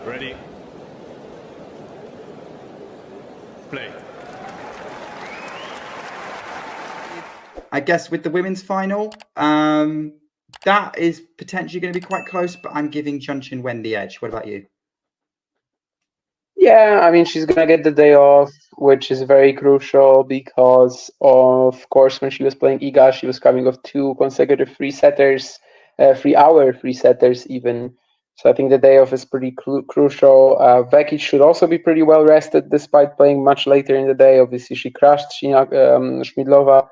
Ready? Play. I guess with the women's final, that is potentially going to be quite close, but I'm giving Qinwen the edge. What about you? Yeah, I mean, she's going to get the day off, which is very crucial because, of course, when she was playing Iga, she was coming off 2 consecutive free-setters, 3-hour free-setters even. So I think the day off is pretty crucial. Vekic should also be pretty well rested despite playing much later in the day. Obviously, she crushed Schmidlova.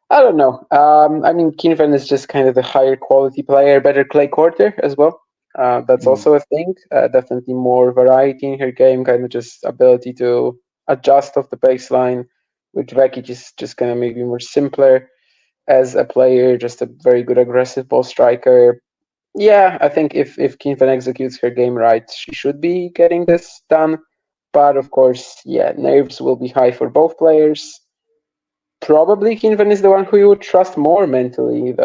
I don't know. I mean, Qinwen is just kind of the higher quality player, better clay courter as well. That's also a thing. Definitely more variety in her game, kind of just ability to adjust off the baseline, which Vekic is just kind of maybe more simpler as a player, just a very good aggressive ball striker. Yeah, I think if Qinwen executes her game right, she should be getting this done. But of course, yeah, nerves will be high for both players. Probably Qinwen is the one who you would trust more mentally,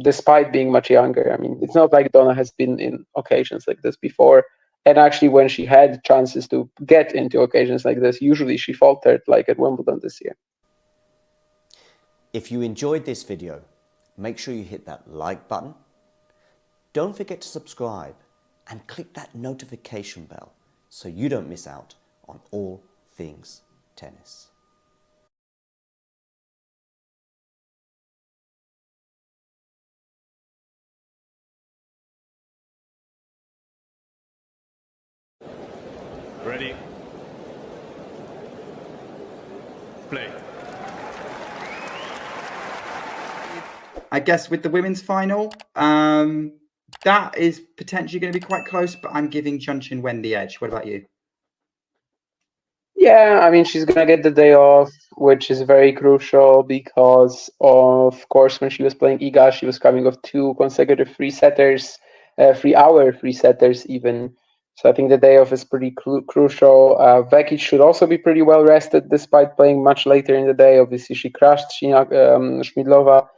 despite being much younger. I mean, it's not like Donna has been in occasions like this before. And actually, when she had chances to get into occasions like this, usually she faltered, like at Wimbledon this year. If you enjoyed this video, make sure you hit that like button. Don't forget to subscribe and click that notification bell so you don't miss out on all things tennis. Ready? Play. I guess with the women's final, that is potentially going to be quite close, but I'm giving Qinwen the edge. What about you? Yeah, I mean, she's going to get the day off, which is very crucial because, of course, when she was playing Iga, she was coming off 2 consecutive free-setters, 3-hour free-setters even. So I think the day off is pretty crucial. Vekic should also be pretty well rested despite playing much later in the day. Obviously, she crushed Schmidlova.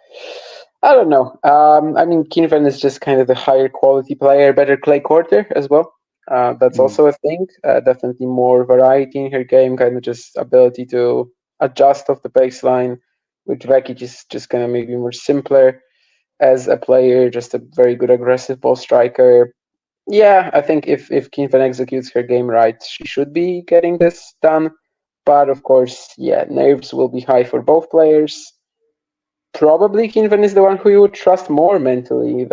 I don't know. I mean, Qinwen is just kind of the higher quality player, better clay courter as well. That's also a thing. Definitely more variety in her game, kind of just ability to adjust off the baseline, which Vekic is just kind of maybe more simpler as a player, just a very good aggressive ball striker. Yeah, I think if Qinwen executes her game right, she should be getting this done. But of course, yeah, nerves will be high for both players. Probably Qinwen is the one who you would trust more mentally,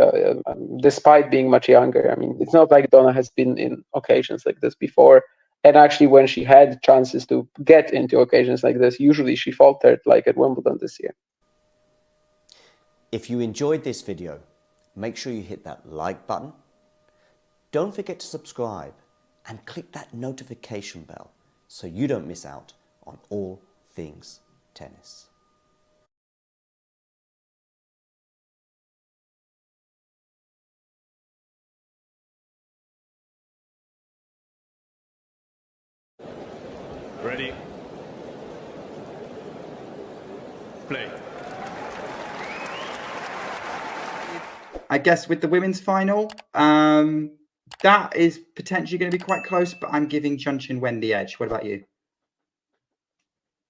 despite being much younger. I mean, it's not like Donna has been in occasions like this before. And actually, when she had chances to get into occasions like this, usually she faltered, like at Wimbledon this year. If you enjoyed this video, make sure you hit that like button. Don't forget to subscribe and click that notification bell so you don't miss out on all things tennis. Ready? Play. I guess with the women's final, that is potentially going to be quite close, but I'm giving Qinwen Zheng the edge. What about you?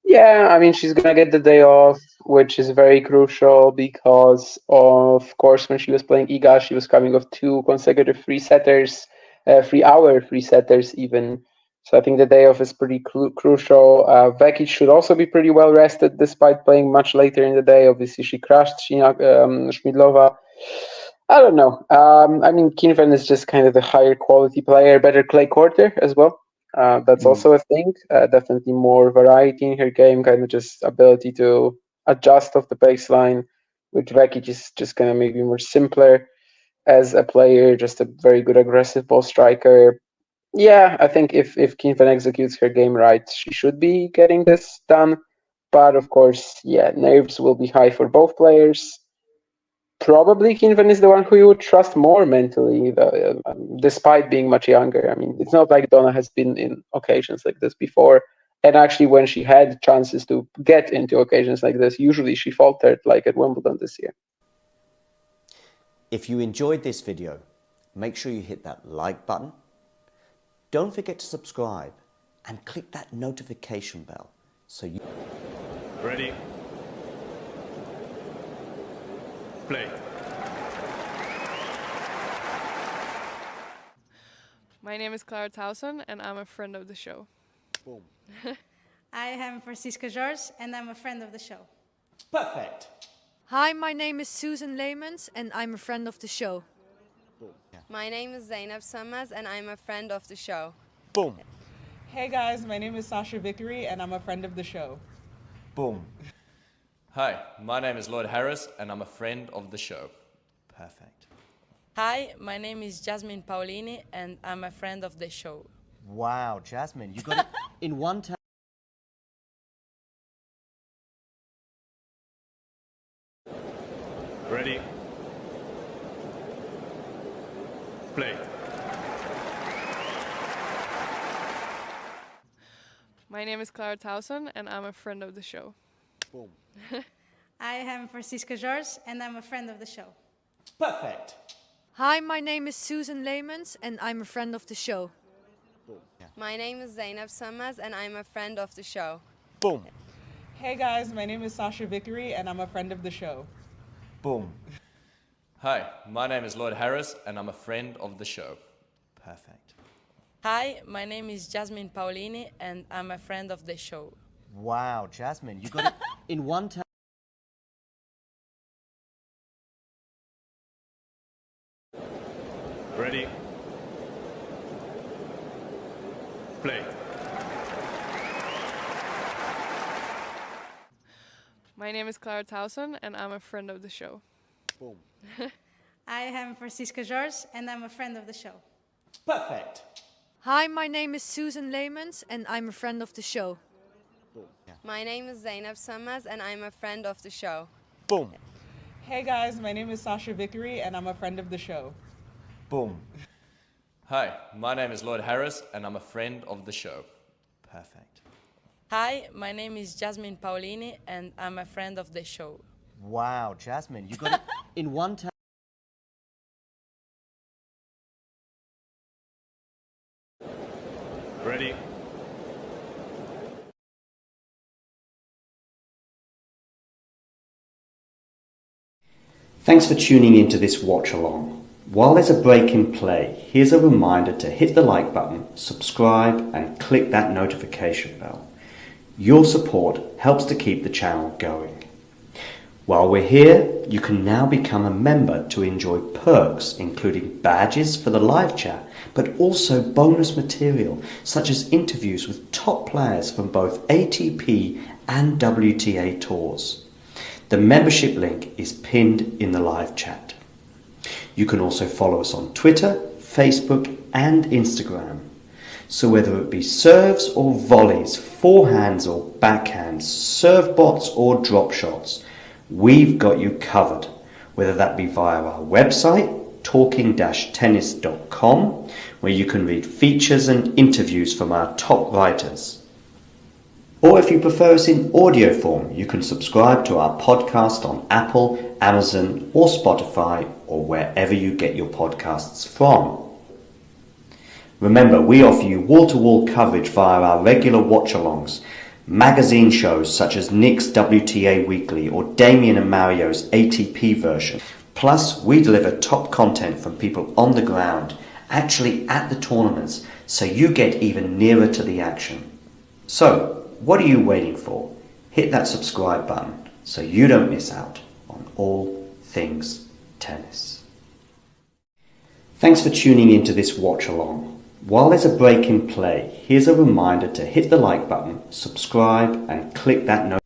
Yeah, I mean, she's going to get the day off, which is very crucial because, of course, when she was playing Iga, she was coming off 2 consecutive free-setters, 3-hour free-setters even. So I think the day off is pretty crucial. Vekic should also be pretty well rested despite playing much later in the day. Obviously, she crushed Schmidlova. I don't know. I mean, Qinwen is just kind of the higher quality player, better clay courter as well. That's also a thing. Definitely more variety in her game, kind of just ability to adjust off the baseline, which Vekic is just kind of maybe more simpler as a player, just a very good aggressive ball striker. Yeah, I think if Qinwen executes her game right, she should be getting this done. But of course, yeah, nerves will be high for both players. Probably Qinwen is the one who you would trust more mentally, despite being much younger. I mean, it's not like Donna has been in occasions like this before. And actually, when she had chances to get into occasions like this, usually she faltered, like at Wimbledon this year. If you enjoyed this video, make sure you hit that like button. Don't forget to subscribe and click that notification bell so you... Ready? Play. My name is Clara Towson, and I'm a friend of the show. Boom. I am Francisca George, and I'm a friend of the show. Perfect. Hi, my name is Susan Leemans, and I'm a friend of the show. My name is Zainab Sammaz, and I'm a friend of the show. Boom. Hey guys, my name is Sasha Vickery, and I'm a friend of the show. Boom. Hi, my name is Lloyd Harris, and I'm a friend of the show. Perfect. Hi, my name is Jasmine Paolini, and I'm a friend of the show. Wow, Jasmine, you got it in one time. Ready? Play. My name is Clara Towson, and I'm a friend of the show. Boom. I am Francisca George, and I'm a friend of the show. Perfect. Hi, my name is Susan Leemans, and I'm a friend of the show. My name is Zainab Sammaz, and I'm a friend of the show. Boom. Hey guys, my name is Sasha Vickery, and I'm a friend of the show. Boom. Hi, my name is Lloyd Harris, and I'm a friend of the show. Perfect. Hi, my name is Jasmine Paolini, and I'm a friend of the show. Wow, Jasmine, you got it in one time. Ready? Play. My name is Clara Towson, and I'm a friend of the show. Boom. I am Francisca George, and I'm a friend of the show. Perfect. Hi, my name is Susan Leemans, and I'm a friend of the show. My name is Zainab Sammaz, and I'm a friend of the show. Boom. Hey guys, my name is Sasha Vickery, and I'm a friend of the show. Boom. Hi, my name is Lloyd Harris, and I'm a friend of the show. Perfect. Hi, my name is Jasmine Paolini, and I'm a friend of the show. Wow, Jasmine, you got it in one time. Ready? Thanks for tuning into this watch along. While there's a break in play, here's a reminder to hit the like button, subscribe and click that notification bell. Your support helps to keep the channel going. While we're here, you can now become a member to enjoy perks including badges for the live chat, but also bonus material such as interviews with top players from both ATP and WTA tours. The membership link is pinned in the live chat. You can also follow us on Twitter, Facebook and Instagram. So whether it be serves or volleys, forehands or backhands, serve bots or drop shots, we've got you covered, whether that be via our website, talking-tennis.com, where you can read features and interviews from our top writers. Or if you prefer us in audio form, you can subscribe to our podcast on Apple, Amazon or Spotify or wherever you get your podcasts from. Remember, we offer you wall-to-wall coverage via our regular watch-alongs, magazine shows such as Nick's WTA Weekly or Damien and Mario's ATP version. Plus, we deliver top content from people on the ground, actually at the tournaments, so you get even nearer to the action. So, what are you waiting for? Hit that subscribe button so you don't miss out on all things tennis. Thanks for tuning into this watch-along. While there's a break in play, here's a reminder to hit the like button, subscribe and click that notification.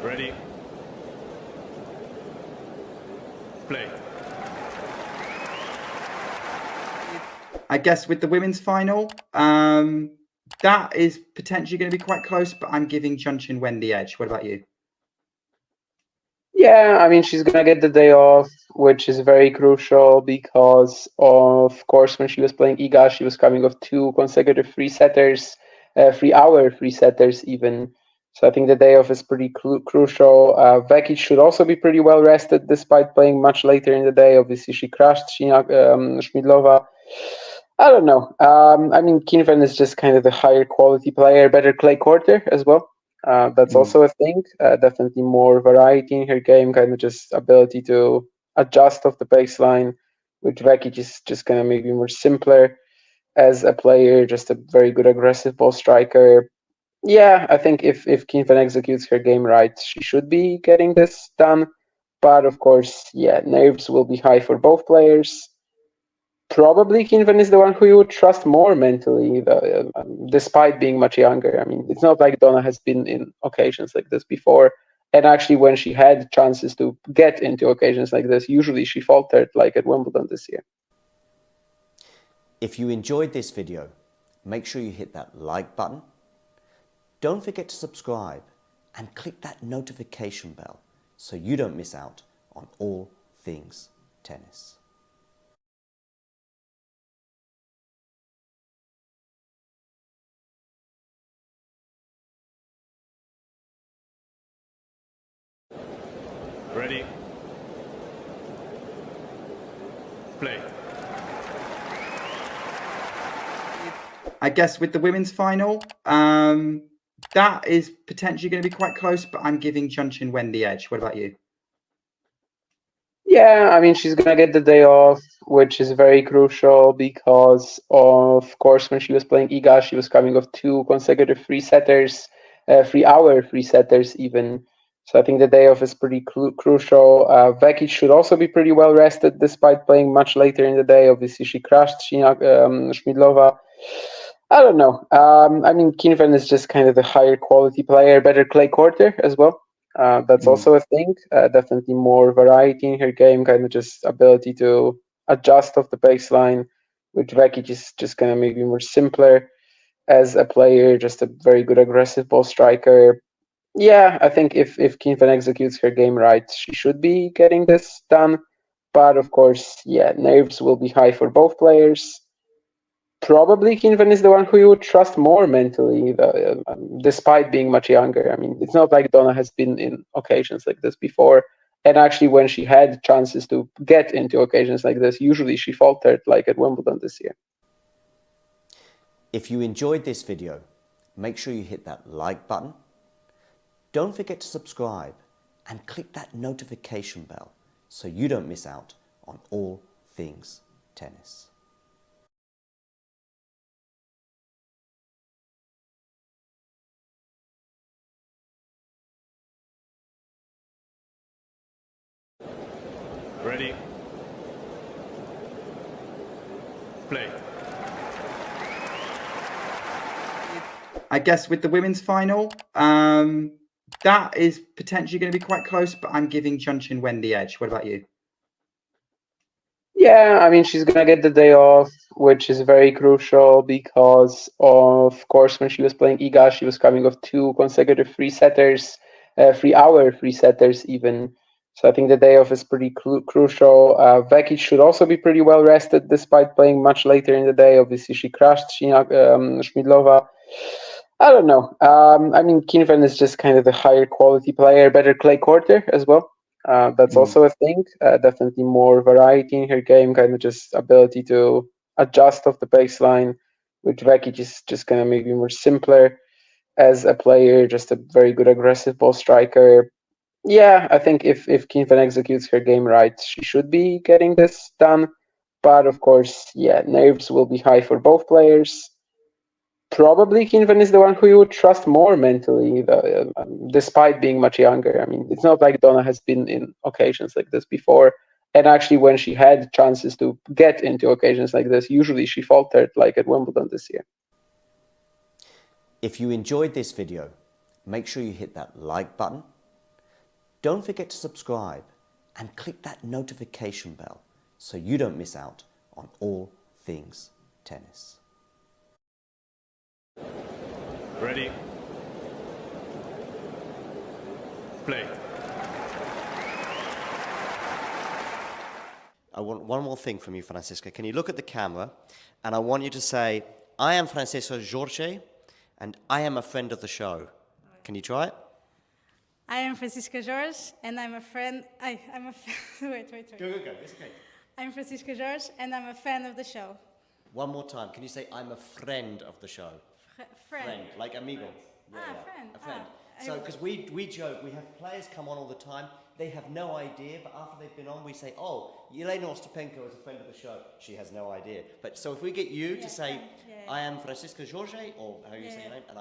Ready? Play. I guess with the women's final, that is potentially going to be quite close, but I'm giving Qinwen Zheng the edge. What about you? Yeah, I mean, she's going to get the day off, which is very crucial because, of course, when she was playing Iga, she was coming off 2 consecutive free-setters, 3-hour free-setters even. So I think the day off is pretty crucial. Vekic should also be pretty well rested despite playing much later in the day. Obviously, she crashed Schmidlova. I don't know. I mean, Qinwen is just kind of the higher quality player, better clay courter as well. That's also a thing. Definitely more variety in her game, kind of just ability to adjust off the baseline, which Vekic is just kind of maybe more simpler as a player, just a very good aggressive ball striker. Yeah, I think if Qinwen executes her game right, she should be getting this done. But of course, yeah, nerves will be high for both players. Probably Qinwen is the one who you would trust more mentally, despite being much younger. I mean, it's not like Donna has been in occasions like this before. And actually, when she had chances to get into occasions like this, usually she faltered, like at Wimbledon this year. If you enjoyed this video, make sure you hit that like button. Don't forget to subscribe and click that notification bell so you don't miss out on all things tennis. Ready? Play. I guess with the women's final, that is potentially going to be quite close, but I'm giving Qinwen the edge. What about you? Yeah, I mean, she's gonna get the day off, which is very crucial because, of course, when she was playing Iga, she was coming off 2 consecutive free-setters, 3-hour free-setters even. So I think the day off is pretty crucial. Vekic should also be pretty well rested despite playing much later in the day. Obviously, she crushed Schmidlova. I don't know. I mean, Qinwen is just kind of the higher quality player, better clay courter as well. That's also a thing. Definitely more variety in her game, kind of just ability to adjust off the baseline, which Vekic is just kind of maybe more simpler as a player, just a very good aggressive ball striker. Yeah, I think if Qinwen executes her game right, she should be getting this done. But of course, yeah, nerves will be high for both players. Probably Qinwen is the one who you would trust more mentally, despite being much younger. I mean, it's not like Donna has been in occasions like this before. And actually, when she had chances to get into occasions like this, usually she faltered, like at Wimbledon this year. If you enjoyed this video, make sure you hit that like button. Don't forget to subscribe and click that notification bell so you don't miss out on all things tennis. Ready? Play. I guess with the women's final, that is potentially going to be quite close, but I'm giving Qinwen the edge. What about you? Yeah, I mean, she's gonna get the day off, which is very crucial because, of course, when she was playing Iga, she was coming off 2 consecutive free-setters, 3-hour free-setters even. So I think the day off is pretty crucial. Vekic should also be pretty well rested despite playing much later in the day. Obviously, she crushed Schmidlova. I don't know. I mean, Qinwen is just kind of the higher quality player, better clay courter as well. That's also a thing. Definitely more variety in her game, kind of just ability to adjust off the baseline, which Vekic is just kind of maybe more simpler as a player, just a very good aggressive ball striker. Yeah, I think if Qinwen executes her game right, she should be getting this done. But of course, yeah, nerves will be high for both players. Probably Qinwen is the one who you would trust more mentally, despite being much younger. I mean, it's not like Donna has been in occasions like this before. And actually, when she had chances to get into occasions like this, usually she faltered, like at Wimbledon this year. If you enjoyed this video, make sure you hit that like button. Don't forget to subscribe and click that notification bell so you don't miss out on all things tennis. Ready? Play. I want one more thing from you, Francisca. Can you look at the camera and I want you to say, I am Francisco Jorge and I am a friend of the show. Can you try it? I am Francisca Jorge, and I'm a friend. Wait. Go. It's okay. I'm Francisca Jorge, and I'm a fan of the show. One more time. Can you say, I'm a friend of the show? Friend. Like amigo. Friend. A friend. So, because we joke, we have players come on all the time, they have no idea, but after they've been on, we say, oh, Yelena Ostapenko is a friend of the show. She has no idea. But so if we get you to say, I am Francisca Jorge, or how you say your name, and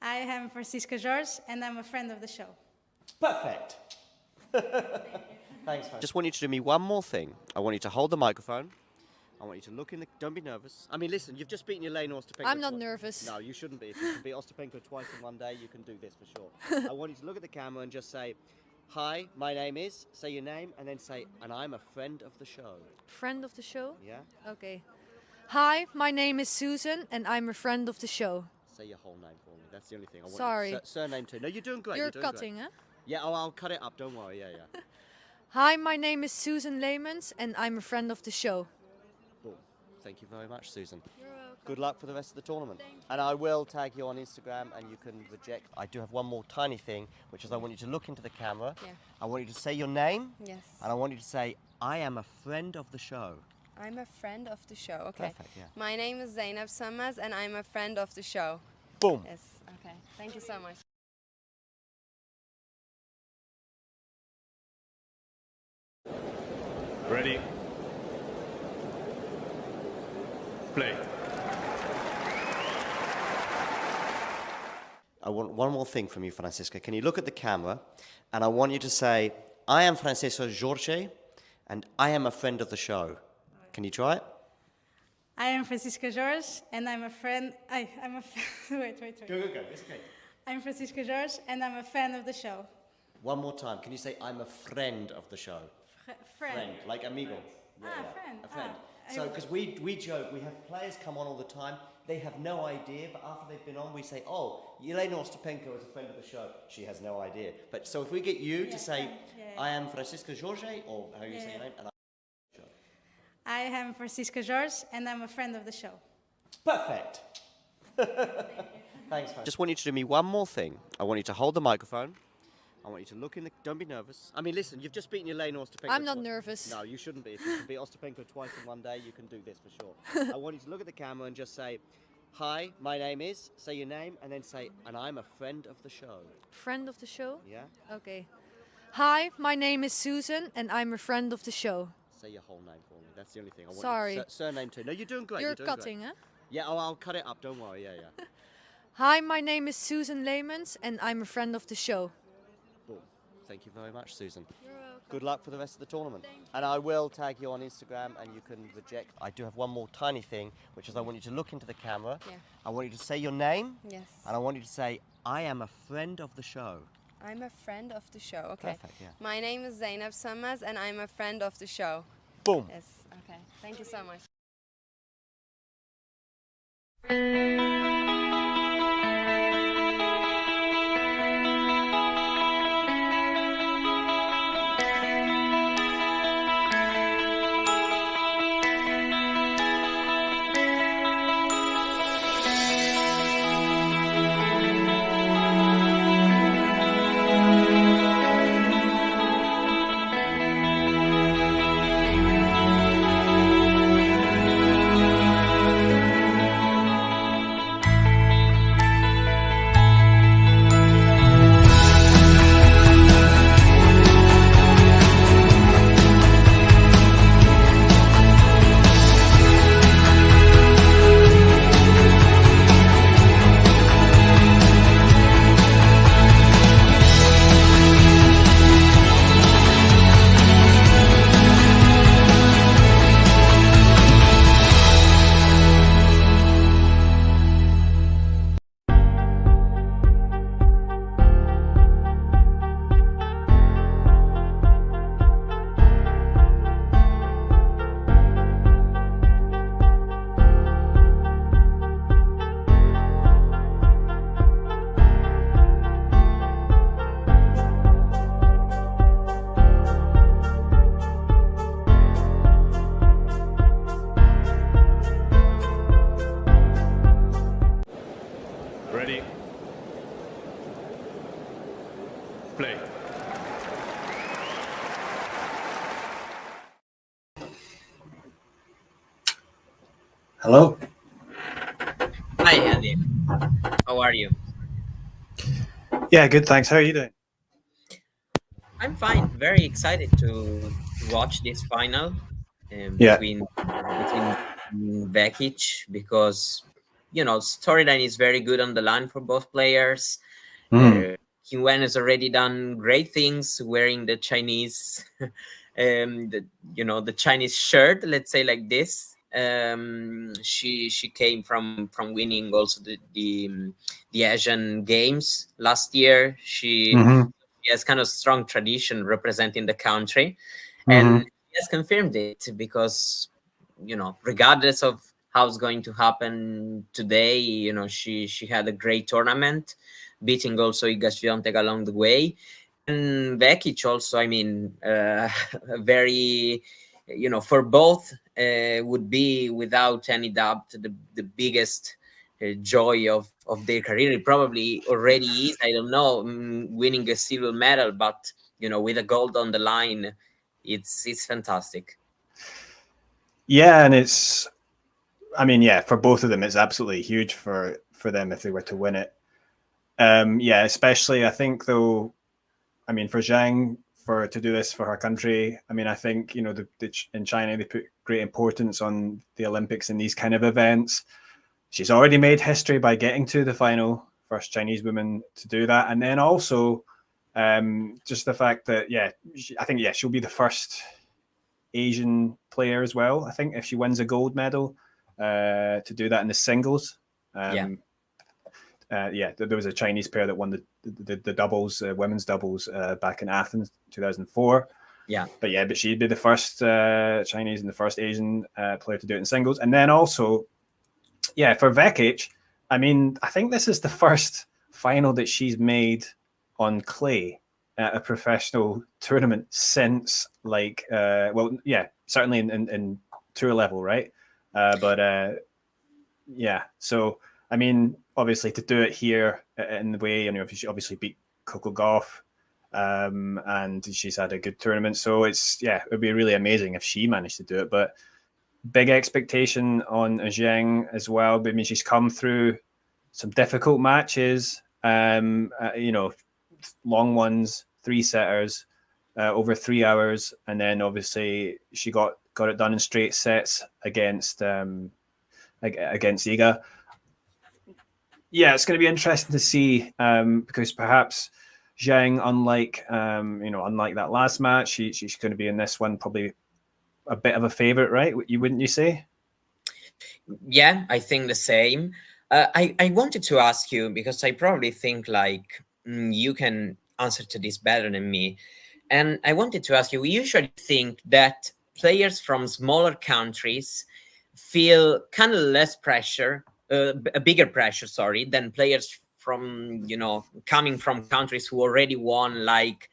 I am Francisca Jorge, and I'm a friend of the show. Perfect. Thanks, Francisca. Just want you to do me one more thing. I want you to hold the microphone. I want you to look in the... Don't be nervous. I mean, listen, you've just beaten Elena Ostapenko. I'm not nervous. No, you shouldn't be. If you can beat Ostapenko twice in one day, you can do this for sure. I want you to look at the camera and just say, hi, my name is, say your name, and then say, and I'm a friend of the show. Friend of the show? Yeah? Okay. Hi, my name is Susan, and I'm a friend of the show. Say your whole name for me. That's the only thing I want. Sorry. Surname too. No, you're doing great. You're doing cutting, great. huh? Yeah, I'll cut it up. Don't worry. Yeah. Hi, my name is Susan Leemans, and I'm a friend of the show. Cool. Thank you very much, Susan. You're welcome. Good luck for the rest of the tournament. And I will tag you on Instagram, and you can reject. I do have one more tiny thing, which is I want you to look into the camera. Yeah. I want you to say your name. Yes. And I want you to say, I am a friend of the show. I'm a friend of the show. Okay. Perfect, yeah. My name is Zeynep Sönmez and I'm a friend of the show. Boom. Yes. Okay. Thank you so much. Ready? Play. I want one more thing from you, Francisca. Can you look at the camera? And I want you to say, I am Francisco Jorge, and I am a friend of the show. Can you try it? I am Francisca Jorge, and I'm a friend. I'm a wait. Go. It's okay. I'm Francisca Jorge, and I'm a fan of the show. One more time. Can you say, I'm a friend of the show? Friend. Like amigo. Friend. A friend. So, because we joke, we have players come on all the time, they have no idea, but after they've been on, we say, oh, Elena Ostapenko is a friend of the show. She has no idea. But so if we get you to say, I am Francisca Jorge, or how you say your name, and I am Francisca Jorge, and I'm a friend of the show. Perfect. Thanks, man. Just want you to do me one more thing. I want you to hold the microphone. I want you to look in the... Don't be nervous. I mean, listen, you've just beaten Elena Ostapenko. I'm not nervous. No, you shouldn't be. If you can beat Ostapenko twice in one day, you can do this for sure. I want you to look at the camera and just say, hi, my name is, say your name, and then say, and I'm a friend of the show. Friend of the show? Yeah? Okay. Hi, my name is Susan, and I'm a friend of the show. Say your whole name for me. That's the only thing I want. Sorry. Surname too. No, you're doing great. You're doing cutting, great. huh? Yeah, I'll cut it up. Don't worry. Yeah. Hi, my name is Susan Leemans, and I'm a friend of the show. Cool. Thank you very much, Susan. You're welcome. Good luck for the rest of the tournament. And I will tag you on Instagram, and you can reject. I do have one more tiny thing, which is I want you to look into the camera. Yeah. I want you to say your name. Yes. And I want you to say, I am a friend of the show. I'm a friend of the show. Okay. Perfect, yeah. My name is Zeynep Sönmez and I'm a friend of the show. Boom. Yes. Okay. Thank you so much. Ready? Play. Hello. Hi, Andy. How are you? Yeah, good. Thanks. How are you doing? I'm fine. Very excited to watch this final between Vekic because storyline is very good on the line for both players. Qinwen has already done great things wearing the Chinese, the Chinese shirt. Let's say like this. She came from winning also the Asian Games last year. She has kind of strong tradition representing the country, and she has confirmed it because, you know, regardless of how it's going to happen today, you know, she had a great tournament, beating also Iga Swiatek along the way. And Vekic also, I mean, very, you know, for both would be without any doubt the biggest joy of their career. It probably already is, I don't know, winning a silver medal, but, you know, with a gold on the line, it's fantastic. Yeah, and it's, I mean, yeah, for both of them, it's absolutely huge for them if they were to win it. Yeah, especially I think though, I mean, for Zheng, to do this for her country, I mean, I think, you know, in China, they put great importance on the Olympics and these kind of events. She's already made history by getting to the final, first Chinese woman to do that. And then also just the fact that, yeah, I think, yeah, she'll be the first Asian player as well, I think, if she wins a gold medal, to do that in the singles. Yeah, there was a Chinese pair that won the doubles, women's doubles, back in Athens, 2004. Yeah, but she'd be the first Chinese and the first Asian player to do it in singles. And then also, yeah, for Vekic, I mean, I think this is the first final that she's made on clay at a professional tournament since, like, well, yeah, certainly in tour level, right? Yeah, so I mean, obviously to do it here in the way, you know, she obviously beat Coco Gauff, and she's had a good tournament. So it's, yeah, it would be really amazing if she managed to do it. But big expectation on Zheng as well. But I mean, she's come through some difficult matches, you know, long ones, 3-setters, over 3 hours, and then obviously she got it done in straight sets against Iga. Yeah, it's going to be interesting to see, because perhaps Zheng, unlike that last match, she's going to be in this one probably a bit of a favorite, right? Wouldn't you say? Yeah, I think the same. I wanted to ask you, because I probably think like you can answer to this better than me. And I wanted to ask you, we usually think that players from smaller countries feel kind of less pressure, a bigger pressure, sorry, than players from, you know, coming from countries who already won, like,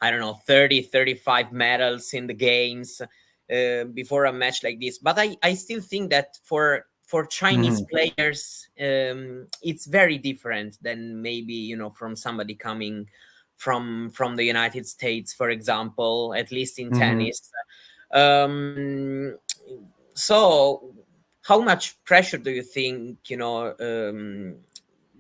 I don't know, 30, 35 medals in the games before a match like this. But I still think that for Chinese players, it's very different than maybe, you know, from somebody coming from the United States, for example, at least in tennis. So how much pressure do you think, you know,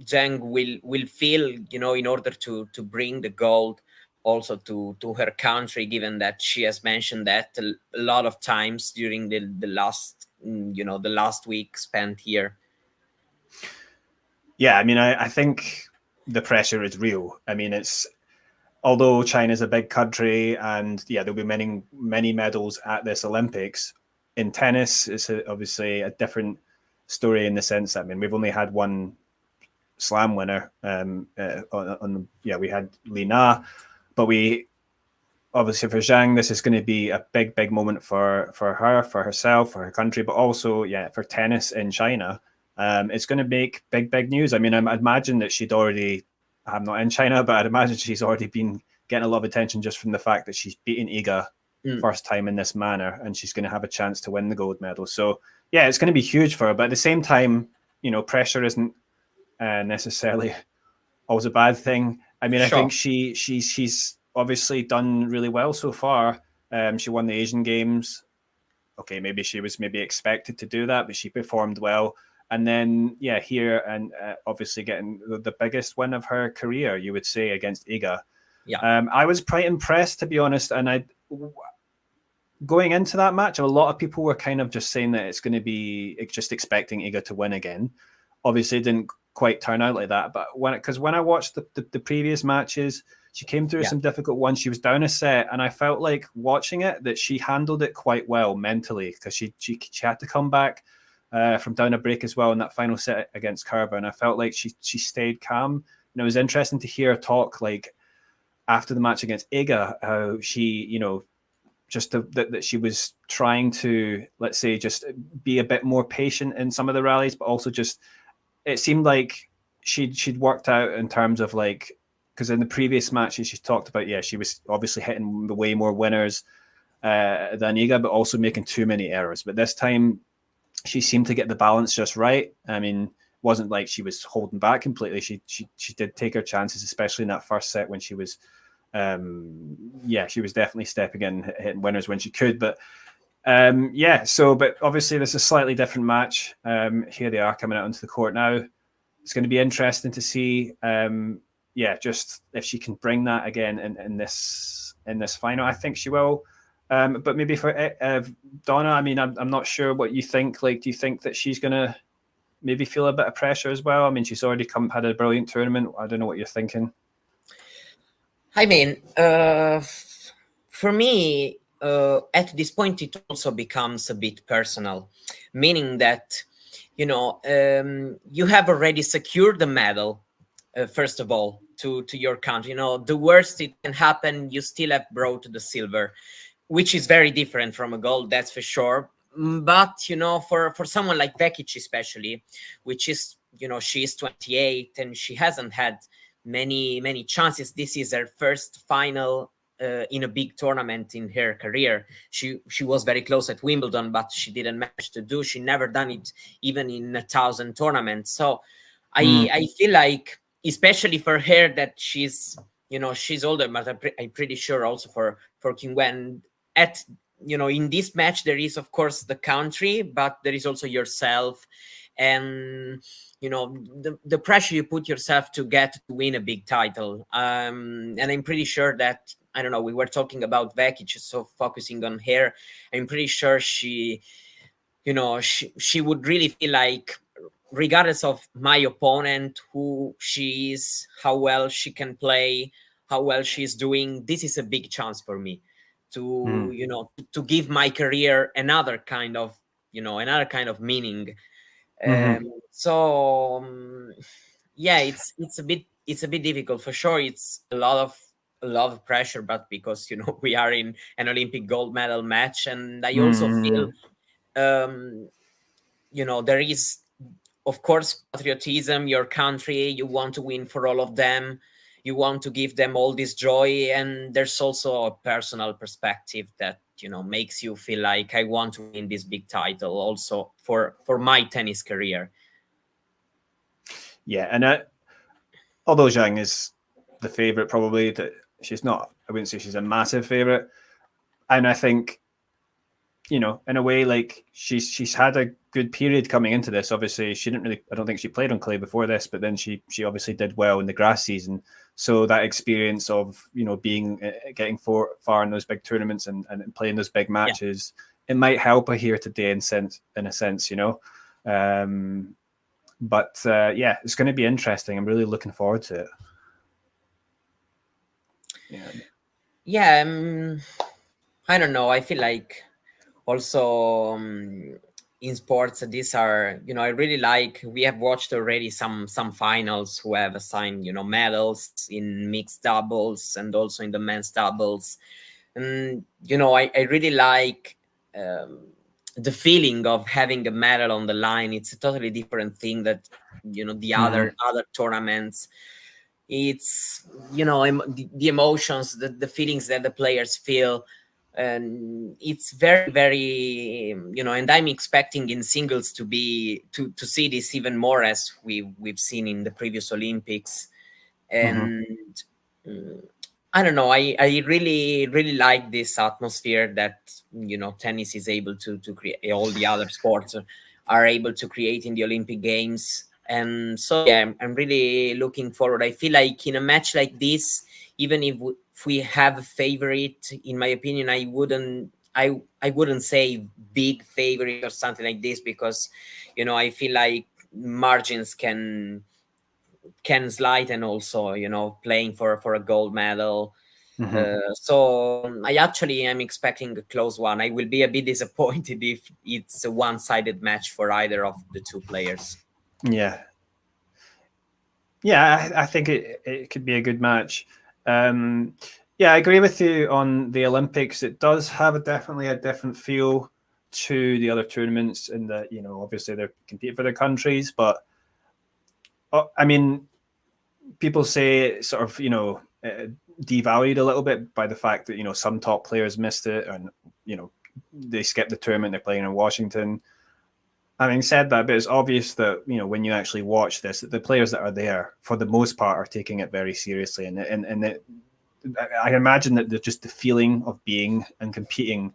Zheng will feel, you know, in order to bring the gold also to her country, given that she has mentioned that a lot of times during the last, you know, the last week spent here? Yeah, I mean, I think the pressure is real. I mean, although China's a big country, and yeah, there'll be many medals at this Olympics. In tennis, it's obviously a different story in the sense that, I mean, we've only had one slam winner. We had Li Na, but we obviously, for Zheng, this is going to be a big moment for her, for herself, for her country, but also, yeah, for tennis in China. It's going to make big news. I mean, I imagine that she'd already, I'm not in China, but I'd imagine she's already been getting a lot of attention just from the fact that she's beaten Iga first time in this manner, and she's going to have a chance to win the gold medal. So yeah, it's going to be huge for her. But at the same time, you know, pressure isn't necessarily always a bad thing. I mean, sure. I think she's obviously done really well so far. She won the Asian Games. Okay, maybe she was expected to do that, but she performed well. And then, yeah, here and obviously getting the biggest win of her career, you would say, against Iga. Yeah. I was quite impressed, to be honest. And going into that match, a lot of people were kind of just saying that it's going to be just expecting Iga to win again. Obviously, it didn't quite turn out like that. But when I watched the previous matches, She came through Yeah. some difficult ones. She was down a set, and I felt like watching it that she handled it quite well mentally, because she had to come back from down a break as well in that final set against Kerber, and I felt like she stayed calm. And it was interesting to hear her talk like after the match against Iga, how she, you know, just that she was trying to, let's say, just be a bit more patient in some of the rallies, but also just, it seemed like she'd worked out in terms of like, because in the previous matches she talked about, yeah, she was obviously hitting way more winners than Iga, but also making too many errors. But this time she seemed to get the balance just right. I mean, it wasn't like she was holding back completely. She did take her chances, especially in that first set when she was, she was definitely stepping in, hitting winners when she could. But but obviously this is a slightly different match. Here they are coming out onto the court now. It's going to be interesting to see, just if she can bring that again in this final. I think she will. But maybe for Donna, I mean, I'm not sure what you think. Like, do you think that she's going to maybe feel a bit of pressure as well? I mean, she's already had a brilliant tournament. I don't know what you're thinking. I mean, for me, at this point, it also becomes a bit personal, meaning that, you know, you have already secured the medal, first of all, to your country. You know, the worst it can happen, you still have brought the silver, which is very different from a gold, that's for sure. But, you know, for someone like Vekic especially, which is, you know, she is 28 and she hasn't had many chances. This is her first final in a big tournament in her career. She was very close at Wimbledon, but she didn't manage to do. She never done it even in 1,000 tournaments. So I feel like, especially for her, that she's, you know, she's older, but I'm pretty sure also for Qinwen, at, you know, in this match there is of course the country, but there is also yourself, and you know, the pressure you put yourself to get to win a big title. And I'm pretty sure that, I don't know, we were talking about Vekic, so focusing on her, I'm pretty sure she, you know, she would really feel like, regardless of my opponent, who she is, how well she can play, how well she's doing, this is a big chance for me to, you know, to give my career another kind of, you know, another kind of meaning. It's a bit difficult for sure. It's a lot of pressure, but because, you know, we are in an Olympic gold medal match, and I also feel, you know, there is of course patriotism, your country, you want to win for all of them, you want to give them all this joy, and there's also a personal perspective that, you know, makes you feel like I want to win this big title also for my tennis career. Yeah, and although Zheng is the favorite, probably, that she's not, I wouldn't say she's a massive favorite. And I think, you know, in a way, like she's had a good period coming into this. Obviously, she didn't really, I don't think she played on clay before this, but then she obviously did well in the grass season. So that experience of, you know, getting far in those big tournaments and playing those big matches, it might help her here today in a sense, you know. But it's going to be interesting. I'm really looking forward to it. I don't know. I feel like also in sports, these are, you know, I really like, we have watched already some finals who have assigned, you know, medals in mixed doubles and also in the men's doubles. And, you know, I really like the feeling of having a medal on the line. It's a totally different thing that, you know, the other tournaments. It's, you know, the emotions, the feelings that the players feel, and it's very, very, you know, and I'm expecting in singles to see this even more, as we've seen in the previous Olympics. And I don't know, I really like this atmosphere that, you know, tennis is able to create, all the other sports are able to create in the Olympic Games. And so I'm really looking forward. I feel like in a match like this, even if we have a favorite, in my opinion, I wouldn't say big favorite or something like this, because, you know, I feel like margins can Ken Slyton also, playing for a gold medal. Mhm. So I actually am expecting a close one. I will be a bit disappointed if it's a one-sided match for either of the two players. Yeah. Yeah, I think it could be a good match. Yeah, I agree with you on the Olympics. It does have definitely a different feel to the other tournaments in that, obviously they're competing for their countries, but I mean, people say it sort of, devalued a little bit by the fact that, some top players missed it and, they skipped the tournament, they're playing in Washington. Having said that, but it's obvious that when you actually watch this, that the players that are there, for the most part, are taking it very seriously, and I imagine that just the feeling of being and competing,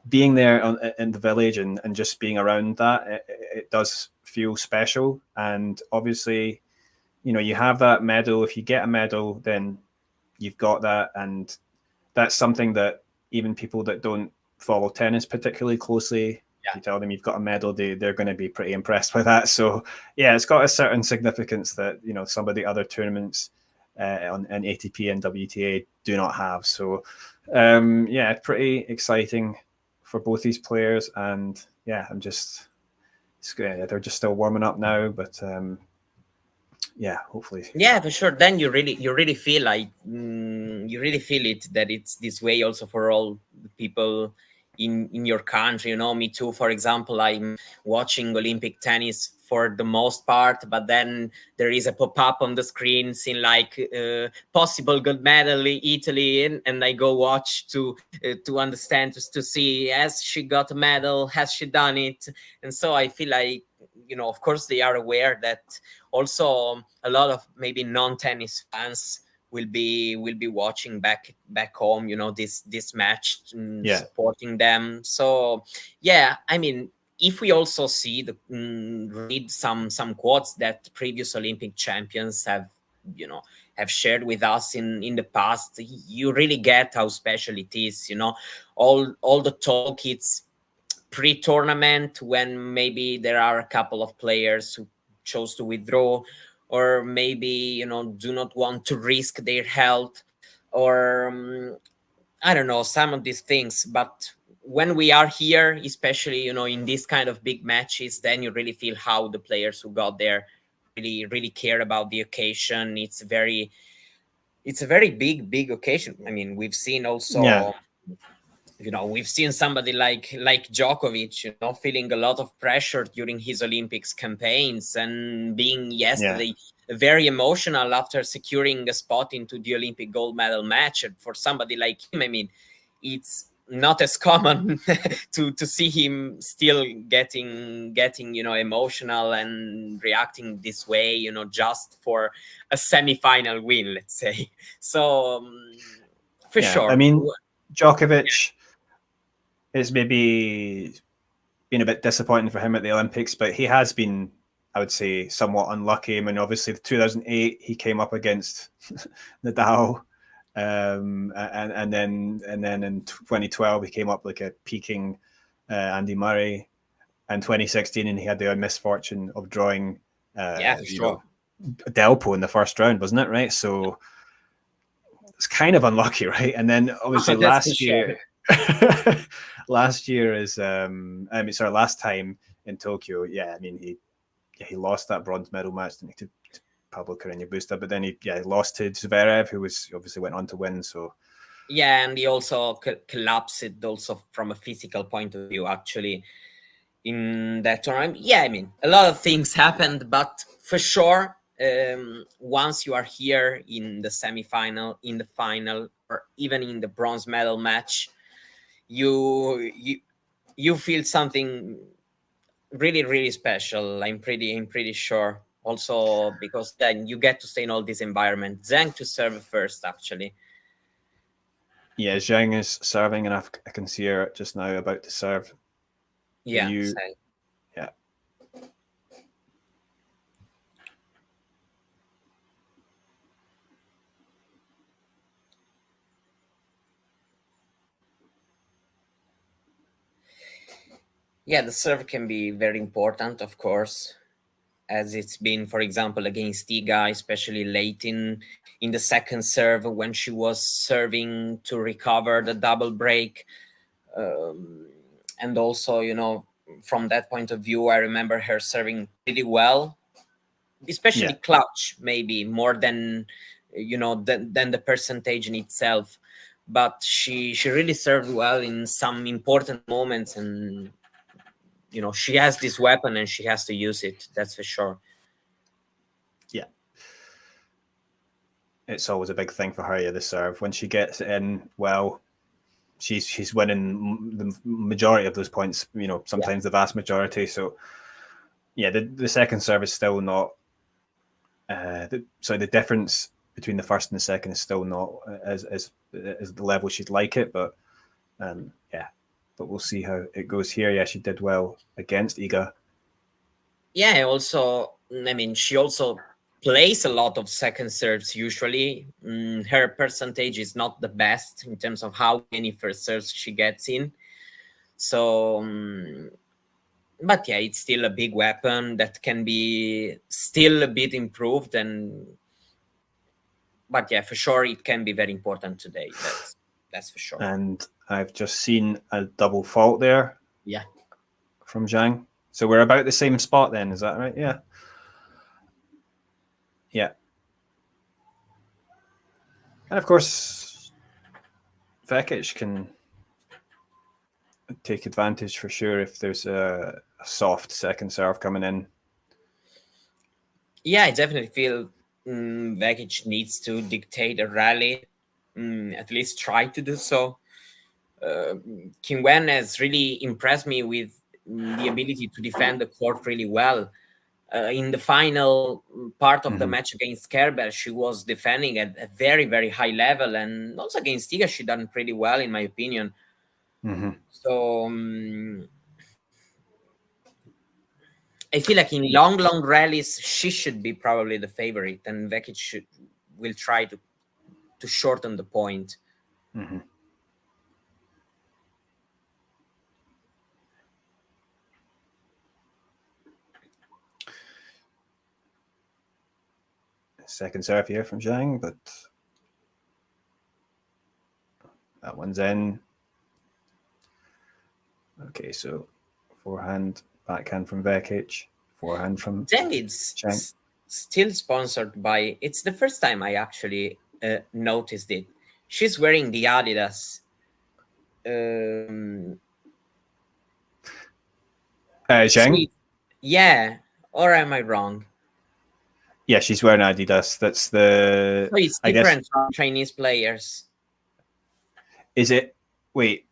being there in the village, and just being around that, it does feel special. And obviously, you have that medal. If you get a medal, then you've got that, and that's something that even people that don't follow tennis particularly closely, if you tell them you've got a medal, they're going to be pretty impressed with that. So yeah, it's got a certain significance that some of the other tournaments on ATP and WTA do not have. So yeah, pretty exciting for both these players, and yeah, they're just still warming up now, but yeah, hopefully. Yeah, for sure. Then you really feel like you really feel it, that it's this way also for all the people in your country. Me too. For example, I'm watching Olympic tennis for the most part, but then there is a pop-up on the screen saying like possible gold medal Italy, and I go watch to understand, to see, has she got a medal, has she done it? And so I feel like, of course they are aware that also a lot of maybe non-tennis fans will be watching back home, this match, supporting them. So yeah, I mean, if we also see read some quotes that previous Olympic champions have shared with us in the past, you really get how special it is. All the talk, it's pre-tournament, when maybe there are a couple of players who chose to withdraw, or maybe do not want to risk their health, or I don't know, some of these things. But when we are here, especially in these kind of big matches, then you really feel how the players who got there really care about the occasion. It's a very big occasion. I mean, we've seen also we've seen somebody like Djokovic, feeling a lot of pressure during his Olympics campaigns, and being yesterday very emotional after securing a spot into the Olympic gold medal match. And for somebody like him, I mean, it's not as common to see him still getting emotional and reacting this way, just for a semi-final win, let's say. So for sure, I mean, Djokovic is maybe been a bit disappointing for him at the Olympics, but he has been, I would say, somewhat unlucky. I mean, obviously, 2008 he came up against Nadal, and then in 2012 he came up like a peaking Andy Murray, and 2016 and he had the misfortune of drawing Delpo in the first round, wasn't it? Right, so it's kind of unlucky, right? And then obviously last year. Last time in Tokyo, I mean, he lost that bronze medal match to Pablo Carreño Busta, but then he lost to Zverev, who obviously went on to win. So yeah, and he also collapsed it also from a physical point of view, actually, in that tournament. Yeah, I mean, a lot of things happened, but for sure, once you are here in the semi-final, in the final, or even in the bronze medal match, you feel something really special. I'm pretty sure. Also because then you get to stay in all this environment. Zheng to serve first, actually. Yeah, Zheng is serving, and I can see her just now about to serve. Yeah. Yeah. Yeah, the serve can be very important, of course. as it's been, for example, against Iga, especially late in the second serve when she was serving to recover the double break. And also, you know, from that point of view, I remember her serving really well, especially clutch, maybe more than, you know, than the percentage in itself. But she really served well in some important moments, and you know, she has this weapon and she has to use it. That's for sure. Yeah, it's always a big thing for her, the serve. When she gets it in, well, she's winning the majority of those points. You know, sometimes the vast majority. So yeah, the second serve is still not. So the difference between the first and the second is still not as the level she'd like it, but yeah, but we'll see how it goes here. Yeah, she did well against Iga. Yeah, also, I mean, she also plays a lot of second serves usually. Her percentage is not the best in terms of how many first serves she gets in. So, but yeah, it's still a big weapon that can be still a bit improved. But yeah, for sure, it can be very important today. That's for sure. And I've just seen a double fault there. Yeah. From Zheng. So we're about the same spot then, is that right? Yeah. Yeah. And of course, Vekic can take advantage for sure if there's a soft second serve coming in. Yeah, I definitely feel Vekic needs to dictate a rally, at least try to do so. Qinwen has really impressed me with the ability to defend the court really well. In the final part of the match against Kerber, she was defending at a very, very high level, and also against Iga, she done pretty well, in my opinion. So I feel like in long rallies, she should be probably the favorite, and Vekic will try to shorten the point. Second serve here from Zheng, but that one's in. Okay, so forehand, backhand from Vekic, forehand from Zheng is still sponsored by. It's the first time I actually noticed it. She's wearing the Adidas. Zheng? Yeah, or am I wrong? Yeah, she's wearing Adidas. That's the. So it's different from Chinese players. Is it? Wait.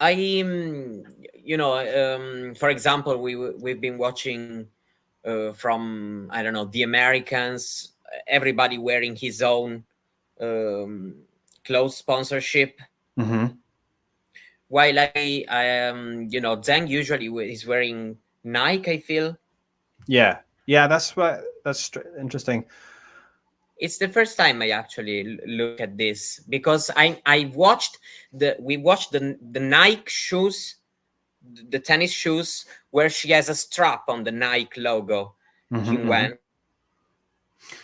You know, for example, we've been watching from, I don't know, the Americans, everybody wearing his own clothes sponsorship. While you know, Zheng usually is wearing Nike, I feel. Yeah, that's interesting. It's the first time I actually look at this, because we watched the Nike shoes, the tennis shoes, where she has a strap on the Nike logo, Qinwen.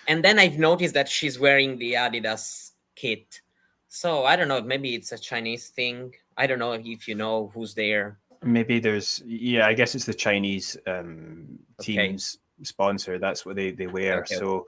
And then I've noticed that she's wearing the Adidas kit. So I don't know, maybe it's a Chinese thing. I don't know if you know who's there. Maybe there's, I guess it's the Chinese team's sponsor. That's what they wear. Okay. So,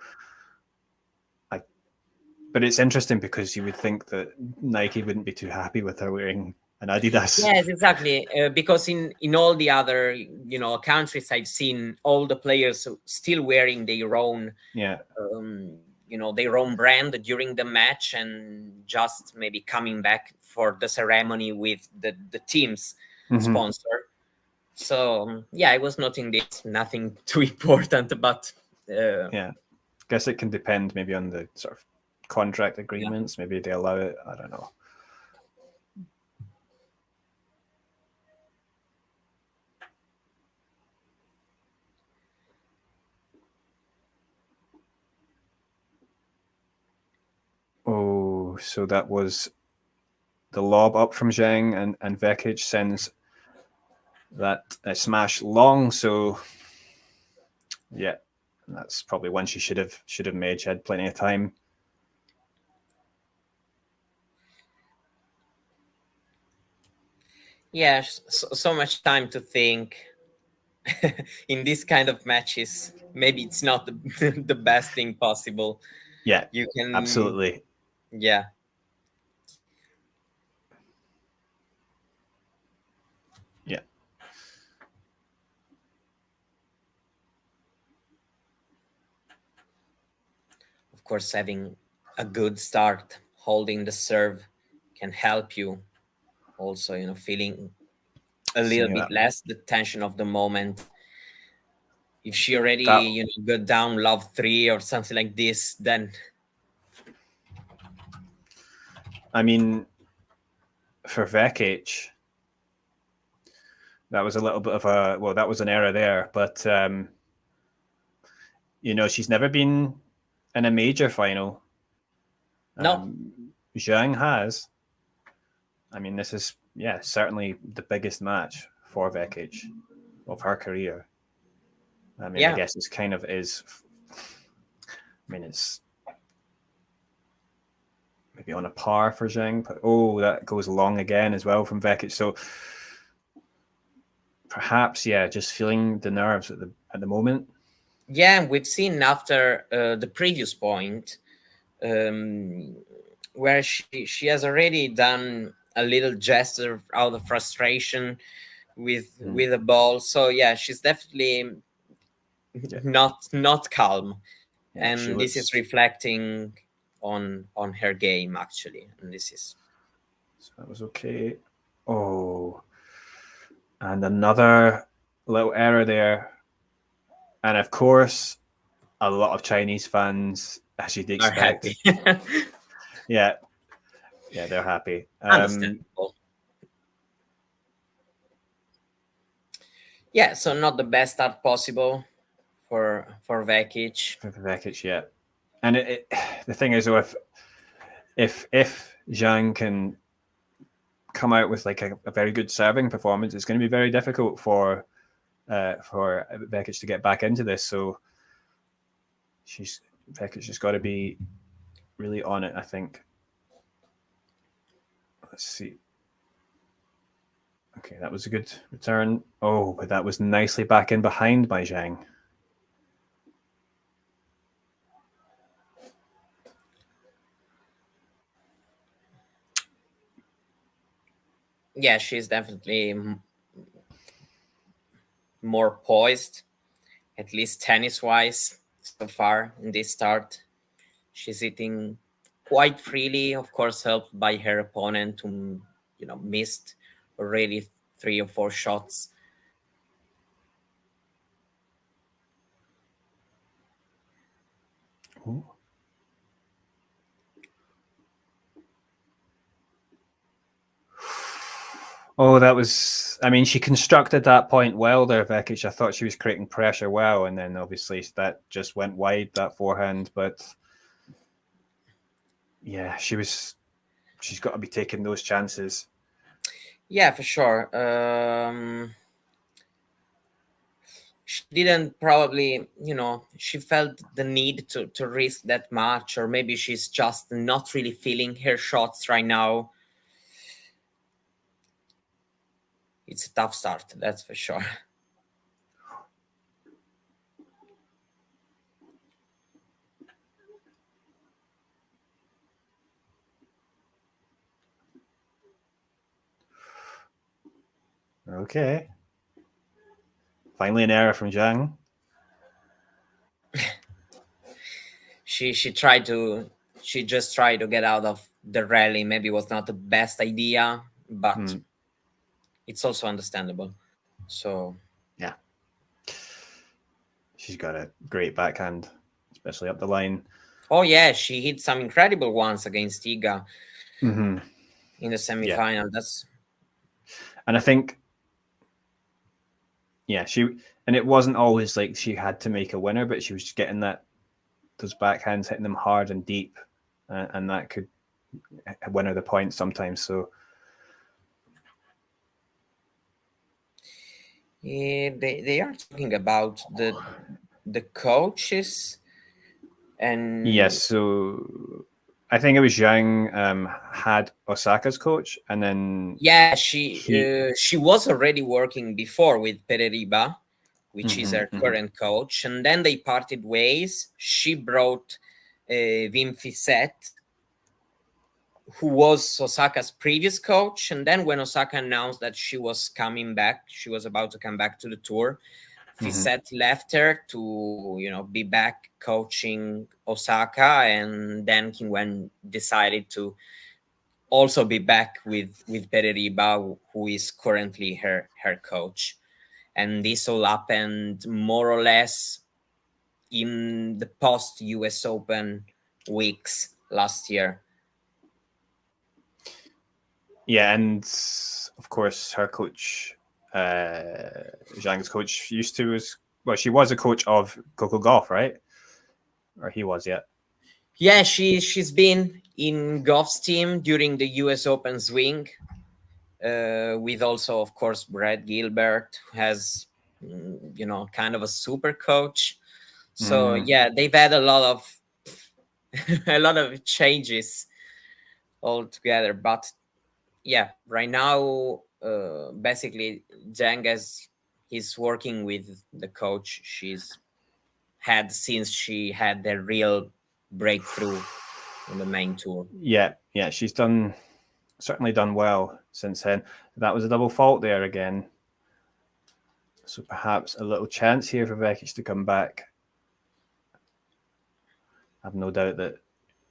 but it's interesting because you would think that Nike wouldn't be too happy with her wearing an Adidas. Yes, exactly. Because in all the other, you know, countries, I've seen all the players still wearing their own, you know, their own brand during the match, and just maybe coming back for the ceremony with the team's sponsor. So yeah, I was noting this. Nothing too important, but yeah, I guess it can depend maybe on the sort of contract agreements. Maybe they allow it. I don't know. Oh, so that was the lob up from Zheng, and Vekic sends that smash long. So Yeah, and that's probably one she should have made. She had plenty of time. Yeah, so much time to think in this kind of matches. Maybe it's not the, the best thing possible. Yeah, you can absolutely. Yeah. Yeah. Of course, having a good start, holding the serve can help you. Also, feeling a little bit less the tension of the moment. If she already, got down love 3 or something like this, then I mean, for Vekic, that was a little bit of that was an error there, but she's never been in a major final. No. Zheng has. I mean, this is certainly the biggest match for Vekic of her career. I mean, I guess it's kind of is. I mean, it's maybe on a par for Zheng, but that goes long again as well from Vekic. So perhaps, just feeling the nerves at the moment. Yeah, we've seen after the previous point where she has already done a little gesture out of frustration with the ball. So she's definitely not calm, and this is reflecting on her game actually. And this is so that was okay. And another little error there. And of course, a lot of Chinese fans, as you'd expect, are happy. yeah, they're happy. Understandable. Yeah, so not the best start possible for Vekic. For Vekic, yeah. And the thing is, though, if Zhang can come out with like a very good serving performance, it's going to be very difficult for Vekic to get back into this. So Vekic has got to be really on it, I think. Let's see. Okay, that was a good return. But that was nicely back in behind by Zhang. Yeah, she's definitely more poised, at least tennis-wise, so far in this start. She's hitting quite freely, of course, helped by her opponent who, missed already 3 or 4 shots. Ooh. That was, I mean, she constructed that point well there, Vekic. I thought she was creating pressure well, and then obviously that just went wide, that forehand. But yeah, she's got to be taking those chances. Yeah, for sure. She didn't probably, she felt the need to risk that much, or maybe she's just not really feeling her shots right now. It's a tough start, that's for sure. Okay. Finally an error from Zhang. She just tried to get out of the rally. Maybe it was not the best idea, but it's also understandable. So yeah, she's got a great backhand, especially up the line. Oh yeah, she hit some incredible ones against Iga in the semifinal. Yeah. And I think, and it wasn't always like she had to make a winner, but she was just getting those backhands, hitting them hard and deep, and that could win her the point sometimes. So they are talking about the coaches. And yes, so I think it was Zhang had Osaka's coach, and then she was already working before with Pereriba, which is her current coach, and then they parted ways. She brought Wim Fissette, who was Osaka's previous coach, and then when Osaka announced that she was coming back, she was about to come back to the tour, Fissette left her to, be back coaching Osaka, and then Qinwen decided to also be back with Pereriba, who is currently her coach. And this all happened more or less in the post-US Open weeks last year. Yeah, and of course her coach, Zhang's coach, she was a coach of Coco Golf, right? Or he was, yeah. Yeah, she's been in Goff's team during the US Open swing, with also, of course, Brad Gilbert, who has, kind of a super coach. So yeah, they've had a lot of changes altogether. But yeah, right now, basically, Zheng he's working with the coach she's had since she had the real breakthrough on the main tour. Yeah, she's certainly done well since then. That was a double fault there again. So perhaps a little chance here for Vekic to come back. I have no doubt that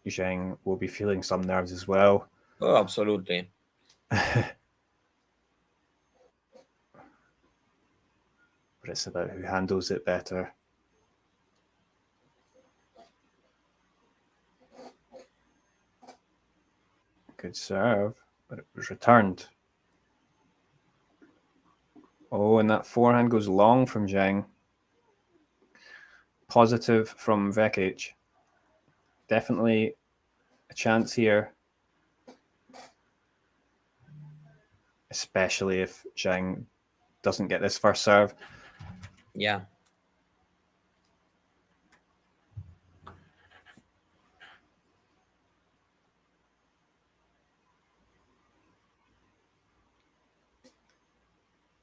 Zheng will be feeling some nerves as well. Oh, absolutely. But it's about who handles it better. Good serve, but it was returned. Oh, and that forehand goes long from Zheng. Positive from Vekic. Definitely a chance here. Especially if Zheng doesn't get this first serve. Yeah.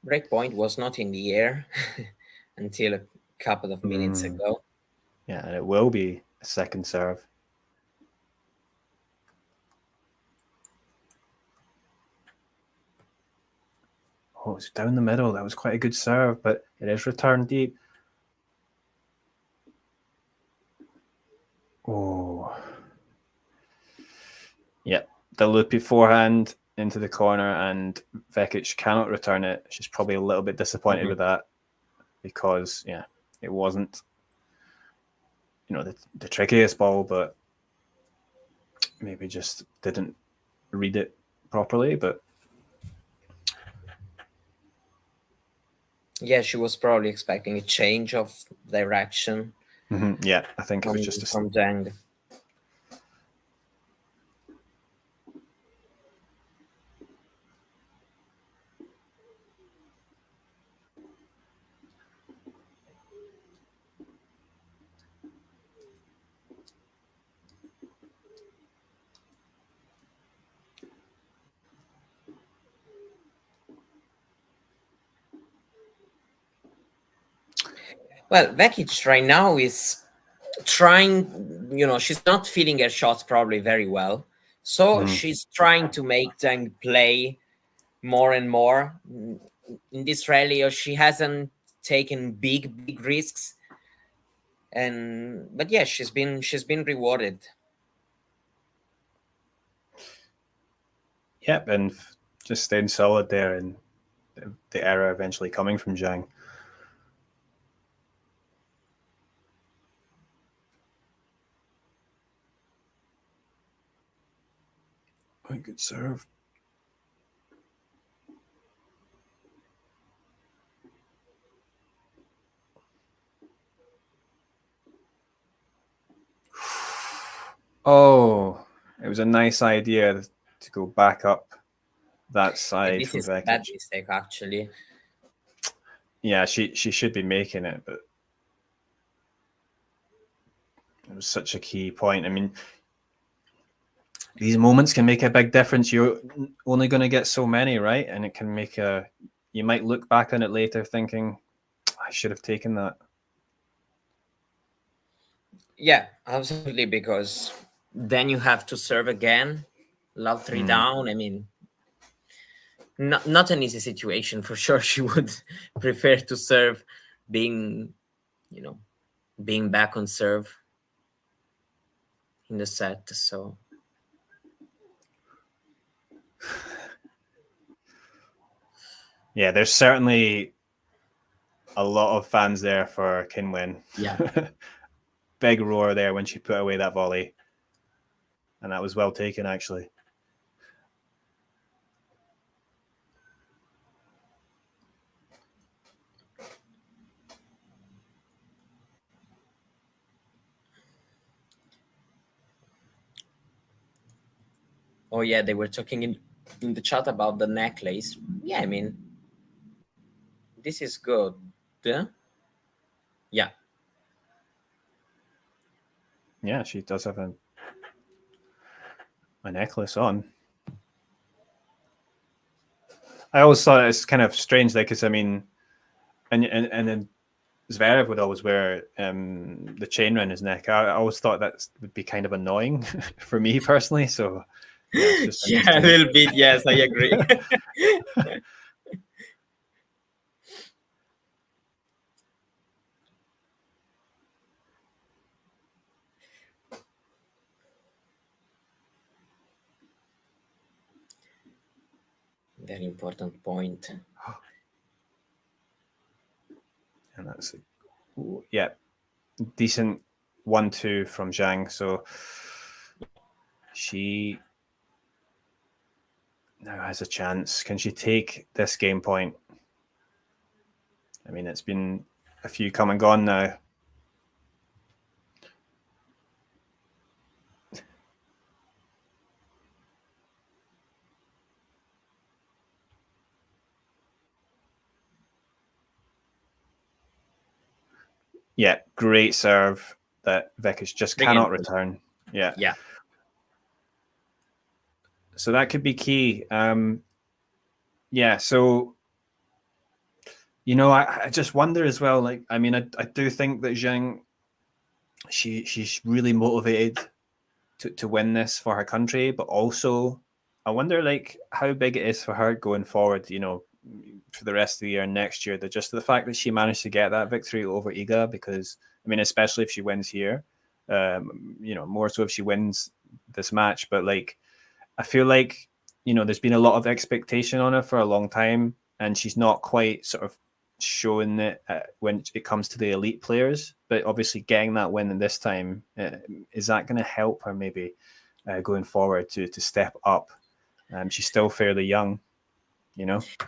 Breakpoint was not in the air until a couple of minutes ago. Yeah, and it will be a second serve. Oh, it's down the middle. That was quite a good serve, but it is returned deep. Oh. Yep, the loopy forehand into the corner, and Vekic cannot return it. She's probably a little bit disappointed with that because, yeah, it wasn't, the trickiest ball, but maybe just didn't read it properly. But yeah, she was probably expecting a change of direction. Yeah, I think it was just from Zheng. Well, Vekic right now is trying, she's not feeling her shots probably very well. So she's trying to make Zheng play more and more. In this rally, she hasn't taken big risks. But yeah, she's been rewarded. Yep, and just staying solid there, and the error eventually coming from Zheng. Oh, good serve. Oh, it was a nice idea to go back up that side. This is a bad mistake, actually. Yeah, she should be making it, but It was such a key point. I mean, these moments can make a big difference. You're only going to get so many, right? And it can make you might look back on it later thinking, I should have taken that. Yeah, absolutely, because then you have to serve again, love 3 down. I mean, not an easy situation for sure. She would prefer to serve being, being back on serve in the set. So yeah, there's certainly a lot of fans there for Qinwen. Yeah. Big roar there when she put away that volley. And that was well taken, actually. Oh yeah, they were talking in the chat about the necklace. Yeah, I mean, this is good. Yeah. Yeah, she does have a necklace on. I always thought it's kind of strange, like, because I mean, and then Zverev would always wear the chain around his neck. I always thought that would be kind of annoying for me personally. So yeah, a little bit. Yes, I agree. Very important point. And that's decent 1-2 from Zhang. So she now has a chance. Can she take this game point? I mean, it's been a few come and gone now. Yeah, great serve that Vekic just cannot return. Yeah. So that could be key. Yeah, so I just wonder as well. Like, I mean, I do think that Zheng, she's really motivated to win this for her country, but also I wonder like how big it is for her going forward. For the rest of the year and next year. Just the fact that she managed to get that victory over Iga, because I mean, especially if she wins here, more so if she wins this match. But like, I feel like there's been a lot of expectation on her for a long time, and she's not quite sort of showing it when it comes to the elite players. But obviously, getting that win this time, is that going to help her maybe going forward to step up? She's still fairly young.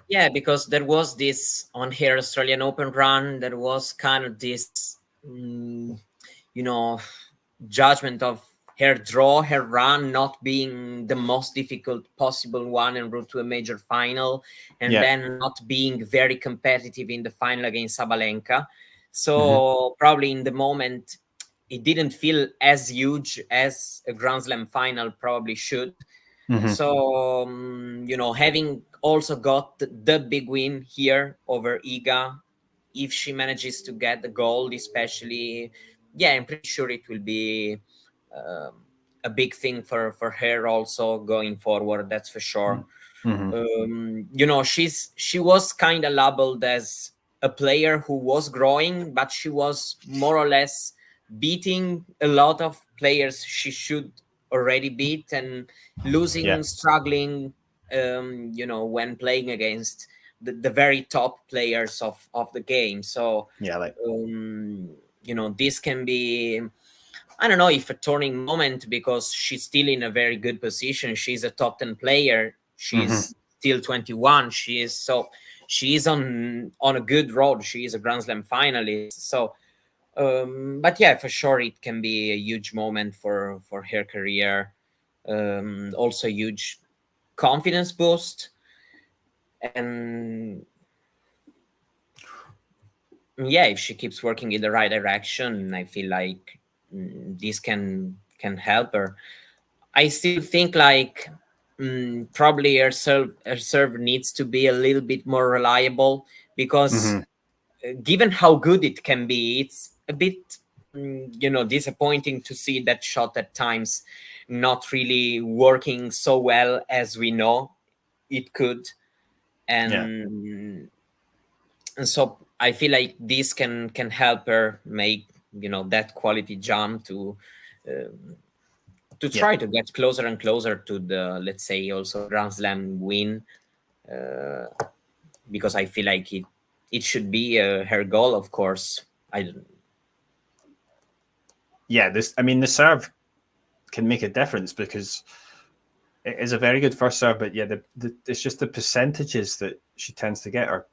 Yeah, because there was this on her Australian Open run. There was kind of this, judgment of her run not being the most difficult possible one en route to a major final, and then not being very competitive in the final against Sabalenka. So probably in the moment, it didn't feel as huge as a Grand Slam final probably should. So, having also got the big win here over Iga, if she manages to get the gold, especially, I'm pretty sure it will be a big thing for her also going forward. That's for sure. She was kind of labeled as a player who was growing, but she was more or less beating a lot of players she should already beat and losing, struggling, when playing against the very top players of the game. So this can be, I don't know if a turning moment, because she's still in a very good position. She's a top 10 player. She's still 21. She is on a good road. She is a Grand Slam finalist. So but for sure it can be a huge moment for her career. Also huge confidence boost, and if she keeps working in the right direction, I feel like this can help her. I still think like probably her serve needs to be a little bit more reliable, because given how good it can be, it's a bit disappointing to see that shot at times not really working so well as we know it could. And so I feel like this can help her make that quality jump to try to get closer and closer to the, let's say, also Grand Slam win, because I feel like it should be her goal, of course. The serve can make a difference, because it is a very good first serve, but it's just the percentages that she tends to get are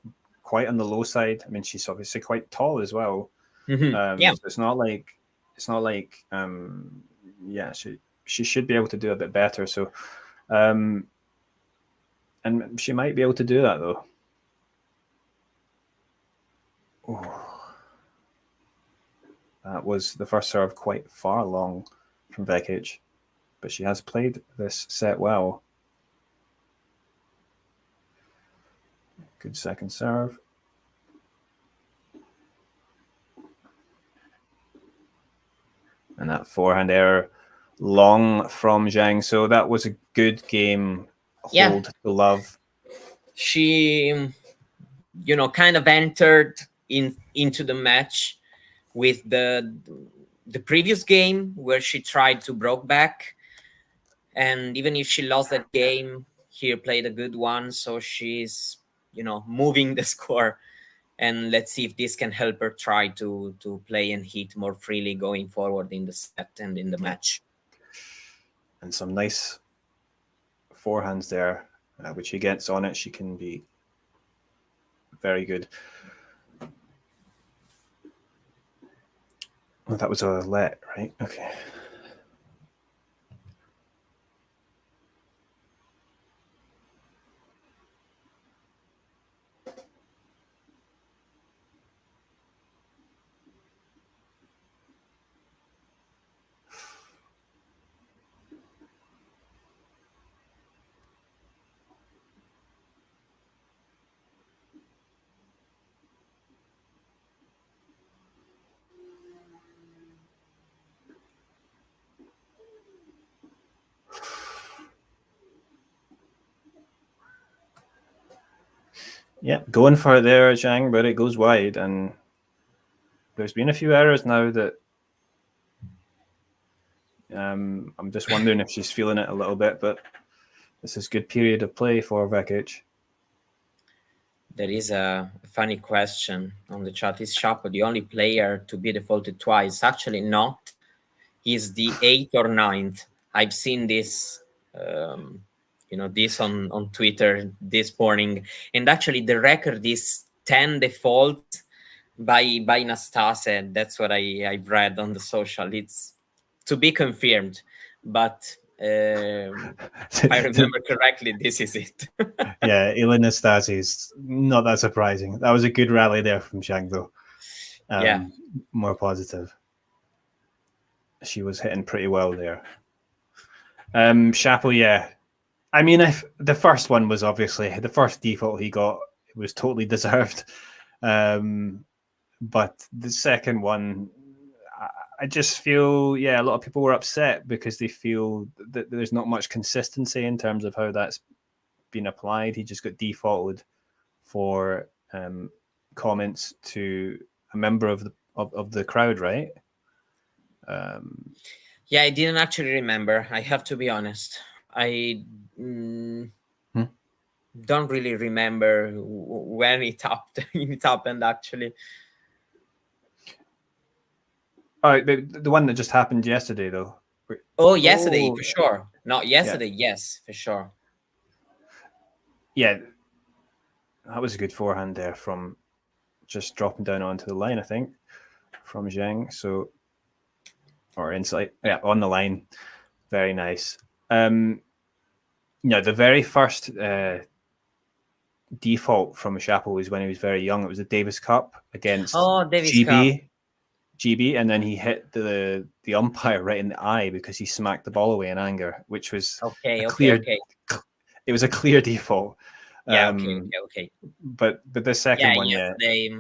quite on the low side. I mean, she's obviously quite tall as well. So it's not like she should be able to do a bit better. So and she might be able to do that though. That was the first serve quite far along from Vekic, but she has played this set well. Good second serve. And that forehand error long from Zheng. So that was a good game. Hold to love. She, kind of entered into the match with the previous game where she tried to broke back, and even if she lost that game, here played a good one. So she's moving the score, and let's see if this can help her try to play and hit more freely going forward in the set and in the match. And some nice forehands there, which she gets on it. She can be very good. Oh, that was a let, right? Okay. Yeah, going for it there, Zhang, but it goes wide, and there's been a few errors now that I'm just wondering if she's feeling it a little bit, but this is a good period of play for Vekic. There is a funny question on the chat. Is Shapo the only player to be defaulted twice? Actually not. He's the 8th or 9th. I've seen this this on Twitter this morning, and actually the record is 10 default by Nastase. That's what I've read on the social. It's to be confirmed, but if I remember correctly, this is it. Yeah, Elena Stasi is not that surprising. That was a good rally there from Zhang, though. More positive. She was hitting pretty well there. Shapo, yeah. I mean, the first one was obviously the first default he got. It was totally deserved. But the second one, I just feel, a lot of people were upset because they feel that there's not much consistency in terms of how that's been applied. He just got defaulted for comments to a member of the crowd, right? Yeah, I didn't actually remember. I have to be honest. I don't really remember when it happened, actually. The one that just happened yesterday, though. Oh, yesterday, for sure. Not yesterday, yes, for sure. Yeah, that was a good forehand there from just dropping down onto the line, I think, from Zheng. So, or inside, on the line. Very nice. The very first default from Shapo was when he was very young. It was the Davis Cup against GB. GB, and then he hit the umpire right in the eye because he smacked the ball away in anger, which was Okay. It was a clear default. Yeah. Okay. But the second one, yesterday,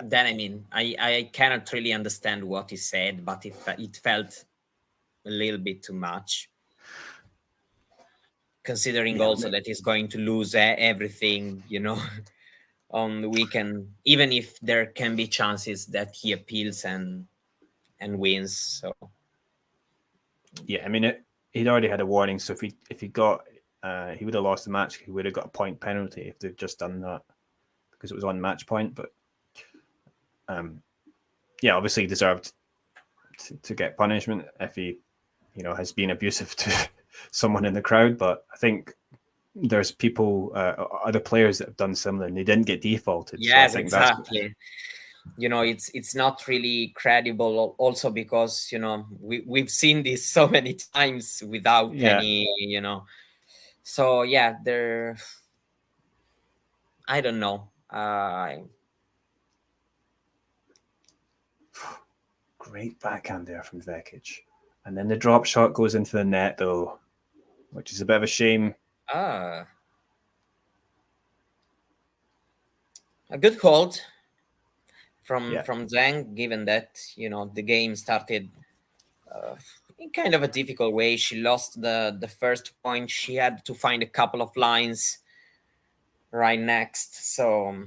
Then I mean, I cannot really understand what he said, but it felt a little bit too much, considering also that he's going to lose everything, on the weekend, even if there can be chances that he appeals and wins. So yeah, I mean, he'd already had a warning, so if he got he would have lost the match. He would have got a point penalty if they'd just done that, because it was on match point. But yeah, obviously he deserved to get punishment if he has been abusive to someone in the crowd. But I think there's people, other players that have done similar, and they didn't get defaulted. Yes, so I think exactly. It's not really credible, also because we've seen this so many times without any, so yeah, I don't know. Great backhand there from Vekic, and then the drop shot goes into the net though, which is a bit of a shame. A good hold from Zheng, given that the game started in kind of a difficult way. She lost the first point. She had to find a couple of lines right next. So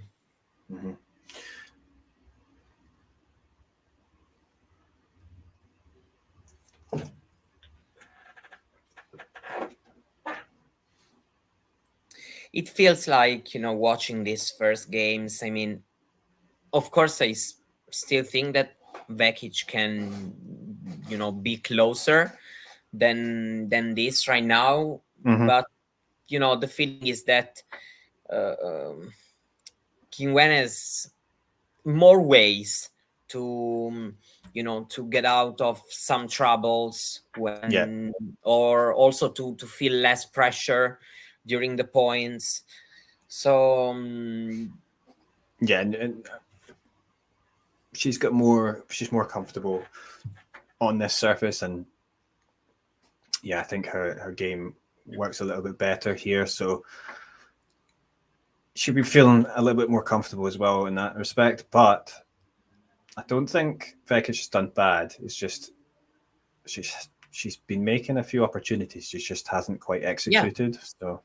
it feels like watching these first games. I mean, of course, I still think that Vekic can be closer than this right now. But the feeling is that Qinwen has more ways to get out of some troubles or also to feel less pressure during the points. So and she's more comfortable on this surface, and I think her game works a little bit better here, so she'll be feeling a little bit more comfortable as well in that respect. But I don't think Vekic has done bad. It's just she's been making a few opportunities, she just hasn't quite executed. So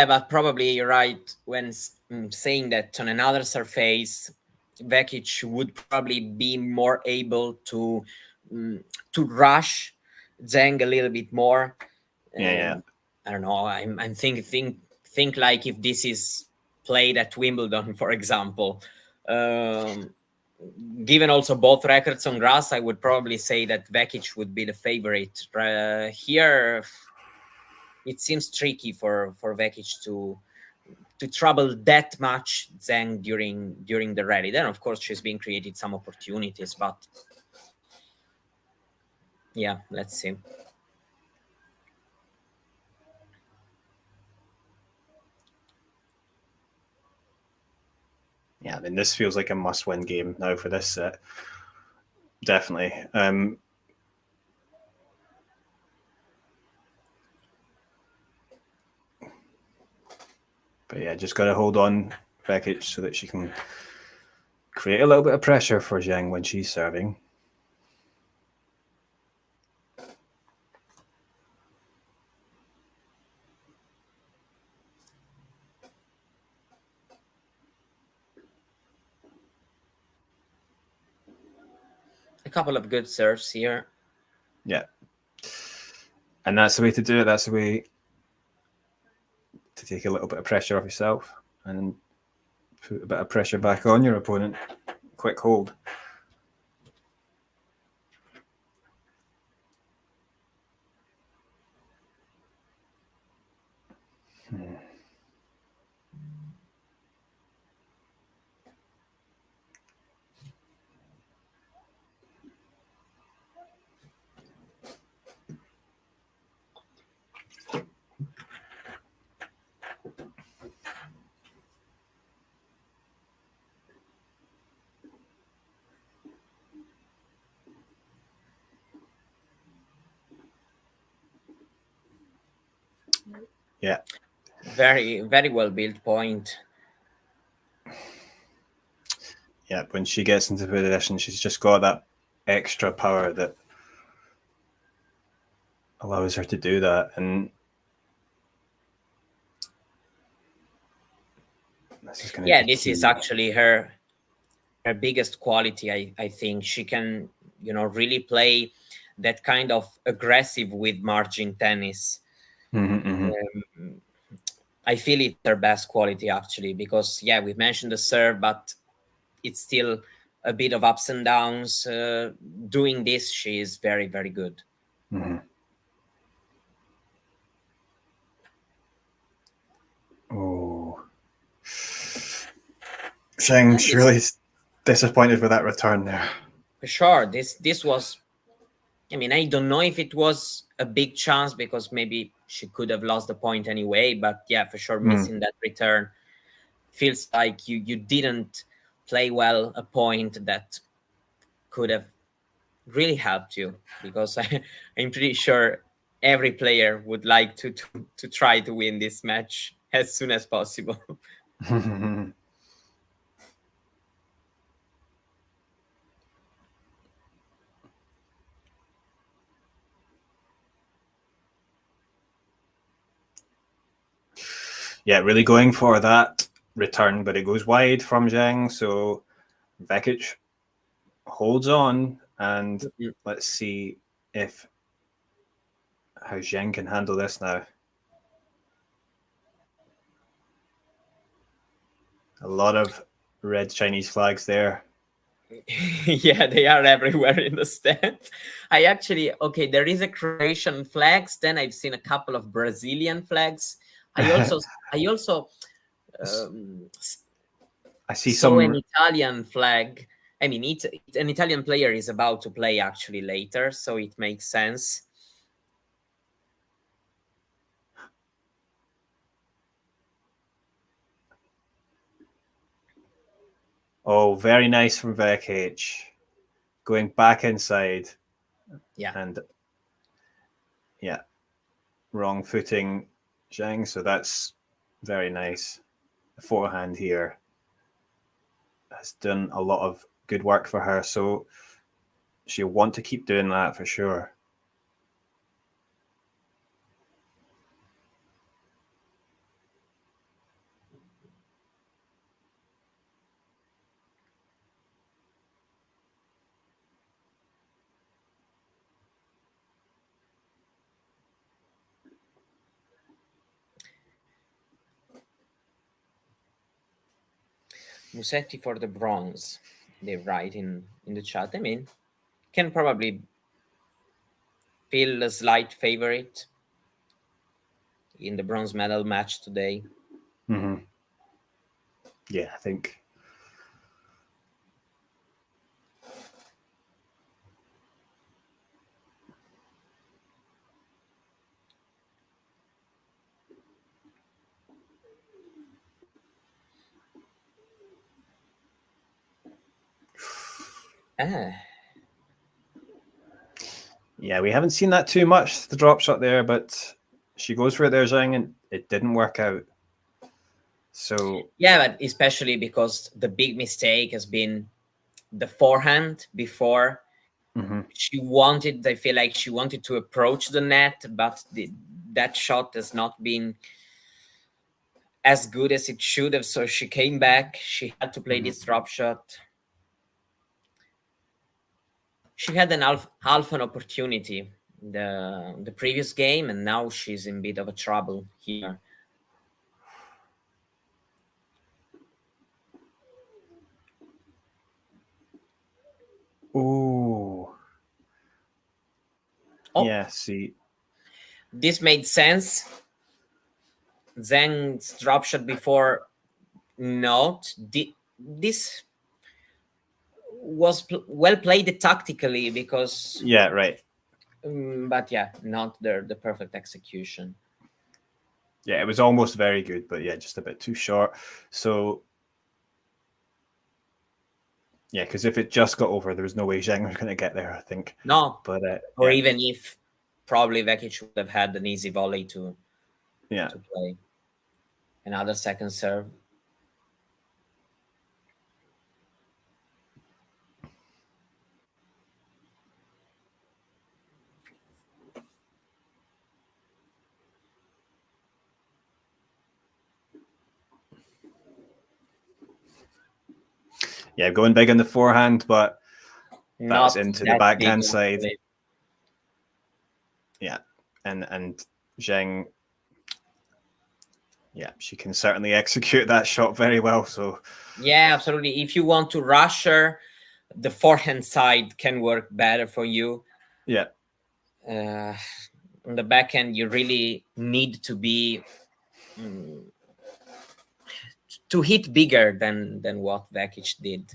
but probably you're right when saying that on another surface, Vekic would probably be more able to rush Zheng a little bit more. I don't know. I'm think like if this is played at Wimbledon, for example, given also both records on grass, I would probably say that Vekic would be the favorite. Here, it seems tricky for Vekic to trouble that much Zheng during the rally. Then, of course, she's been created some opportunities, but yeah, let's see. I mean, this feels like a must-win game now for this set. Definitely. But just got to hold on Vekic so that she can create a little bit of pressure for Zheng when she's serving. A couple of good serves here. And that's the way to do it. That's the way to take a little bit of pressure off yourself and put a bit of pressure back on your opponent. Quick hold. Yeah. Very, very well built point. Yeah, when she gets into position, she's just got that extra power that allows her to do that. And this is going to be this is key. actually her biggest quality. I think she can, really play that kind of aggressive with margin tennis. I feel it's her best quality, actually, because we mentioned the serve, but it's still a bit of ups and downs. Doing this, she is very, very good. Oh, Zheng's really disappointed with that return there. For sure, this was. I mean, I don't know if it was a big chance, because maybe she could have lost the point anyway. But yeah, for sure, missing that return feels like you didn't play well a point that could have really helped you, because I'm pretty sure every player would like to try to win this match as soon as possible. Yeah, really going for that return, but it goes wide from Zheng. So Vekic holds on, and let's see how Zheng can handle this now. A lot of red Chinese flags there. Yeah, they are everywhere in the stands. There is a Croatian flags. Then I've seen a couple of Brazilian flags. I also I see saw an Italian flag. I mean, an Italian player is about to play actually later, so it makes sense. Oh, very nice from Vekic. Going back inside. Yeah. And wrong footing Zheng, so that's very nice. The forehand here has done a lot of good work for her, so she'll want to keep doing that for sure. Musetti for the bronze, they write in the chat. I mean, can probably feel a slight favorite in the bronze medal match today. Yeah, I think. Yeah, we haven't seen that too much, the drop shot there, but she goes for it there, Zheng, and it didn't work out. So yeah, but especially because the big mistake has been the forehand before. I feel like she wanted to approach the net, but that shot has not been as good as it should have. So she came back. She had to play this drop shot. She had half an opportunity the previous game, and now she's in a bit of a trouble here. Oh. Yeah, see. This made sense. Zheng's drop shot before, this was well played tactically, because yeah, right. But yeah, not the perfect execution. Yeah, it was almost very good, but yeah, just a bit too short. So yeah, because if it just got over, there was no way Zheng was going to get there, I think. No, but or even if probably Vekic would have had an easy volley to Yeah. to play. Another second serve. Yeah, going big on the forehand, but that's Not into the that backhand big, side. actually. Yeah, and Zheng, yeah, she can certainly execute that shot very well. So Yeah, absolutely. If you want to rush her, the forehand side can work better for you. yeah, On the backhand, you really need to be to hit bigger than what Vekic did.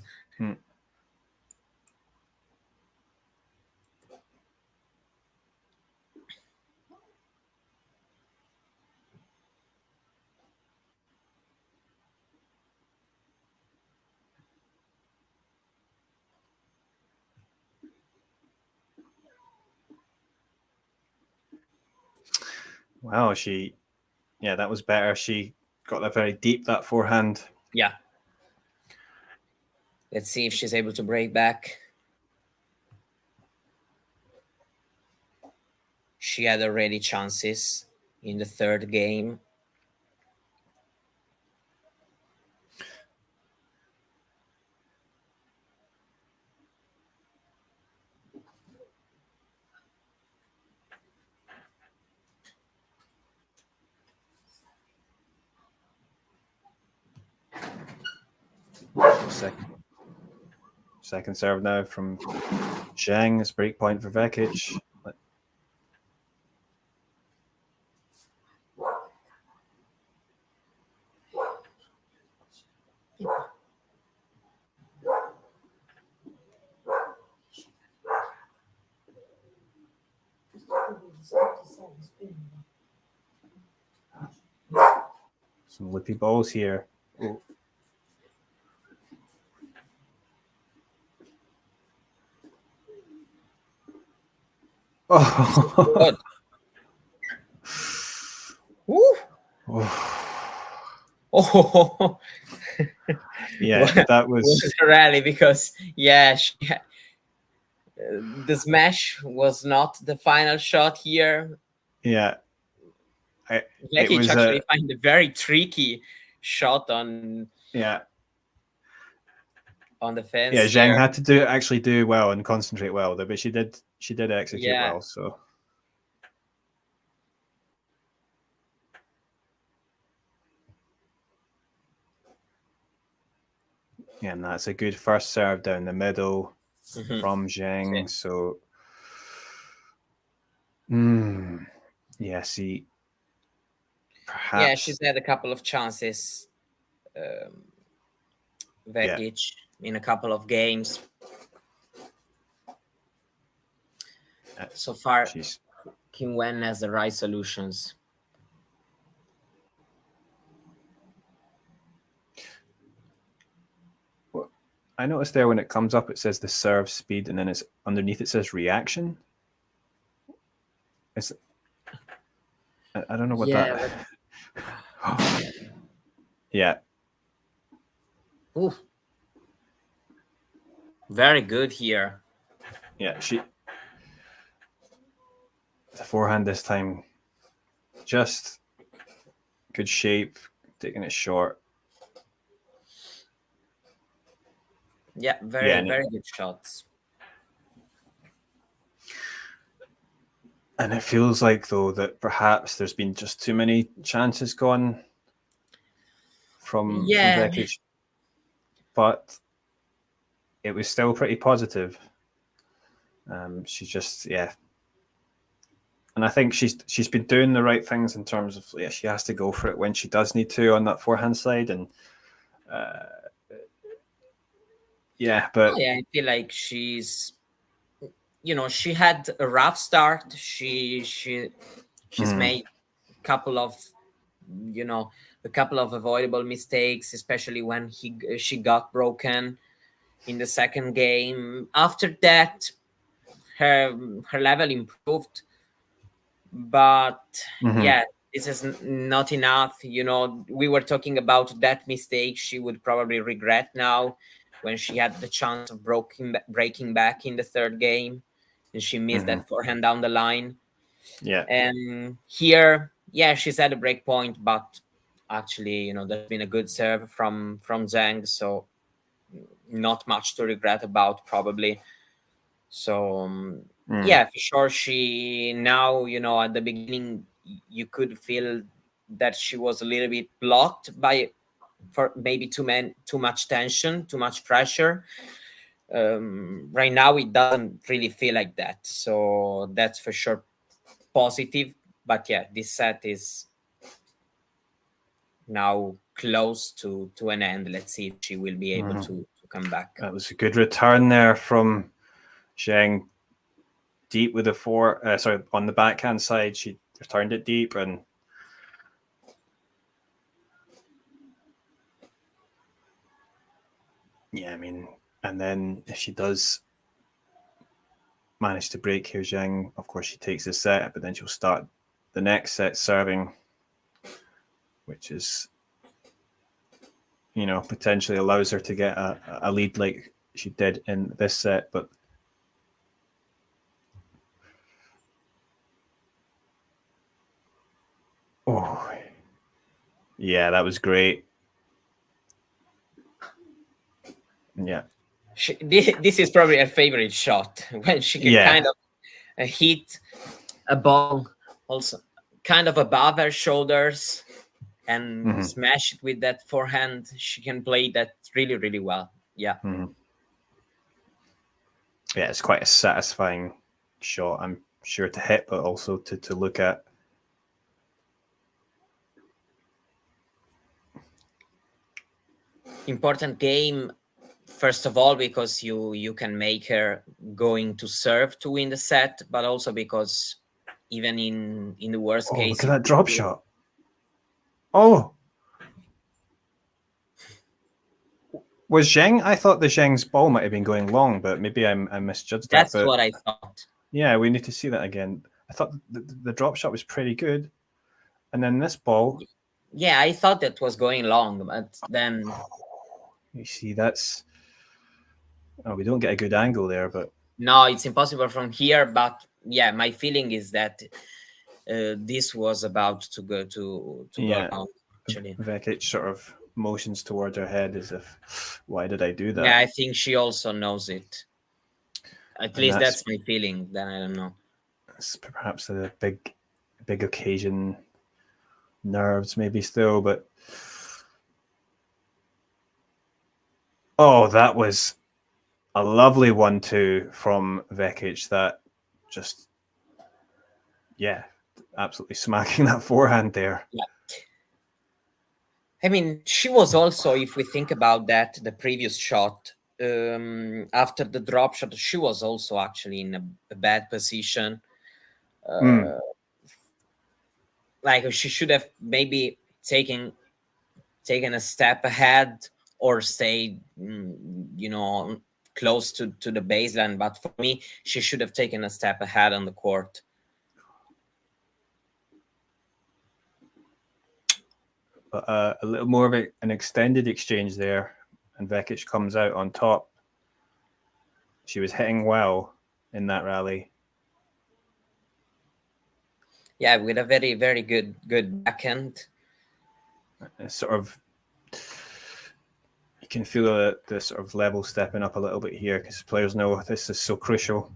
wow, yeah, that was better. She got that very deep, that forehand. Yeah. Let's see if she's able to break back. She had already chances in the third game. Second serve now from Zheng. It's break point for Vekic. Some loopy balls here. Ooh. Oh. Good. Woo. Oh. Yeah, that was a rally because the smash was not the final shot here. Yeah. Vekic actually find a very tricky shot on on the fence. Yeah, Zheng had to actually do well and concentrate well, but she did execute well. So yeah, and that's a good first serve down the middle from Zheng. So yeah, see, perhaps yeah, she's had a couple of chances. Vekic in a couple of games. So far, Qinwen has the right solutions. Well, I noticed there when it comes up, it says the serve speed, and then it's underneath it says reaction. I don't know what that. Yeah. Ooh. Very good here. Yeah, the forehand this time, just good shape, taking it short. Yeah, very good shots. And it feels like, though, that perhaps there's been just too many chances gone from Vekic, but it was still pretty positive. She's just, and I think she's been doing the right things in terms of, she has to go for it when she does need to on that forehand side, and but I feel like she's, she had a rough start. She's made a couple of avoidable mistakes, especially when she got broken in the second game. After that, her level improved, but this is not enough. You know, we were talking about that mistake she would probably regret now when she had the chance of breaking back in the third game and she missed that forehand down the line. Yeah. And here, yeah, she's at a break point, but actually, you know, there's been a good serve from Zheng, so not much to regret about probably. So yeah, for sure, she now, you know, at the beginning you could feel that she was a little bit blocked by, for maybe too much tension, too much pressure. Right now it doesn't really feel like that, so that's for sure positive. But yeah, this set is now close to an end. Let's see if she will be able to come back. That was a good return there from Zheng, deep with the on the backhand side. She returned it deep, and yeah, I mean, and then if she does manage to break here, Zheng, of course she takes the set, but then she'll start the next set serving, which is, you know, potentially allows her to get a lead like she did in this set. But oh, yeah, that was great. Yeah. This is probably her favorite shot, when she can kind of hit a ball also kind of above her shoulders and smash it with that forehand. She can play that really, really well. Yeah. Yeah, it's quite a satisfying shot, I'm sure, to hit, but also to look at. Important game, first of all, because you can make her going to serve to win the set, but also because even in the worst case, look at that drop shot. Oh, was Zheng? I thought the Zheng's ball might have been going long, but maybe I misjudged that. That's what I thought. Yeah, we need to see that again. I thought the drop shot was pretty good, and then this ball. Yeah, I thought that was going long, but then you see, that's. Oh, we don't get a good angle there, but no, it's impossible from here. But yeah, my feeling is that this was about to go to go down. Actually, Vekic sort of motions towards her head as if, why did I do that? Yeah, I think she also knows it. At least that's my feeling. Then I don't know. It's perhaps a big occasion, nerves maybe still, but oh, that was a lovely 1-2 from Vekic. That just, yeah, absolutely smacking that forehand there. Yeah. I mean, she was also, if we think about that, the previous shot, after the drop shot, she was also actually in a bad position. Like she should have maybe taken a step ahead or stayed, you know, close to the baseline. But for me, she should have taken a step ahead on the court. But a little more of an extended exchange there, and Vekic comes out on top. She was hitting well in that rally. Yeah, with a very, very good backhand. It's sort of, you can feel the sort of level stepping up a little bit here because players know this is so crucial.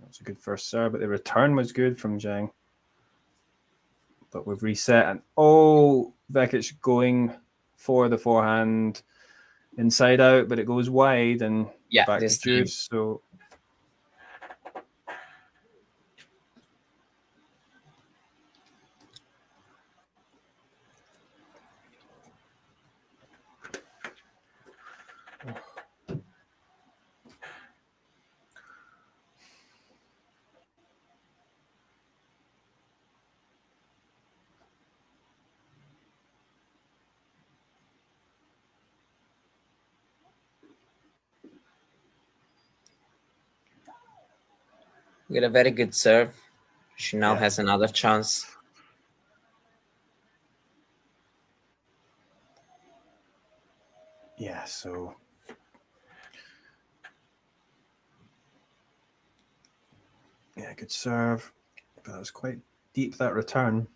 That's a good first serve, but the return was good from Zheng. But we've reset, and oh, Vekic going for the forehand inside out, but it goes wide and back to juice. So with a very good serve. She now has another chance. Yeah, so yeah, good serve, but that was quite deep, that return.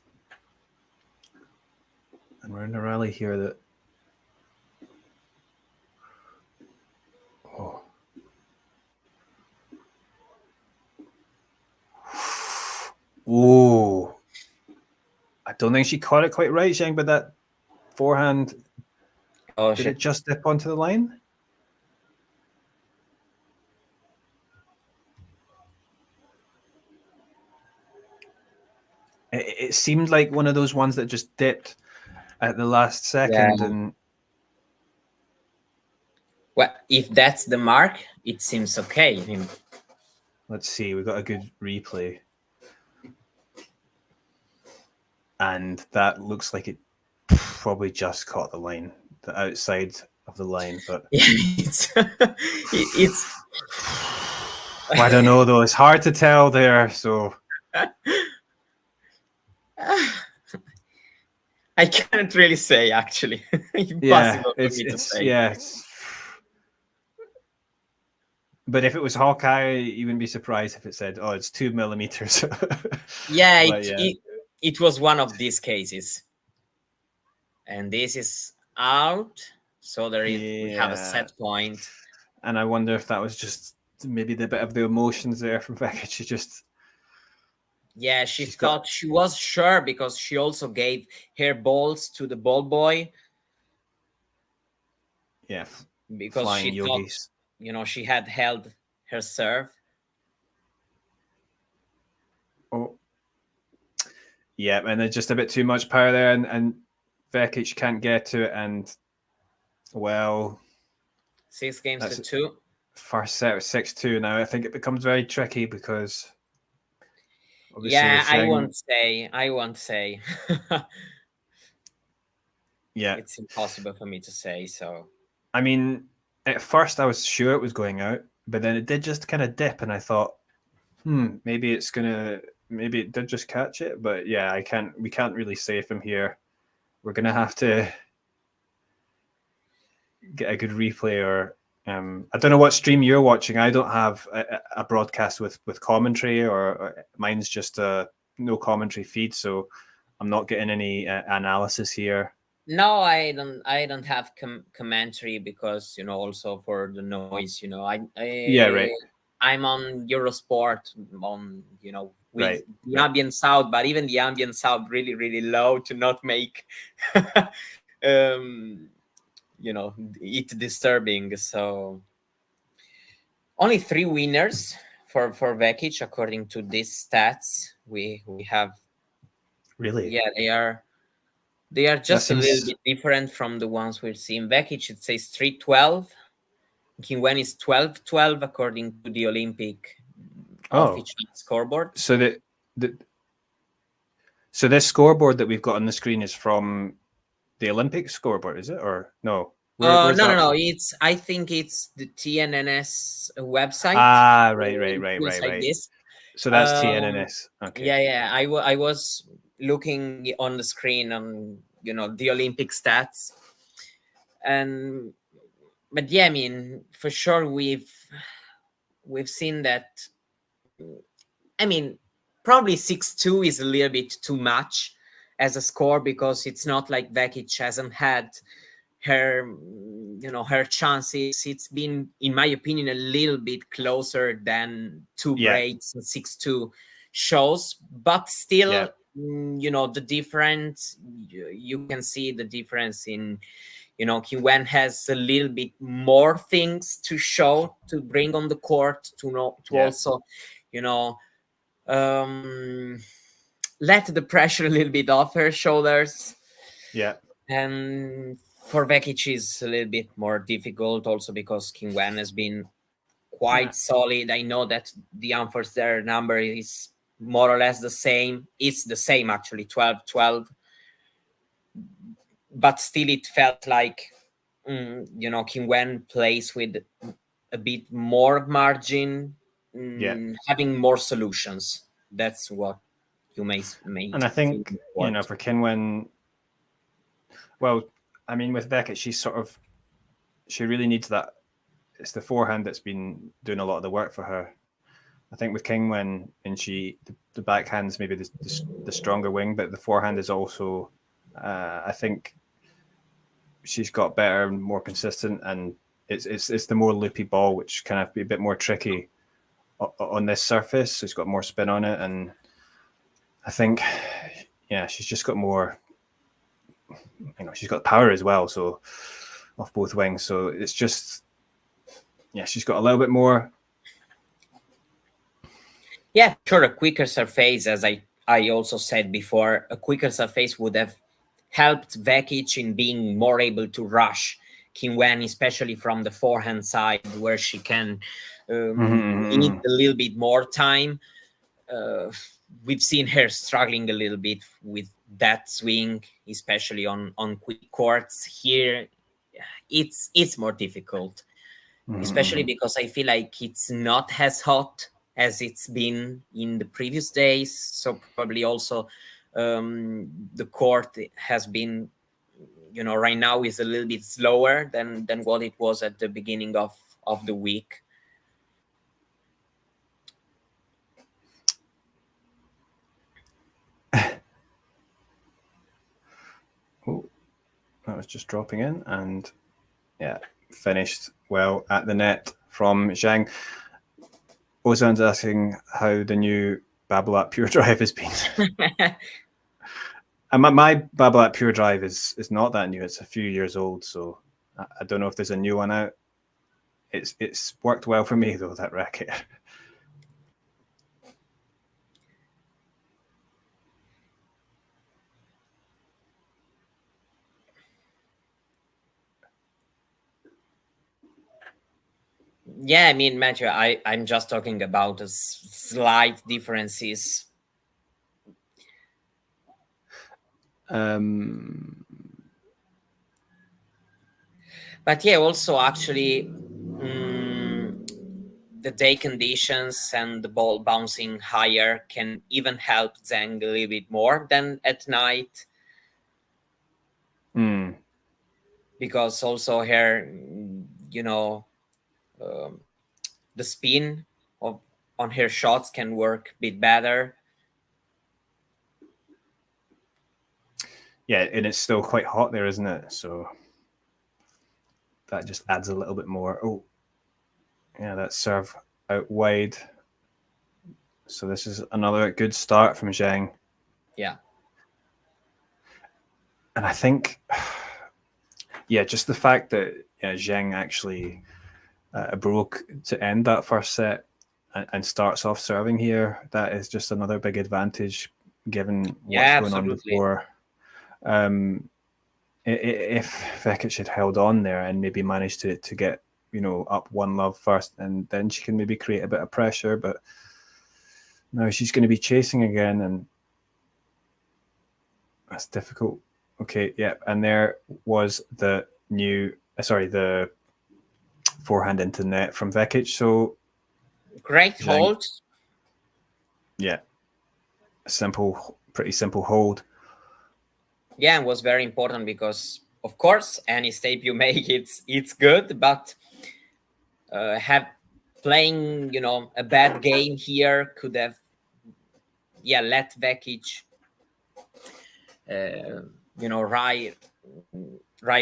And we're in a rally here that oh, I don't think she caught it quite right, Zheng, but that forehand, did it just dip onto the line? It seemed like one of those ones that just dipped at the last second. And well, if that's the mark, it seems okay. I mean, let's see, we got a good replay. And that looks like it probably just caught the line, the outside of the line. But it's I don't know though. It's hard to tell there. So I can't really say, actually. Impossible for me to say. Yeah. But if it was Hawkeye, you wouldn't be surprised if it said, "Oh, it's 2 millimeters." Yeah, it was one of these cases, and this is out. So there is we have a set point. And I wonder if that was just maybe the bit of the emotions there from Vekic. She just. Yeah, she thought she was sure because she also gave her balls to the ball boy. Yeah, because she thought, you know, she had held her serve. Oh, yeah, and there's just a bit too much power there, and Vekic can't get to it, and well, 6 games to 2. First set 6-2 now. I think it becomes very tricky because. Yeah, I won't say. Yeah, it's impossible for me to say. So, I mean, at first I was sure it was going out, but then it did just kind of dip, and I thought, maybe it's gonna, maybe it did just catch it. But yeah, we can't really say from here. We're gonna have to get a good replay, or I don't know what stream you're watching. I don't have a broadcast with commentary, or mine's just a no commentary feed, so I'm not getting any analysis here. No, I don't have commentary because, you know, also for the noise, you know, yeah, right. I'm on Eurosport on, you know, with the right. ambient sound, but even the ambient sound really, really low to not make you know, it disturbing. So only 3 winners for Vekic according to these stats. We have. Really? Yeah, they are just a little bit different from the ones we're seeing. Vekic, it says 3-12. Qinwen is 12-12 according to the Olympic official scoreboard. So so this scoreboard that we've got on the screen is from the Olympic scoreboard, is it, or no? No. I think it's the TNNS website. Ah, right. This. So that's TNNS. Okay. Yeah. I was looking on the screen on, you know, the Olympic stats, but yeah, I mean, for sure we've seen that. I mean, probably 6-2 is a little bit too much as a score because it's not like Vekic hasn't had her, you know, her chances. It's been, in my opinion, a little bit closer than 2 breaks and 6-2 shows, but still, you know, the difference, you can see the difference in, you know, Qinwen has a little bit more things to show, to bring on the court, to also, you know, let the pressure a little bit off her shoulders. Yeah. And for Vekic is a little bit more difficult also because Qinwen has been quite solid. I know that the unforced error number is more or less the same. It's the same, actually, 12-12. But still it felt like, you know, Qinwen plays with a bit more margin having more solutions. That's what you may And I think, you know, for Qinwen, well, I mean, with Vekic, she really needs that. It's the forehand that's been doing a lot of the work for her. I think with Qinwen, and the backhand's maybe the stronger wing, but the forehand is also, I think she's got better and more consistent, and it's the more loopy ball, which kind of be a bit more tricky on this surface. So it's got more spin on it, and I think, yeah, she's just got more, you know, she's got power as well, so off both wings. So it's just, yeah, she's got a little bit more. Yeah, sure. A quicker surface, as I also said before, a quicker surface would have helped Vekic in being more able to rush Qinwen, especially from the forehand side, where she can need a little bit more time. We've seen her struggling a little bit with that swing, especially on quick courts. Here, it's more difficult, especially because I feel like it's not as hot as it's been in the previous days. So probably also the court has been, you know, right now is a little bit slower than what it was at the beginning of the week. Oh, that was just dropping in, and yeah, finished well at the net from Zheng. Ozan's asking how the new Babolat Pure Drive has been. And my Babolat Pure Drive is not that new. It's a few years old, so I don't know if there's a new one out. It's worked well for me though, that racket. Yeah, I mean, Matthew, I'm just talking about the slight differences. But yeah, also actually the day conditions and the ball bouncing higher can even help Zheng a little bit more than at night. Because also her, you know, the spin on her shots can work a bit better. Yeah, and it's still quite hot there, isn't it? So that just adds a little bit more. Oh, yeah, that serve out wide. So this is another good start from Zheng. Yeah. And I think, yeah, just the fact that Zheng actually broke to end that first set and starts off serving here, that is just another big advantage given what's going on before. If Vekic had held on there and maybe managed to get, you know, up 1-love first, and then she can maybe create a bit of pressure, but no, she's going to be chasing again, and that's difficult. Okay, yeah, and there was the the forehand into net from Vekic. So great hold. Yeah, pretty simple hold. Yeah, it was very important because, of course, any step you make, it's good, but playing, you know, a bad game here could have, let Vekic, you know, right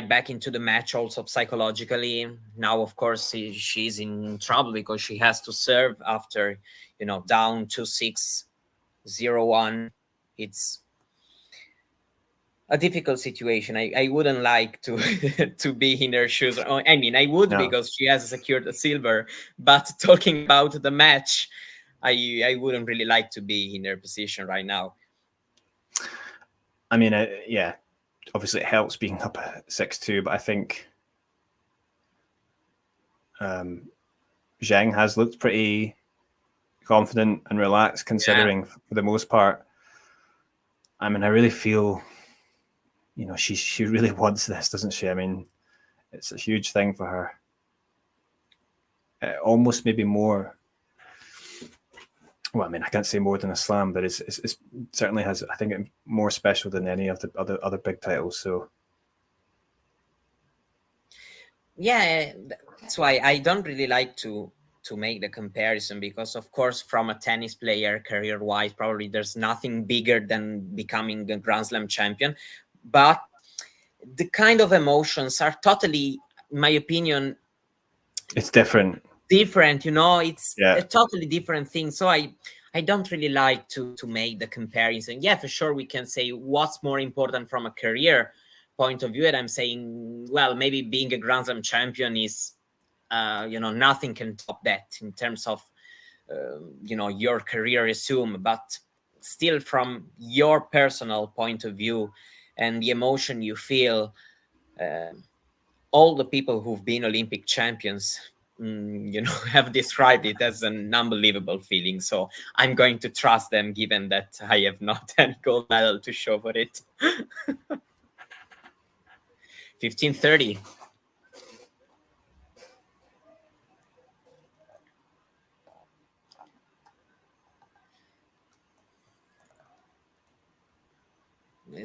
back into the match also psychologically. Now, of course, she's in trouble because she has to serve after, you know, down 2-6, 0-1. It's a difficult situation. I wouldn't like to to be in her shoes. I mean, I would because she has secured a silver. But talking about the match, I wouldn't really like to be in her position right now. I mean, yeah, obviously it helps being up at 6-2, but I think Zheng has looked pretty confident and relaxed considering for the most part. I mean, I really feel, you know, she really wants this, doesn't she? I mean, it's a huge thing for her. Almost maybe more well, I mean, I can't say more than a slam, but it's certainly has, I think, it more special than any of the other big titles. So yeah, that's why I don't really like to make the comparison, because of course from a tennis player career wise, probably there's nothing bigger than becoming a Grand Slam champion, but the kind of emotions are totally, in my opinion, it's different. You know, it's a totally different thing. So I don't really like to make the comparison. Yeah, for sure we can say what's more important from a career point of view, and I'm saying, well, maybe being a Grand Slam champion is you know, nothing can top that in terms of you know, your career resume, but still from your personal point of view and the emotion you feel, all the people who've been Olympic champions, you know, have described it as an unbelievable feeling. So I'm going to trust them, given that I have not any gold medal to show for it. 15:30.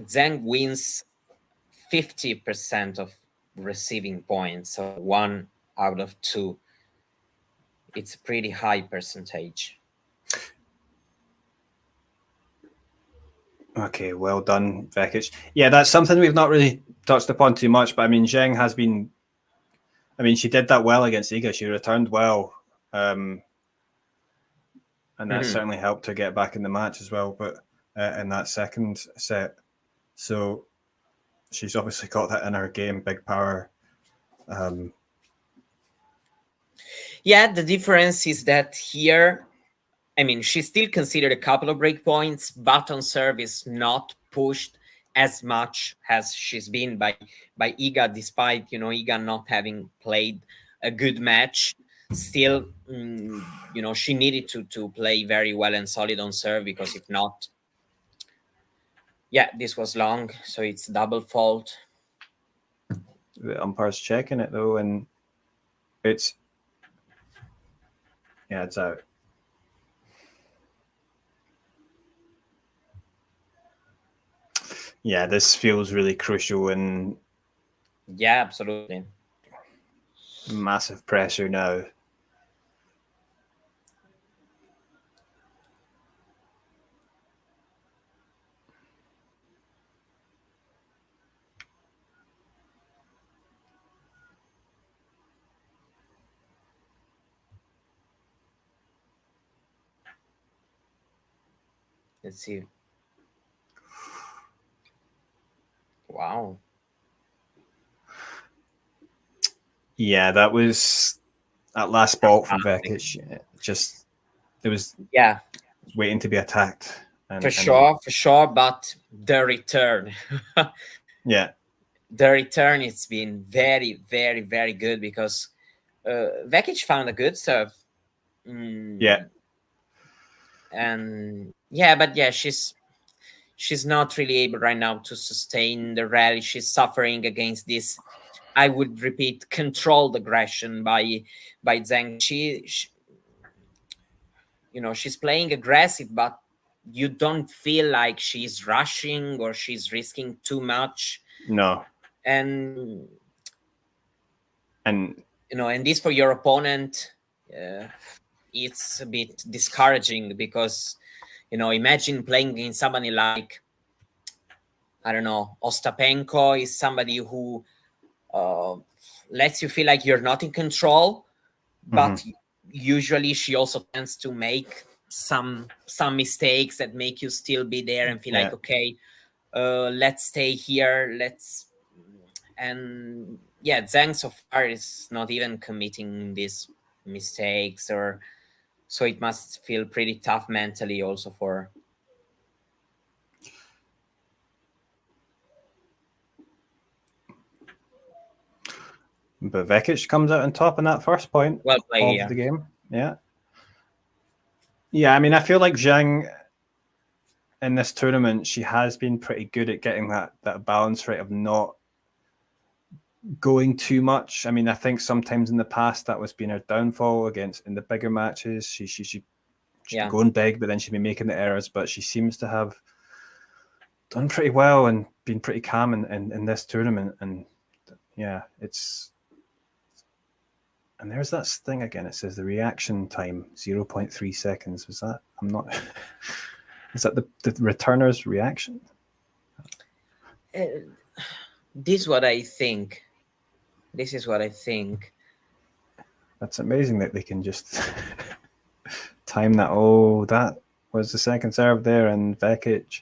Zheng wins 50% of receiving points, so 1 out of 2. It's a pretty high percentage. Okay, well done, Vekic. Yeah, that's something we've not really touched upon too much, but I mean, Zheng has been, I mean, she did that well against Iga. She returned well. And that certainly helped her get back in the match as well, but in that second set. So she's obviously got that in her game, big power. Yeah, the difference is that here, I mean, she's still considered a couple of break points, but on serve is not pushed as much as she's been by Iga, despite, you know, Iga not having played a good match. Still, you know, she needed to play very well and solid on serve, because if not, yeah, this was long, so it's double fault. The umpire's checking it though, and it's, yeah, it's out. Yeah, this feels really crucial, and yeah, absolutely. Massive pressure now. Let's see. Wow. Yeah, that was that last ball from Vekic. Just, it was waiting to be attacked. For sure. But the return, yeah, the return, it's been very, very, very good, because Vekic found a good serve. Yeah, and yeah, but yeah, she's not really able right now to sustain the rally. She's suffering against this, I would repeat, controlled aggression by Zheng. She you know, she's playing aggressive, but you don't feel like she's rushing or she's risking too much. No. And you know, and this for your opponent, it's a bit discouraging, because, you know, imagine playing against somebody like, I don't know, Ostapenko is somebody who lets you feel like you're not in control, but usually she also tends to make some mistakes that make you still be there and feel like, okay, let's stay here, and yeah, Zheng so far is not even committing these mistakes, or so it must feel pretty tough mentally also for. But Vekic comes out on top in that first point of the game. Yeah, I mean, I feel like Zheng in this tournament, she has been pretty good at getting that balance right of not going too much. I mean, I think sometimes in the past that was been her downfall in the bigger matches. She She's been going big, but then she's been making the errors. But she seems to have done pretty well and been pretty calm in this tournament. And yeah, and there's that thing again. It says the reaction time 0.3 seconds. Was that? I'm not. Is that the returner's reaction? This is what I think. This is what I think. That's amazing that they can just time that. Oh, that was the second serve there, and Vekic.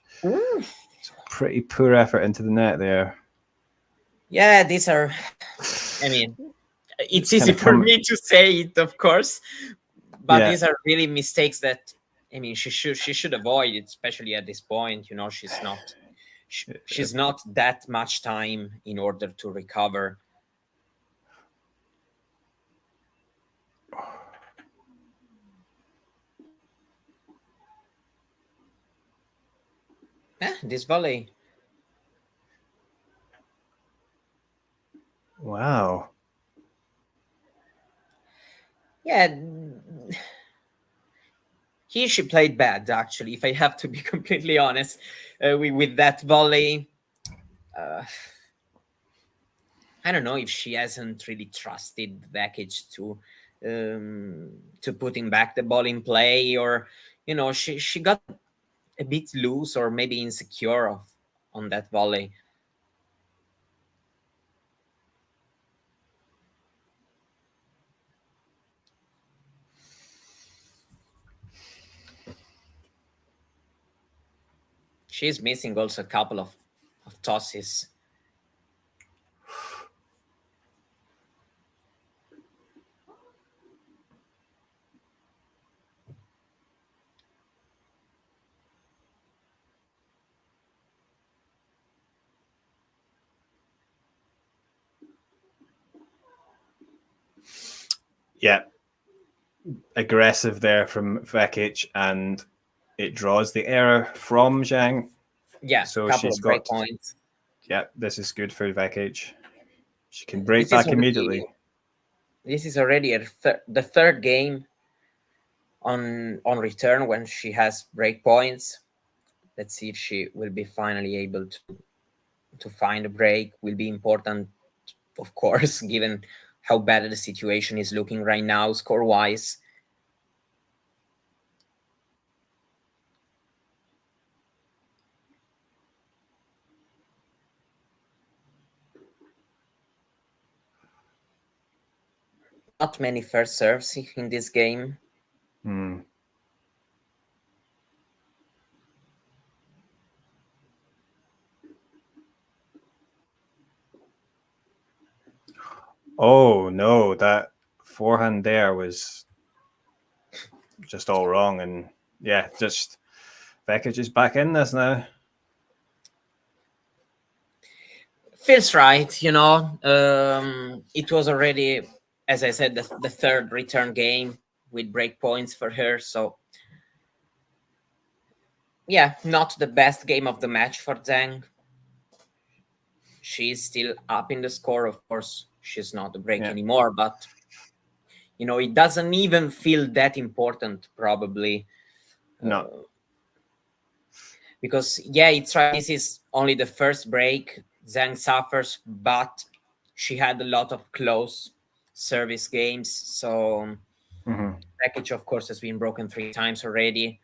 Pretty poor effort into the net there. Yeah, these are. I mean, it's easy for me to say it, of course, but these are really mistakes that I mean she should avoid it, especially at this point. You know, she's not that much time in order to recover. This volley. Wow. Yeah, she played bad, actually, if I have to be completely honest, with that volley. I don't know if she hasn't really trusted Vekic to putting back the ball in play, or you know, she got a bit loose or maybe insecure on that volley. She's missing also a couple of tosses. Yeah, aggressive there from Vekic, and it draws the error from Zheng. Yeah, so she's got points. Yeah, this is good for Vekic. She can break back immediately. This is already the third game on return when she has break points. Let's see if she will be finally able to find a break. Will be important, of course, given how bad the situation is looking right now, score-wise. Not many first serves in this game. Oh no, that forehand there was just all wrong, and yeah, just Vekic is back in this now. Feels right, you know. It was already, as I said, the third return game with break points for her. So yeah, not the best game of the match for Zheng. She's still up in the score, of course. She's not a break anymore, but you know, it doesn't even feel that important, probably. No. Because yeah, it's right. This is only the first break Zheng suffers, but she had a lot of close service games. So Vekic, of course, has been broken 3 times already.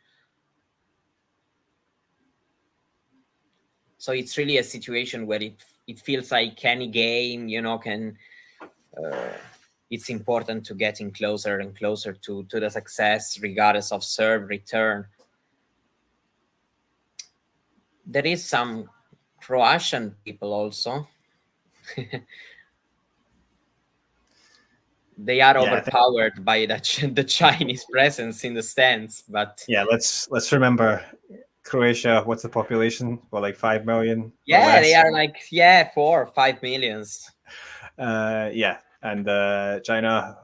So it's really a situation where it feels like any game, you know, it's important to getting closer and closer to the success, regardless of serve return. There is some Croatian people also. They are overpowered by the Chinese presence in the stands, but yeah, let's remember Croatia. What's the population? Well, like 5 million. Yeah, they are like 4 or 5 millions. Yeah, and China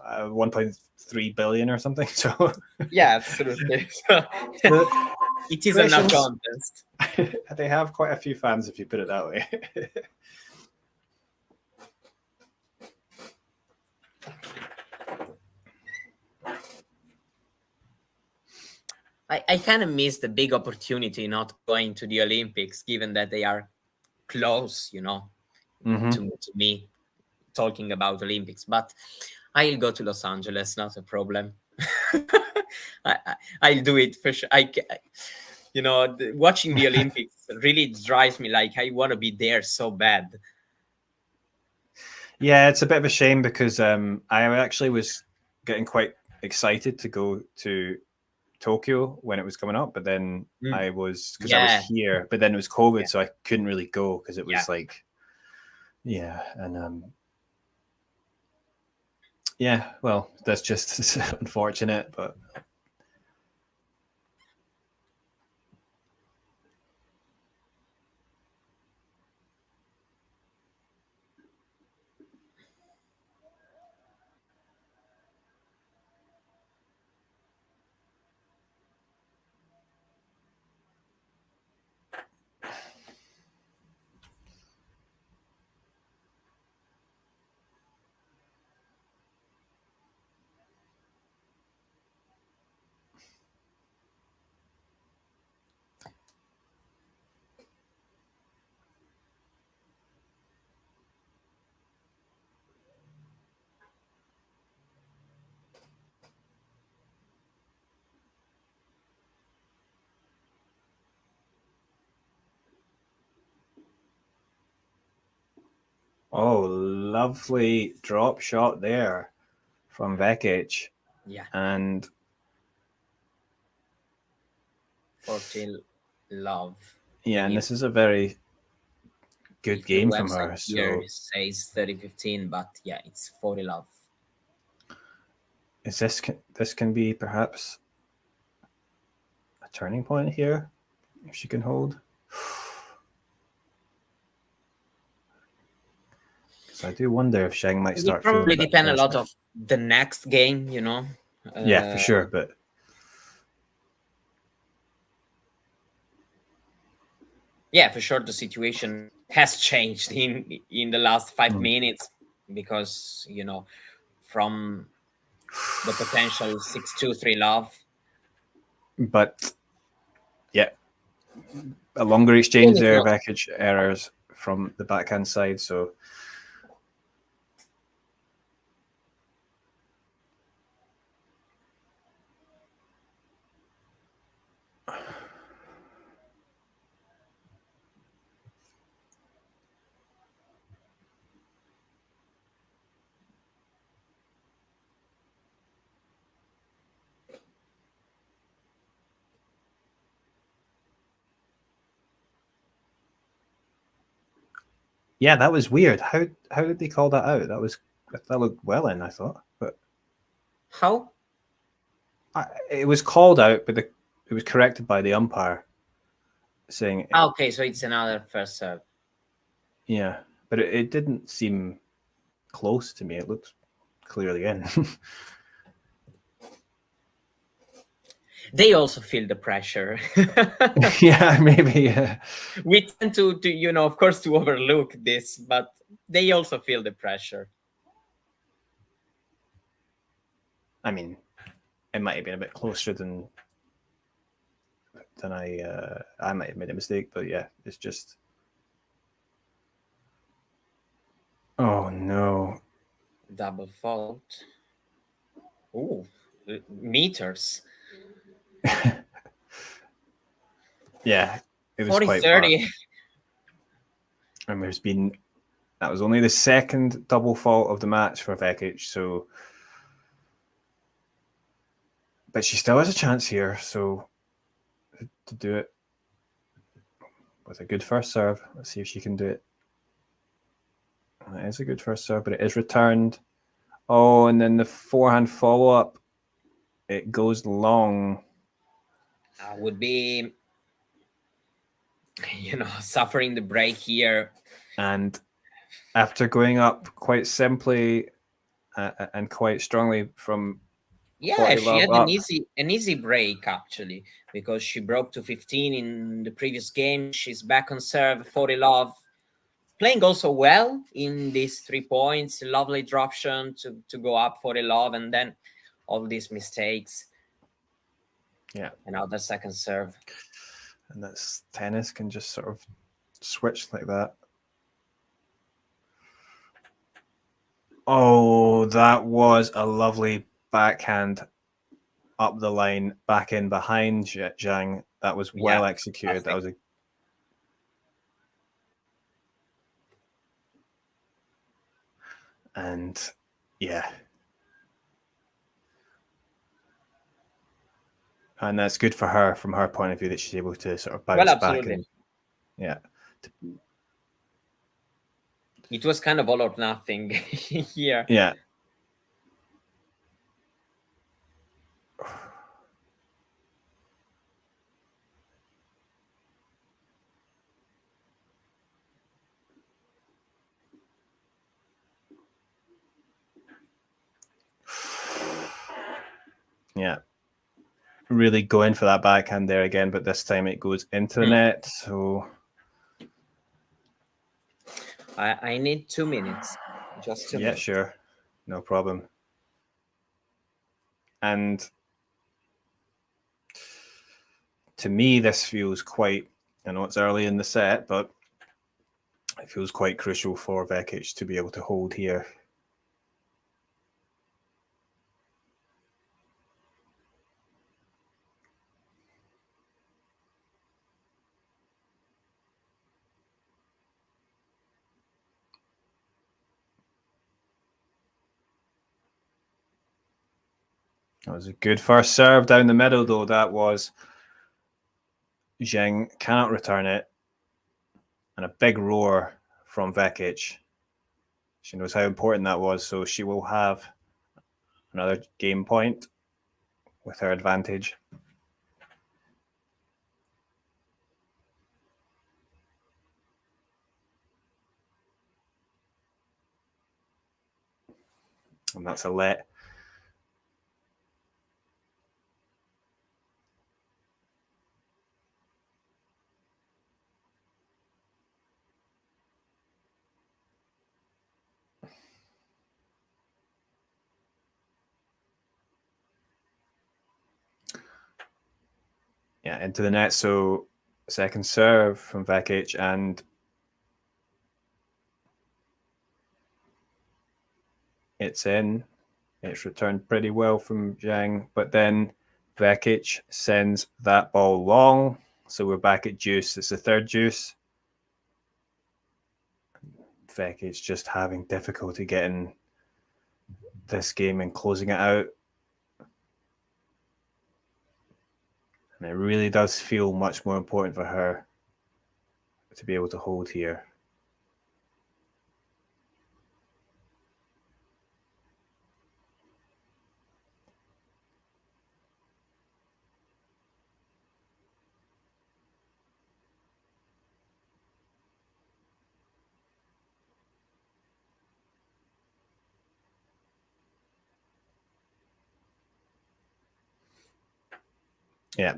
1.3 billion or something. So yeah, absolutely. So, it is a no contest. They have quite a few fans, if you put it that way. I kind of miss the big opportunity not going to the Olympics, given that they are close, you know, to me talking about Olympics. But I'll go to Los Angeles, not a problem. I'll do it for sure. You know, watching the Olympics really drives me like I want to be there so bad. Yeah, it's a bit of a shame because I actually was getting quite excited to go to Tokyo when it was coming up, but then I was, because I was here, but then it was COVID, so I couldn't really go because it was like, and yeah, well, that's just unfortunate, but. Oh, lovely drop shot there from Vekic. Yeah. And 40 love. Yeah, and this is a very good game from website her. Here So says 30-15, but yeah, it's 40 love. is this can be perhaps a turning point here if she can hold? Because I do wonder if Zheng might start. It probably feeling depend a lot pressure. of the next game, you know. Yeah, for sure, but. Yeah, for sure, the situation has changed in the last 5 minutes because, you know, from the potential 6-2-3 love. But yeah, a longer exchange there, Vekic errors from the backhand side. So yeah, that was weird. How did they call that out? That looked well in, I thought. But how? It was called out, but it was corrected by the umpire, saying. Okay, so it's another first serve. Yeah, but it didn't seem close to me. It looked clearly in. They also feel the pressure. Yeah, maybe. Yeah. We tend to, you know, of course, to overlook this, but they also feel the pressure. I mean, it might have been a bit closer than I might have made a mistake, but yeah, it's just. Oh no! Double fault. Ooh, meters. Yeah, it was 40, quite 30. And that was only the second double fault of the match for Vekic, so. But she still has a chance here, so to do it with a good first serve. Let's see if she can do it. It is a good first serve, but it is returned. Oh, and then the forehand follow-up. It goes long. Would be, you know, suffering the break here. And after going up quite simply and quite strongly from yeah, she had up. an easy break actually, because she broke to 15 in the previous game. She's back on serve, 40 love, playing also well in these 3 points. Lovely drop shot to go up 40 love, and then all these mistakes. Yeah. Another second serve. And that's tennis can just sort of switch like that. Oh, that was a lovely backhand up the line, back in behind Zheng. That was well executed. That was a and yeah. And that's good for her from her point of view that she's able to sort of bounce back and It was kind of all or nothing here. Yeah. Yeah. Really going for that backhand there again, but this time it goes into the net. So I need 2 minutes. Just 2 minutes. Yeah, sure. No problem. And to me, this feels quite, I know it's early in the set, but it feels quite crucial for Vekic to be able to hold here. That was a good first serve down the middle, though. That was Zheng cannot return it. And a big roar from Vekic. She knows how important that was, so she will have another game point with her advantage. And that's a let. Yeah, into the net. So second serve from Vekic, and it's in. It's returned pretty well from Zheng, but then Vekic sends that ball long. So we're back at deuce. It's the third deuce. Vekic just having difficulty getting this game and closing it out. And it really does feel much more important for her to be able to hold here. Yeah.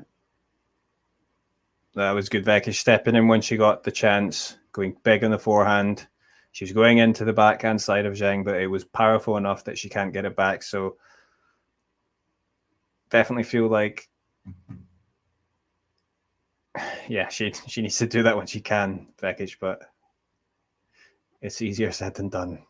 That was good. Vekic stepping in when she got the chance, going big on the forehand. She was going into the backhand side of Zheng, but it was powerful enough that she can't get it back. So definitely feel like, yeah, she needs to do that when she can, Vekic, but it's easier said than done.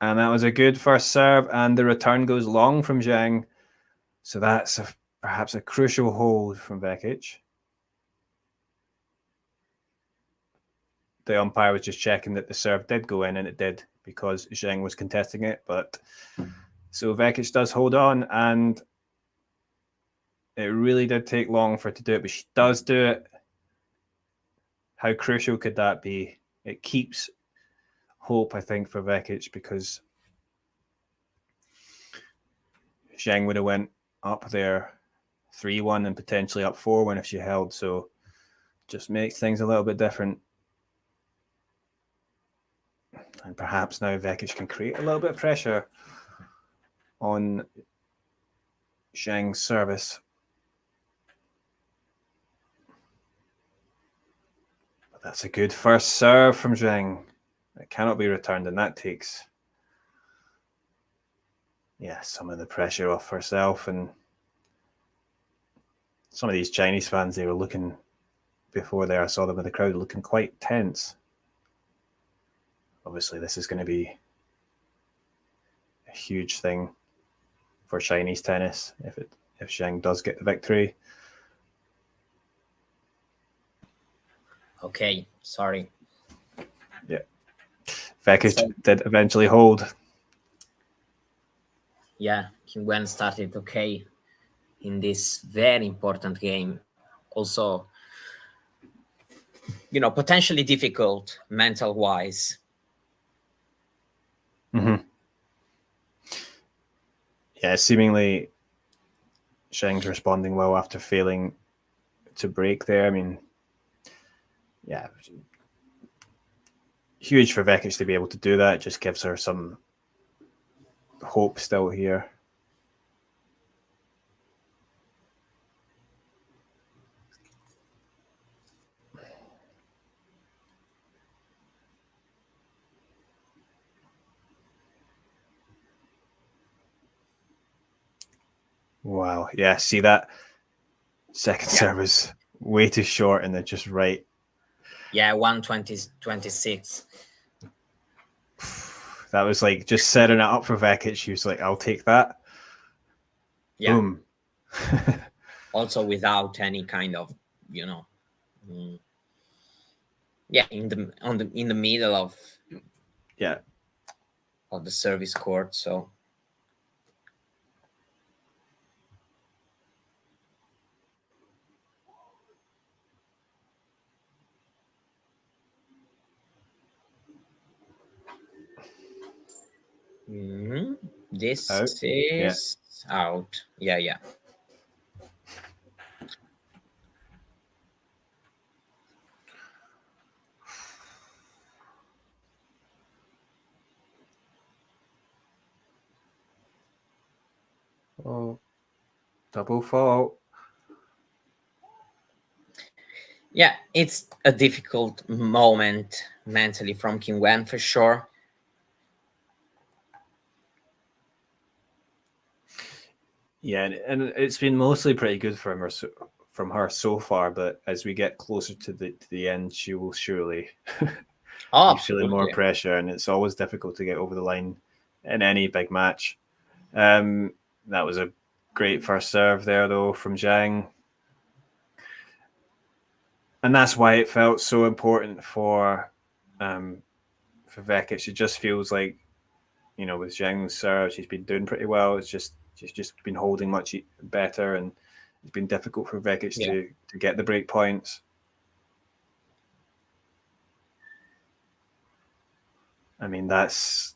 And that was a good first serve, and the return goes long from Zheng. So that's perhaps a crucial hold from Vekic. The umpire was just checking that the serve did go in, and it did because Zheng was contesting it. But so Vekic does hold on, and it really did take long for her to do it, but she does do it. How crucial could that be? It keeps hope, I think, for Vekic, because Zheng would have went up there 3-1 and potentially up 4-1 if she held. So just makes things a little bit different. And perhaps now Vekic can create a little bit of pressure on Zheng's service. But that's a good first serve from Zheng. It cannot be returned, and that takes, some of the pressure off herself. And some of these Chinese fans, they were looking, before there, I saw them in the crowd looking quite tense. Obviously, this is going to be a huge thing for Chinese tennis if Zheng does get the victory. Okay, sorry. Yeah. Vekic did eventually hold. Yeah, Qinwen started okay in this very important game. Also, potentially difficult mental-wise. Mm-hmm. Yeah, seemingly Zheng's responding well after failing to break there. I mean, yeah, huge for Vekic to be able to do that. It just gives her some hope still here. Wow. Yeah, see that second serve was way too short and then just right. Yeah, 120-26. That was like just setting it up for Vekic. She was like, I'll take that. Yeah. Boom. Also without any kind of, in the middle of of the service court. So this is out. Yeah. Oh, double fault. Yeah, it's a difficult moment mentally from Qinwen for sure. Yeah, and it's been mostly pretty good from her so far. But as we get closer to the end, she will surely be feeling more pressure, and it's always difficult to get over the line in any big match. That was a great first serve there, though, from Zheng. And that's why it felt so important for Vekic. It just feels like, with Zheng's serve, she's been doing pretty well. It's just she's just been holding much better, and it's been difficult for Vekic to get the break points. I mean, that's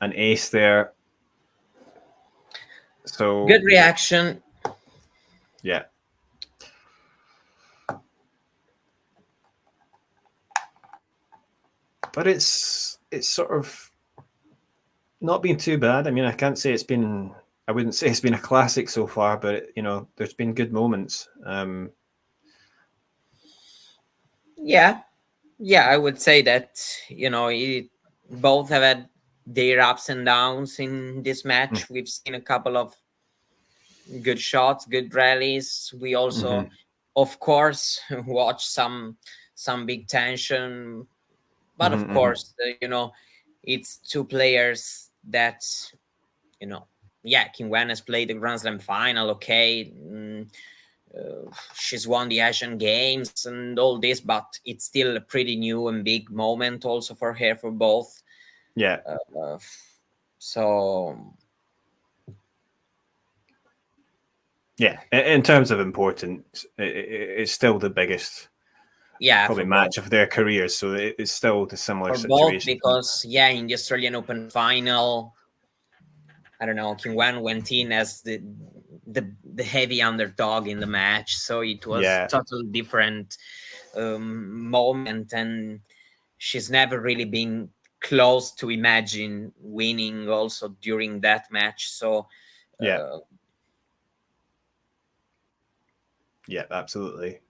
an ace there. So good reaction. Yeah. But it's sort of not been too bad. I mean, I wouldn't say it's been a classic so far, but there's been good moments. Yeah, I would say that both have had their ups and downs in this match. We've seen a couple of good shots, good rallies. We also, of course, watch some big tension, but of course, it's two players that Qinwen has played the Grand Slam final. Okay, she's won the Asian Games and all this, but it's still a pretty new and big moment also for her, for both. Yeah. So. Yeah, in terms of importance, it's still the biggest, probably match of their careers. So it's still the similar situation. Both because in the Australian Open final, I don't know, Qinwen went in as the heavy underdog in the match, so it was totally different moment, and she's never really been close to imagine winning also during that match. So yeah, absolutely.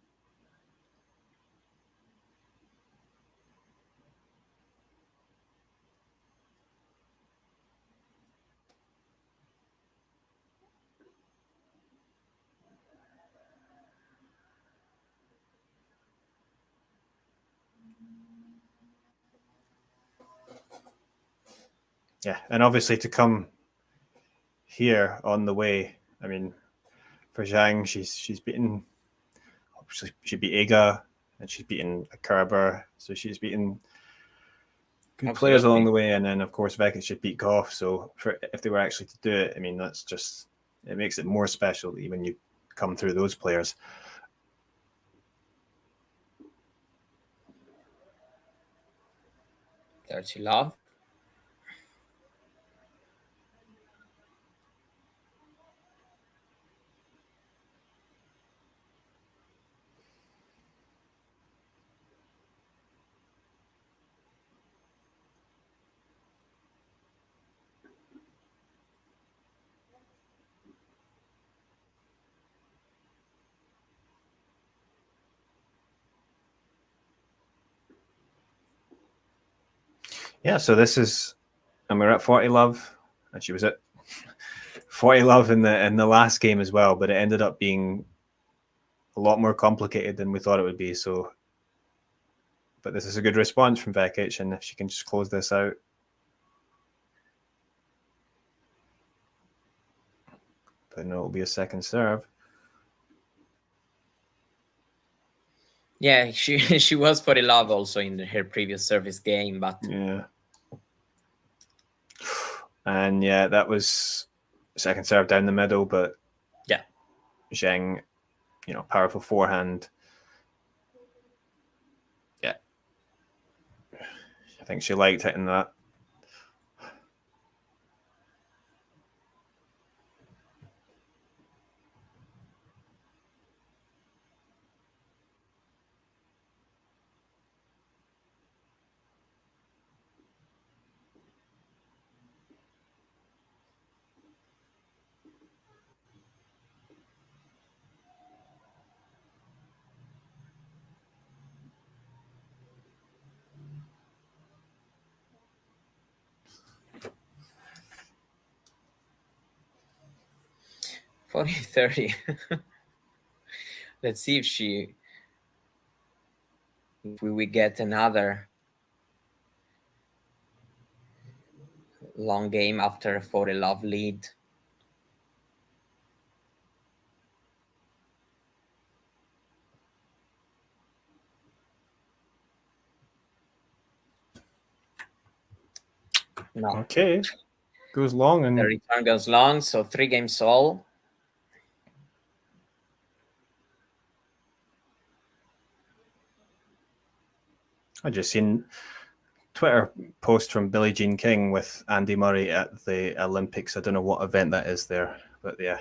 Yeah, and obviously to come here on the way, I mean, for Zhang, she's beaten. She beat Iga, and she's beaten a Kerber, so she's beaten good players along the way, and then of course Vekic should beat Goff. So if they were actually to do it, I mean, that's just, it makes it more special when you come through those players. Dirty love. Yeah, so this is, and we're at 40 love, and she was at 40 love in the last game as well, but it ended up being a lot more complicated than we thought it would be. So, but this is a good response from Vekic, and if she can just close this out. But no, it'll be a second serve. Yeah, she was 40 love also in her previous service game, but yeah. And yeah, that was second serve down the middle, but yeah, Zheng, powerful forehand. Yeah, I think she liked hitting that. $40-30. Let's see if we get another long game after a 40 love lead. No. Okay. Goes long, and the return goes long, so 3 games all. I just seen Twitter post from Billie Jean King with Andy Murray at the Olympics. I don't know what event that is there, but yeah.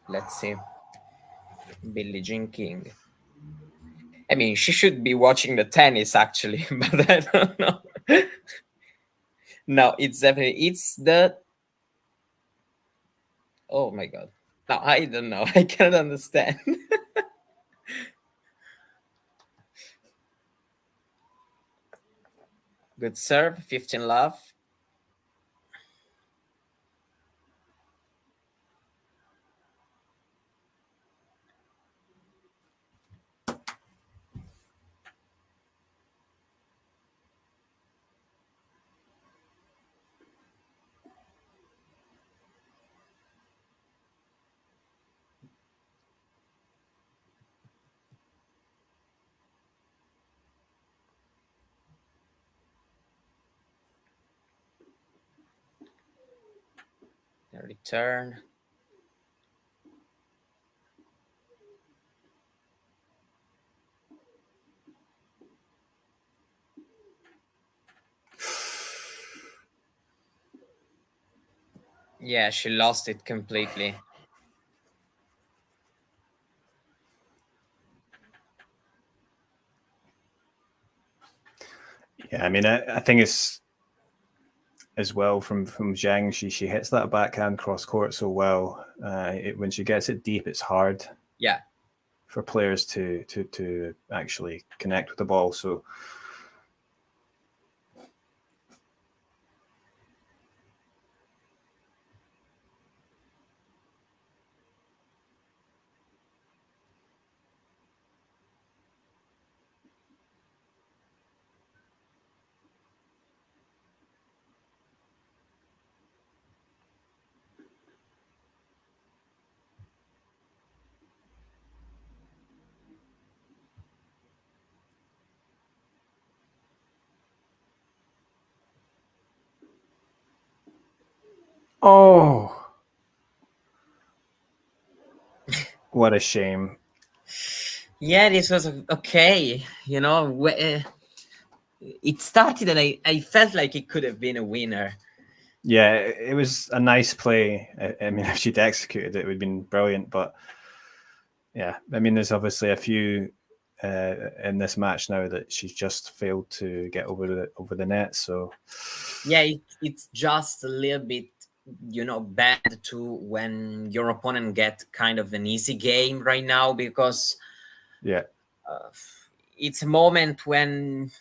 Let's see. Billie Jean King. I mean, she should be watching the tennis actually, but I don't know. No, it's the. Oh my god. No, I don't know. I cannot understand. Good serve, 15 love. The return. Yeah, she lost it completely. Yeah, I mean, I think it's as well from Zheng. She hits that backhand cross court so well. When she gets it deep, it's hard. Yeah. For players to actually connect with the ball. So. Oh, what a shame. Yeah, this was okay. You know, it started and I felt like it could have been a winner. Yeah, it was a nice play. I mean, if she'd executed it, it would have been brilliant. But yeah, I mean, there's obviously a few in this match now that she's just failed to get over the net. So yeah, it's just a little bit, you know, bad too when your opponent get kind of an easy game right now, because yeah, it's a moment when,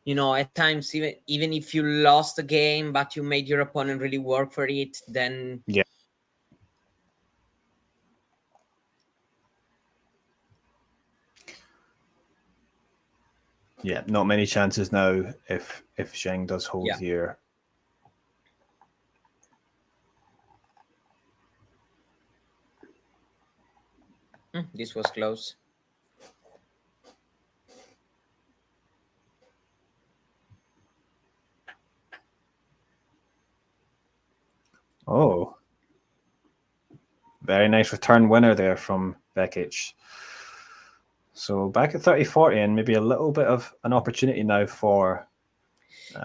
you know, at times even if you lost the game but you made your opponent really work for it, then yeah. Yeah, not many chances now if Zheng does hold here. This was close. Oh, very nice return winner there from Vekic. So back at 30-40 and maybe a little bit of an opportunity now for...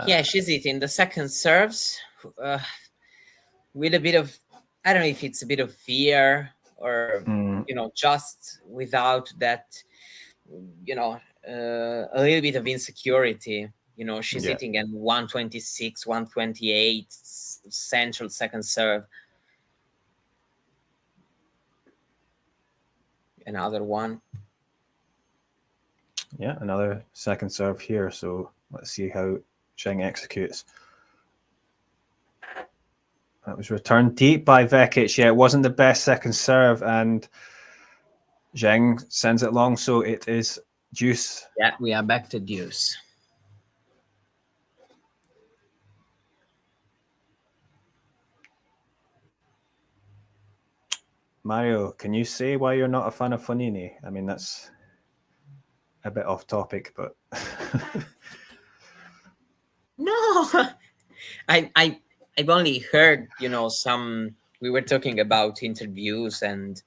yeah, she's hitting the second serves with a bit of, I don't know if it's a bit of fear or, you know, just without that, you know, a little bit of insecurity. You know, she's hitting at 126, 128 central second serve. Another one. Yeah, another second serve here. So let's see how Zheng executes. That was returned deep by Vekic. Yeah, it wasn't the best second serve, and Zheng sends it long, so it is deuce. Yeah, we are back to deuce. Mario, can you say why you're not a fan of Fonini? I mean, that's a bit off topic, but... No, I've only heard, you know, some, we were talking about interviews and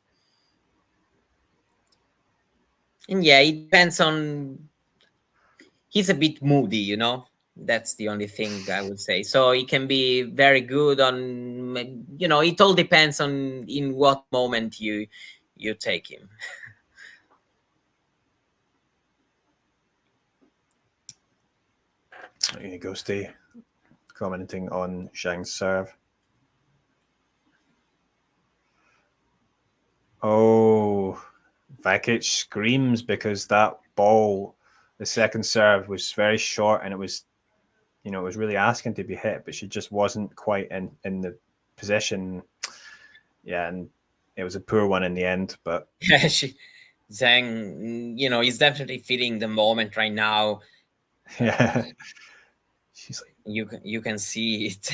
yeah, it depends on, he's a bit moody, you know, that's the only thing I would say. So it can be very good on, you know, it all depends on in what moment you take him. Here you go, Steve, commenting on Zheng's serve. Oh, Vekic screams because that ball, the second serve, was very short and it was, you know, it was really asking to be hit, but she just wasn't quite in the position. Yeah, and it was a poor one in the end, but... Yeah, Zheng, you know, he's definitely feeling the moment right now. Yeah. She's like... You can see it.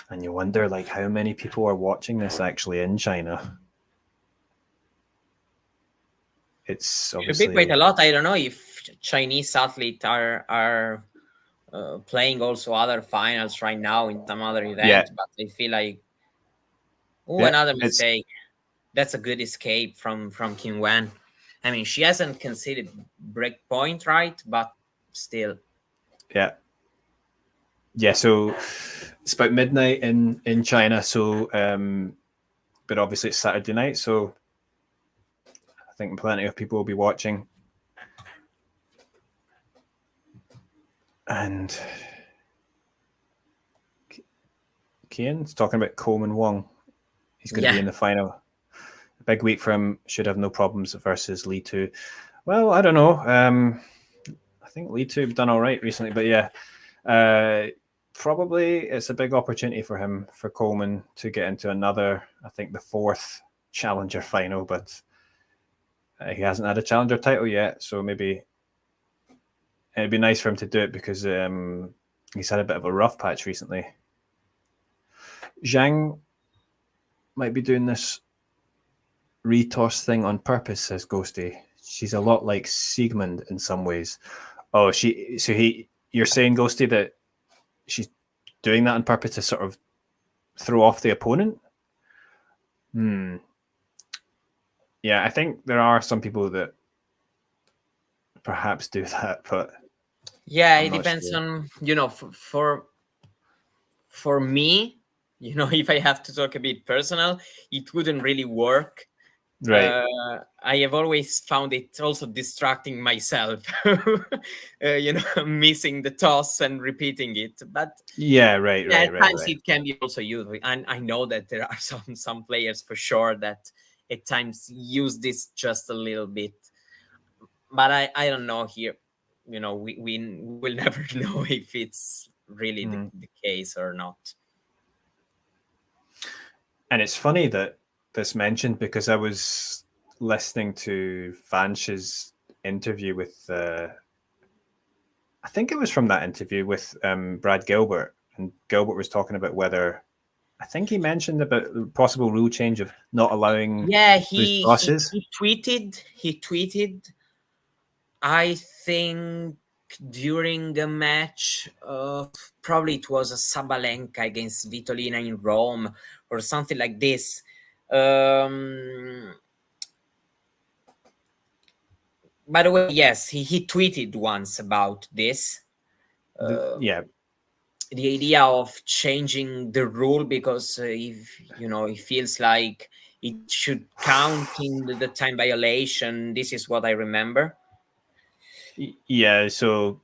And you wonder, like, how many people are watching this actually in China? It's obviously... Should be quite a lot. I don't know if Chinese athletes are playing also other finals right now in some other event, but I feel like... Oh, another mistake. That's a good escape from Qinwen. I mean, she hasn't conceded break point, right? But still. Yeah. Yeah, so it's about midnight in China, so but obviously it's Saturday night, so I think plenty of people will be watching. And Kian's talking about Qinwen Zheng. He's going to be in the final. A big week for him. Should have no problems versus Li Tu. Well, I don't know. I think Li Tu have done all right recently, but yeah. Probably it's a big opportunity for him, for Coleman, to get into another, I think the fourth challenger final, but he hasn't had a challenger title yet, so maybe It'd be nice for him to do it because he's had a bit of a rough patch recently. Zhang might be doing this retoss thing on purpose, says Ghosty. She's a lot like Siegmund in some ways. Oh, you're saying, Ghosty, that she's doing that on purpose to sort of throw off the opponent? Yeah, I think there are some people that perhaps do that, but yeah, I'm it not depends sure. on, for me, if I have to talk a bit personal, it wouldn't really work. Right. I have always found it also distracting myself, missing the toss and repeating it. But Yeah, right. at times it can be also used. And I know that there are some players for sure that at times use this just a little bit. But I don't know here. We will never know if it's really the case or not. And it's funny that this mentioned because I was listening to Vanch's interview with I think it was from that interview with Brad Gilbert, and Gilbert was talking about whether, I think he mentioned about the possible rule change of not allowing he tweeted I think during the match, probably it was a Sabalenka against Vitolina in Rome or something like this. By the way, yes, he tweeted once about this. Yeah. The idea of changing the rule because if it feels like it should count in the time violation. This is what I remember. Yeah, so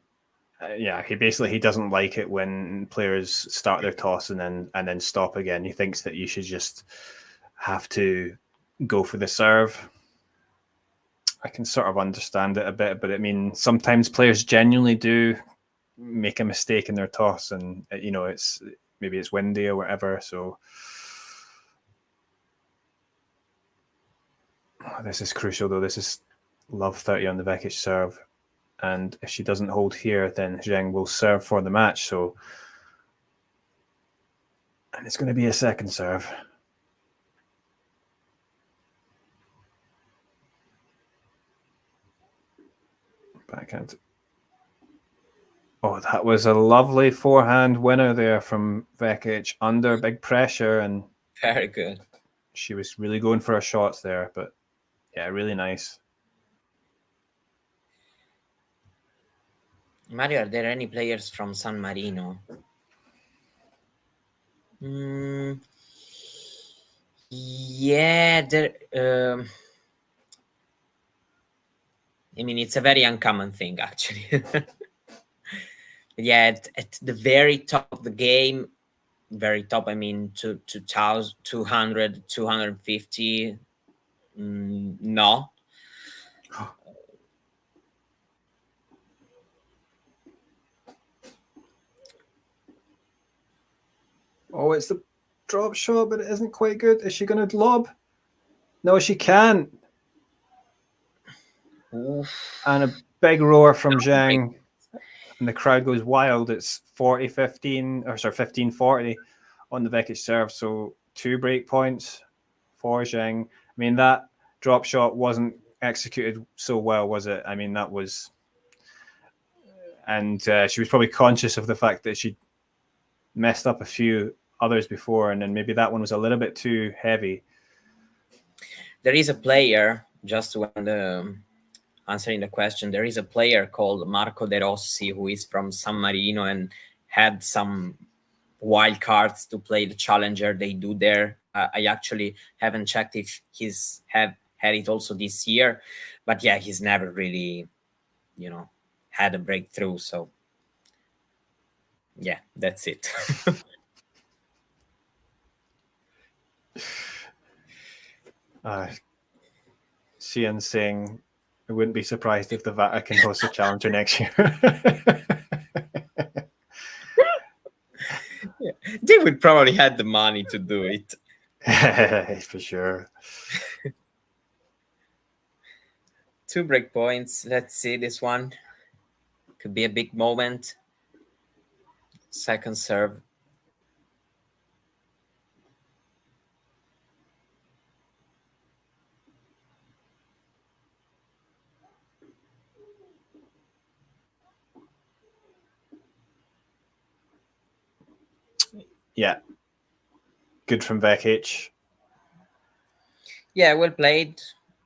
he doesn't like it when players start their toss and then stop again. He thinks that you should just have to go for the serve. I can sort of understand it a bit, but I mean, sometimes players genuinely do make a mistake in their toss, and maybe it's windy or whatever. So this is crucial, though. This is love 30 on the Vekic serve, and if she doesn't hold here, then Zheng will serve for the match. So, and it's going to be a second serve. Backhand. Oh, that was a lovely forehand winner there from Vekic under big pressure, and very good. She was really going for her shots there, but yeah, really nice. Mario, are there any players from San Marino? Yeah, there. I mean, it's a very uncommon thing, actually. Yeah, at the very top of the game, very top, I mean, 2,000, 200, 250, no. Oh, it's the drop shot, but it isn't quite good. Is she going to lob? No, she can't. Oof. And a big roar from Zheng, and the crowd goes wild. It's 15-40 on the Vekic serve. So 2 break points for Zheng. I mean, that drop shot wasn't executed so well, was it? I mean, that was... And she was probably conscious of the fact that she messed up a few others before, and then maybe that one was a little bit too heavy. There is a player, just when answering the question, there is a player called Marco De Rossi who is from San Marino and had some wild cards to play the challenger they do there. I actually haven't checked if he's had it also this year, but yeah, he's never really, had a breakthrough. So yeah, that's it. Qinwen Zheng, I wouldn't be surprised if the Vatican hosts a challenger next year. Yeah, they would probably have the money to do it. For sure. 2 break points. Let's see this one. Could be a big moment. Second serve. Yeah. Good from Vekic. Yeah, well played.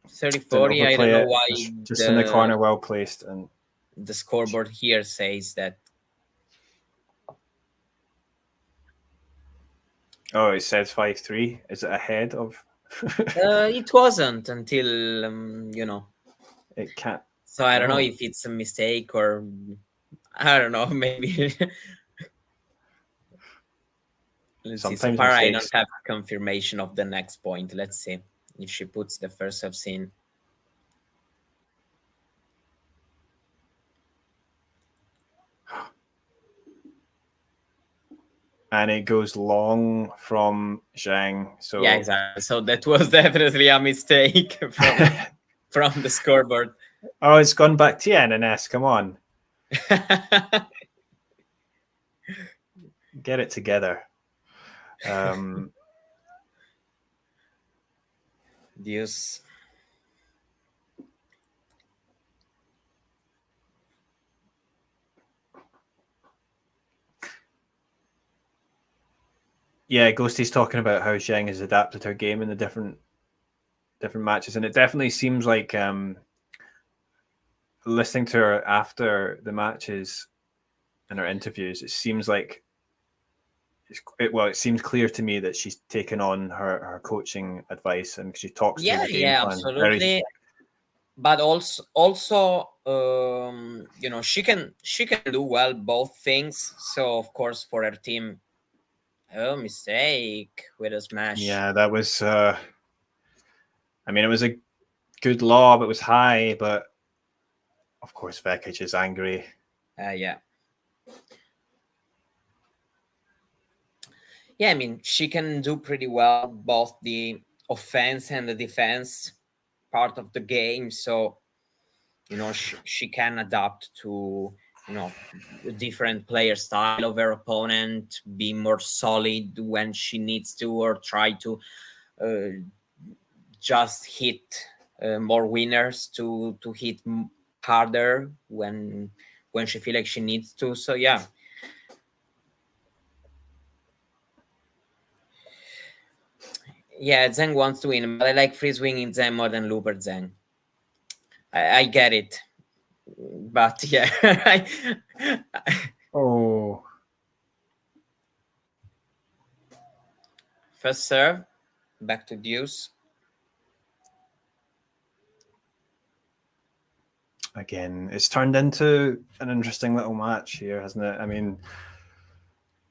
30-40. I don't know why Just in the corner, well placed, and the scoreboard here says that. Oh, it says 5-3. Is it ahead of? It wasn't until you know. It can't. So I don't know if it's a mistake or I don't know. Maybe. Let's see. So far, I don't have confirmation of the next point. Let's see if she puts the first I've seen. And it goes long from Zheng. So yeah, exactly. So that was definitely a mistake from the scoreboard. Oh, it's gone back to NNS. Come on. Get it together. Deuce. Yeah, Ghosty's talking about how Zheng has adapted her game in the different matches, and it definitely seems like listening to her after the matches and her interviews, it seems like it seems clear to me that she's taken on her coaching advice, and she talks through the game plan. Absolutely. But also you know, she can do well both things. So of course for her team, mistake with a smash. Yeah, that was I mean, it was a good lob, it was high, but of course Vekic is angry. Yeah. Yeah, I mean, she can do pretty well both the offense and the defense part of the game. So, you know, she can adapt to, you know, a different player style of her opponent, be more solid when she needs to, or try to just hit more winners to hit harder when she feels like she needs to. So, yeah. Yeah, Zheng wants to win, but I like free swinging Zheng more than Looper Zheng. I get it, but yeah. Oh. First serve, back to deuce. Again, it's turned into an interesting little match here, hasn't it? I mean,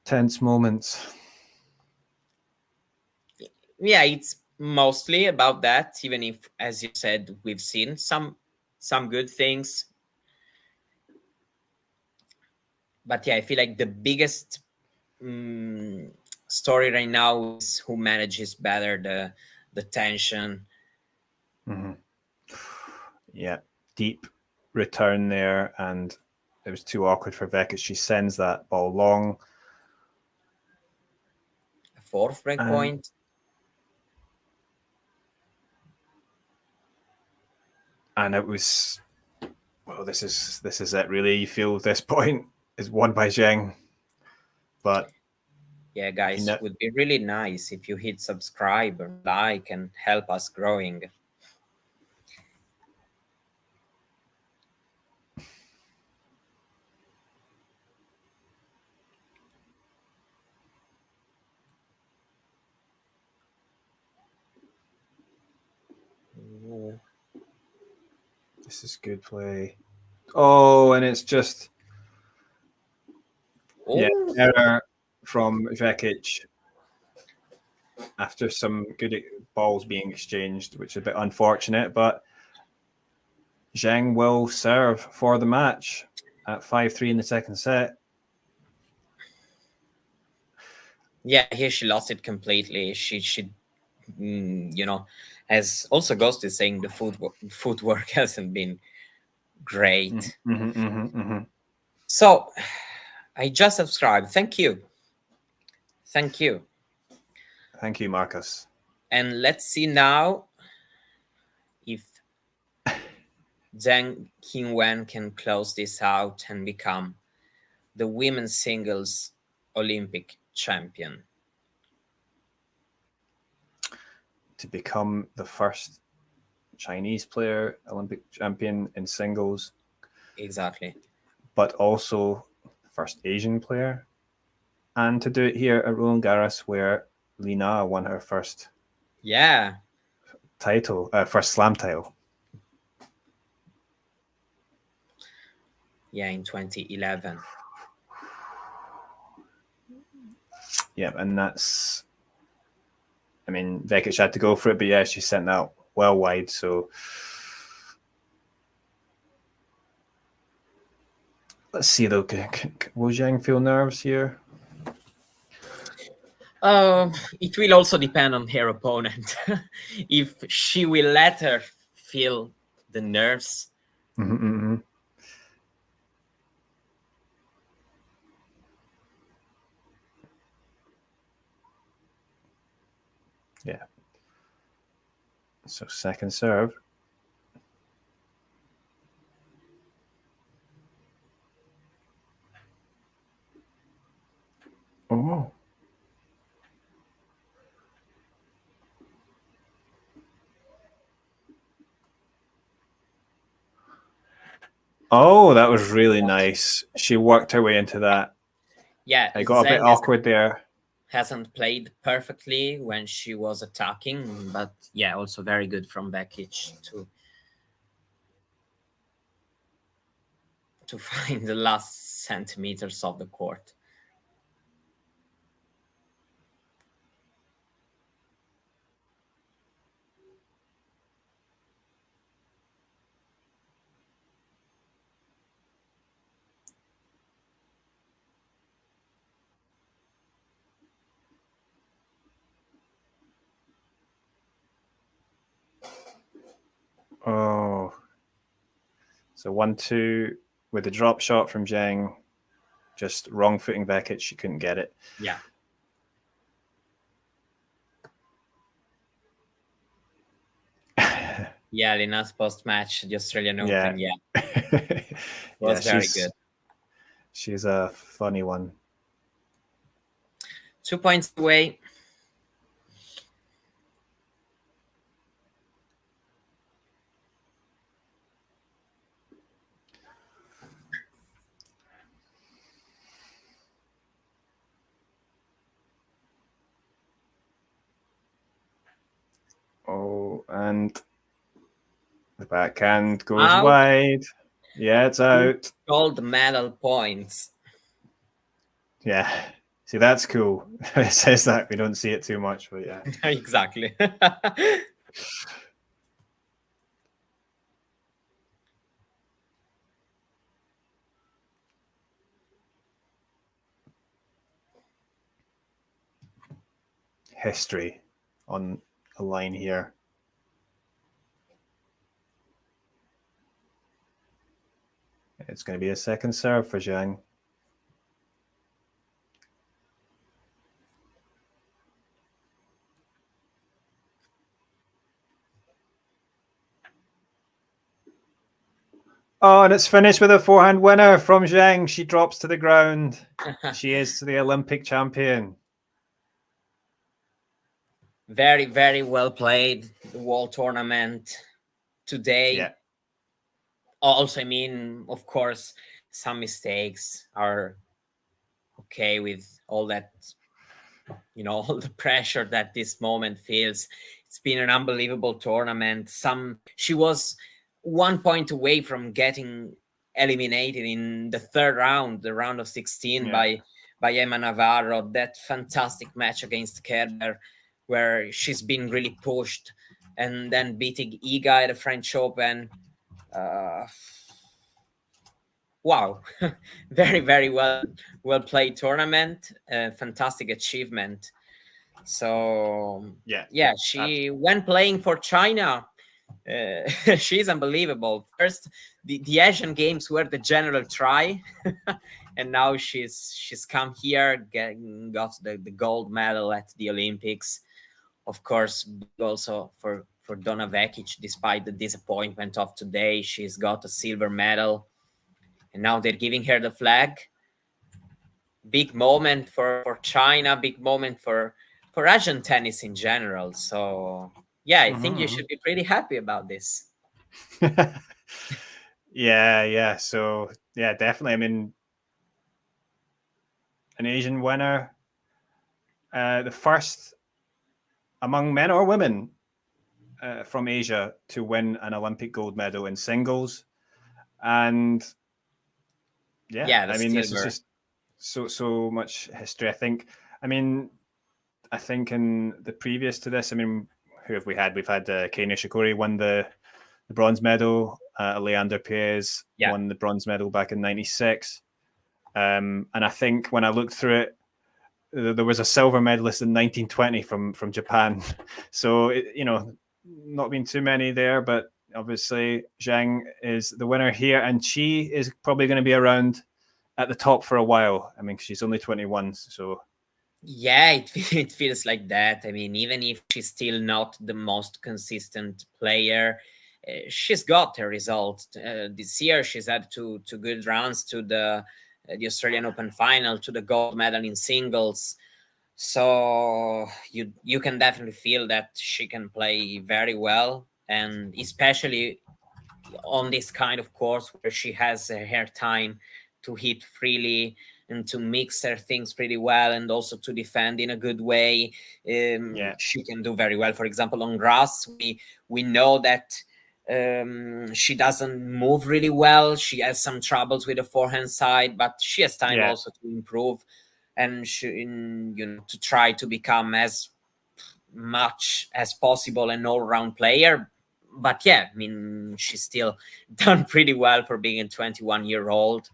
tense moments. Yeah, it's mostly about that, even if, as you said, we've seen some good things. But yeah, I feel like the biggest story right now is who manages better the tension. Mm-hmm. Yeah, deep return there, and it was too awkward for Vekic. She sends that ball long. Fourth break point. And it was, well, this is it really. You feel this point is won by Zheng. But yeah, guys, it would be really nice if you hit subscribe or like and help us growing. This is good play. Oh, and it's just error from Vekic after some good balls being exchanged, which is a bit unfortunate, but Zheng will serve for the match at 5-3 in the second set. Yeah, here she lost it completely. She you know, as also Ghost is saying, the footwork hasn't been great. Mm-hmm. So I just subscribed. Thank you. Thank you. Thank you, Marcus. And let's see now if Zheng Qinwen can close this out and become the women's singles Olympic champion. To become the first Chinese player Olympic champion in singles. Exactly. But also the first Asian player. And to do it here at Roland Garros, where Li Na won her first title, first slam title. Yeah, in 2011. Yeah, and that's, I mean, Vekic had to go for it, but yeah, she sent that well wide, so let's see though, will Zheng feel nerves here? It will also depend on her opponent. If she will let her feel the nerves. Yeah. So second serve. Oh. Oh, that was really nice. She worked her way into that. Yeah, I got a bit awkward there. Hasn't played perfectly when she was attacking, but yeah, also very good from Vekic to find the last centimeters of the court. Oh. So 1-2 with the drop shot from Zheng. Just wrong footing Vekic. She couldn't get it. Yeah. Yeah, Lina's post-match, the Australian Open, was very good. She's a funny one. 2 points away. Oh, and the backhand goes wide. Yeah, it's out. Gold medal points. Yeah. See, that's cool. It says that. We don't see it too much, but yeah. Exactly. History on a line here. It's going to be a second serve for Zheng. Oh, and it's finished with a forehand winner from Zheng. She drops to the ground. She is the Olympic champion. Very, very well played. The whole tournament today. Yeah. Also, I mean, of course, some mistakes are okay with all that, all the pressure that this moment feels. It's been an unbelievable tournament. She was 1 point away from getting eliminated in the third round, the round of 16 by Emma Navarro. That fantastic match against Kerber, where she's been really pushed, and then beating Iga at the French Open. Wow, very, very well played tournament. Fantastic achievement. So yeah, she when playing for China, She's unbelievable. First, the Asian Games were the general try, and now she's come here, got the gold medal at the Olympics. Of course, also for Donna Vekic, despite the disappointment of today, she's got a silver medal, and now they're giving her the flag. Big moment for China, big moment for Asian tennis in general. So yeah, I think you should be pretty happy about this. Yeah. So yeah, definitely. I mean, an Asian winner, the first among men or women from Asia to win an Olympic gold medal in singles, and yeah, I mean, this is just so much history. I think in the previous to this, I mean, who have we had? We've had Kei Nishikori won the bronze medal. Leander Paes won the bronze medal back in '96. And I think when I looked through it, there was a silver medalist in 1920 from Japan. So, not been too many there, but obviously Zheng is the winner here, and she is probably going to be around at the top for a while. I mean, she's only 21, so... Yeah, it feels like that. I mean, even if she's still not the most consistent player, she's got her result. This year, she's had two good runs to the Australian Open final, to the gold medal in singles. So you can definitely feel that she can play very well, and especially on this kind of course where she has her time to hit freely and to mix her things pretty well, and also to defend in a good way. She can do very well. For example, on grass, we know that she doesn't move really well. She has some troubles with the forehand side, but she has time also to improve and to try to become as much as possible an all-round player. But yeah, I mean, she's still done pretty well for being a 21-year-old.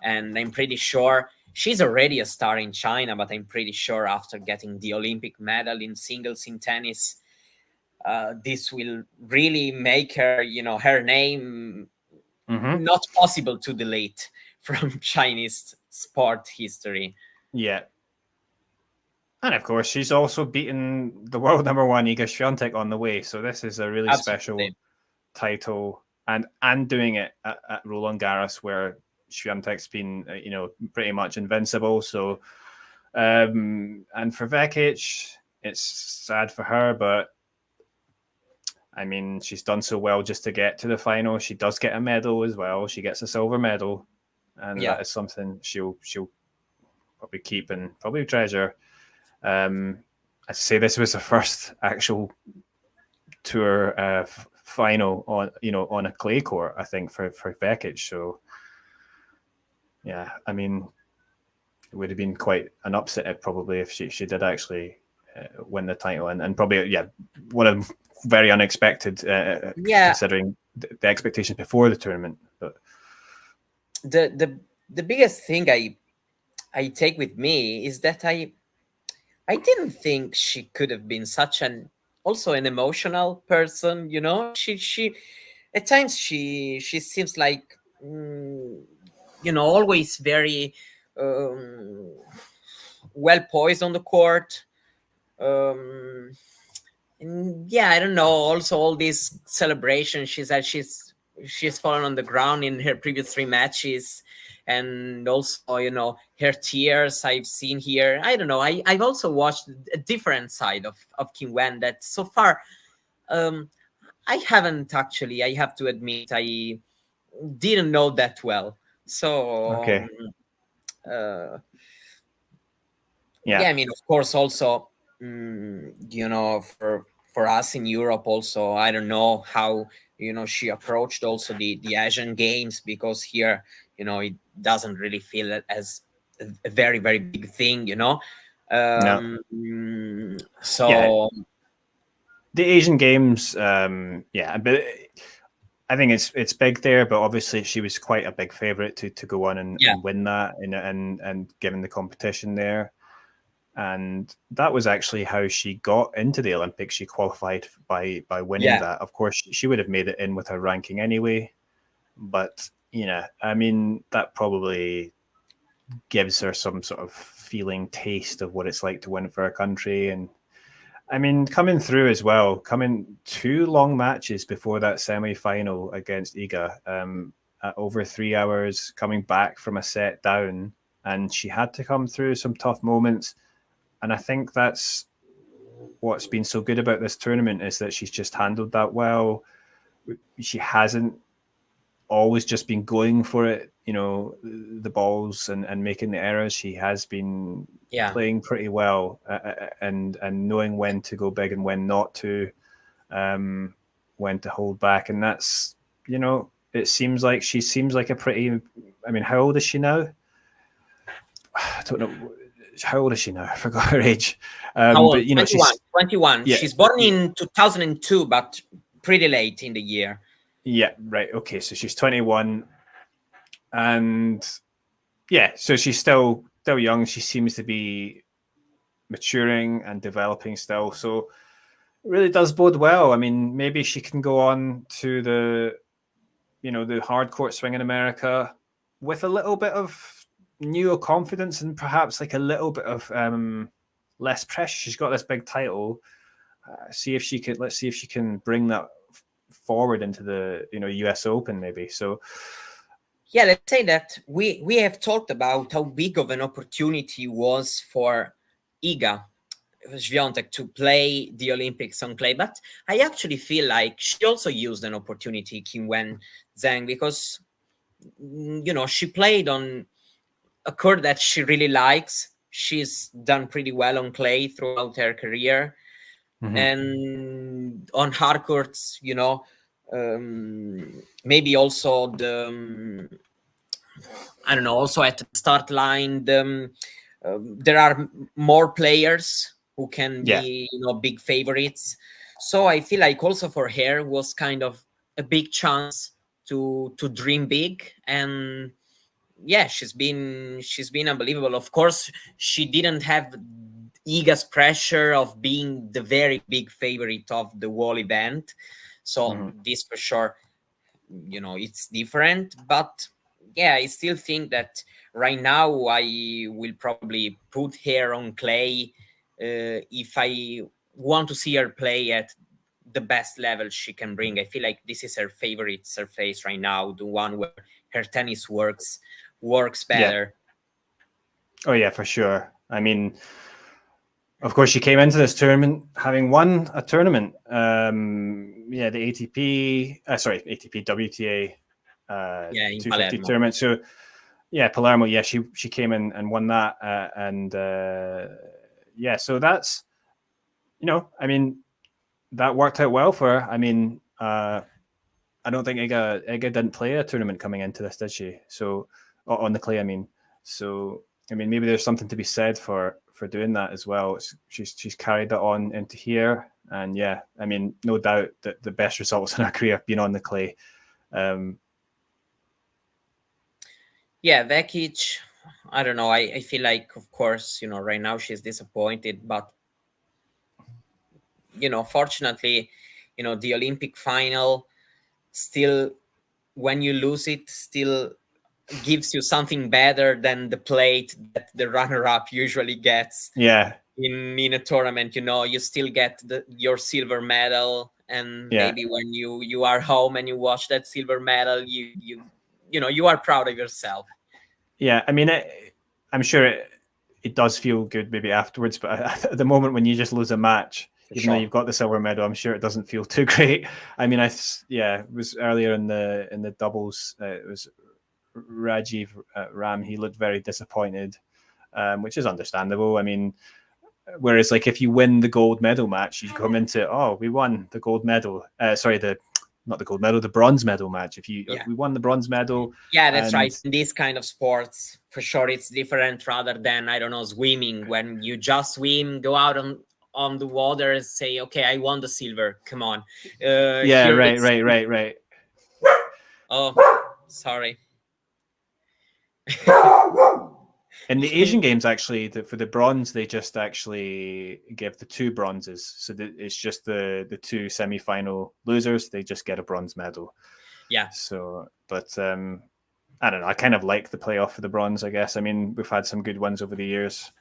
And I'm pretty sure she's already a star in China, but I'm pretty sure after getting the Olympic medal in singles in tennis, this will really make her, her name not possible to delete from Chinese sport history. Yeah. And of course, she's also beaten the world number one Iga Swiatek on the way. So this is a really special title, and doing it at Roland Garros, where Swiatek's been, pretty much invincible. So, and for Vekic, it's sad for her, but I mean, she's done so well just to get to the final. She does get a medal as well. She gets a silver medal, and that is something she'll probably keep and probably treasure. I say this was the first actual tour final on a clay court, I think, for Vekic. So yeah, I mean, it would have been quite an upset probably if she did actually win the title, and probably what a very unexpected considering the expectations before the tournament. But the biggest thing I take with me is that I didn't think she could have been such an emotional person. She at times she seems like always very well poised on the court. I don't know. Also, all these celebrations, she said she's fallen on the ground in her previous 3 matches, and also her tears I've seen here. I don't know. I've also watched a different side of Qinwen that so far I haven't actually. I have to admit I didn't know that well. So okay. I mean, of course, also for us in Europe, also I don't know how she approached also the Asian Games, because here it doesn't really feel as a very, very big thing. No. So the Asian Games, but I think it's big there, but obviously she was quite a big favorite to go on and win that, and given the competition there. And that was actually how she got into the Olympics. She qualified by winning that. Of course, she would have made it in with her ranking anyway. But, I mean, that probably gives her some sort of feeling taste of what it's like to win for her country. And, I mean, coming through as well, coming 2 long matches before that semi-final against Iga, at over 3 hours, coming back from a set down. And she had to come through some tough moments. And I think that's what's been so good about this tournament, is that she's just handled that well. She hasn't always just been going for it, the balls and making the errors. She has been playing pretty well and knowing when to go big and when not to, when to hold back. And that's, it seems like she seems like a pretty, I mean, how old is she now? I don't know. How old is she now? I forgot her age. How old? But 21. she's 21. Yeah. She's born in 2002, but pretty late in the year. Yeah, right. Okay, so she's 21, and so she's still young. She seems to be maturing and developing still. So it really does bode well. I mean, maybe she can go on to the hard court swing in America with a little bit of new confidence and perhaps like a little bit of less pressure. She's got this big title. Let's see if she can bring that forward into the US Open maybe. So let's say that we have talked about how big of an opportunity was for Iga Świątek to play the Olympics on clay, but I actually feel like she also used an opportunity, Qinwen Zheng, because she played on a court that she really likes. She's done pretty well on clay throughout her career. And on hard courts, maybe also also at the start line, there are more players who can be, big favorites. So I feel like also for her was kind of a big chance to dream big. And she's been unbelievable. Of course, she didn't have Iga's pressure of being the very big favorite of the whole event. So this for sure, it's different. But I still think that right now I will probably put her on clay if I want to see her play at the best level she can bring. I feel like this is her favorite surface right now, the one where her tennis works better. Oh yeah, for sure. I mean, of course, she came into this tournament having won a tournament. The ATP, WTA 250 tournament. So Palermo. Yeah, she came in and won that, so that's, I mean, that worked out well for her. I mean, I don't think Iga didn't play a tournament coming into this, did she? So on the clay, I mean. So I mean, maybe there's something to be said for doing that as well. She's carried that on into here, and I mean, no doubt that the best results in her career have been on the clay. Vekic, I don't know. I feel like, of course, right now she's disappointed, but fortunately, the Olympic final still, when you lose it, still gives you something better than the plate that the runner-up usually gets. In a tournament, you still get your silver medal, and maybe when you are home and you watch that silver medal, you are proud of yourself. I mean, I'm sure it does feel good maybe afterwards, but at the moment when you just lose a match, even though you've got the silver medal, I'm sure it doesn't feel too great. I mean, it was earlier in the doubles. It was Rajiv Ram. He looked very disappointed, which is understandable. I mean, whereas like if you win the gold medal match, you come into, we won the gold medal. Not the gold medal, the bronze medal match. If we won the bronze medal. Yeah, that's right. In these kind of sports, for sure, it's different rather than, I don't know, swimming. When you just swim, go out on the water and say, okay, I won the silver. Come on. Right. Oh, sorry. In the Asian Games, actually, for the bronze, they just actually give the 2 bronzes. So it's just the 2 semi-final losers. They just get a bronze medal. Yeah. So, but I don't know. I kind of like the playoff for the bronze, I guess. I mean, we've had some good ones over the years.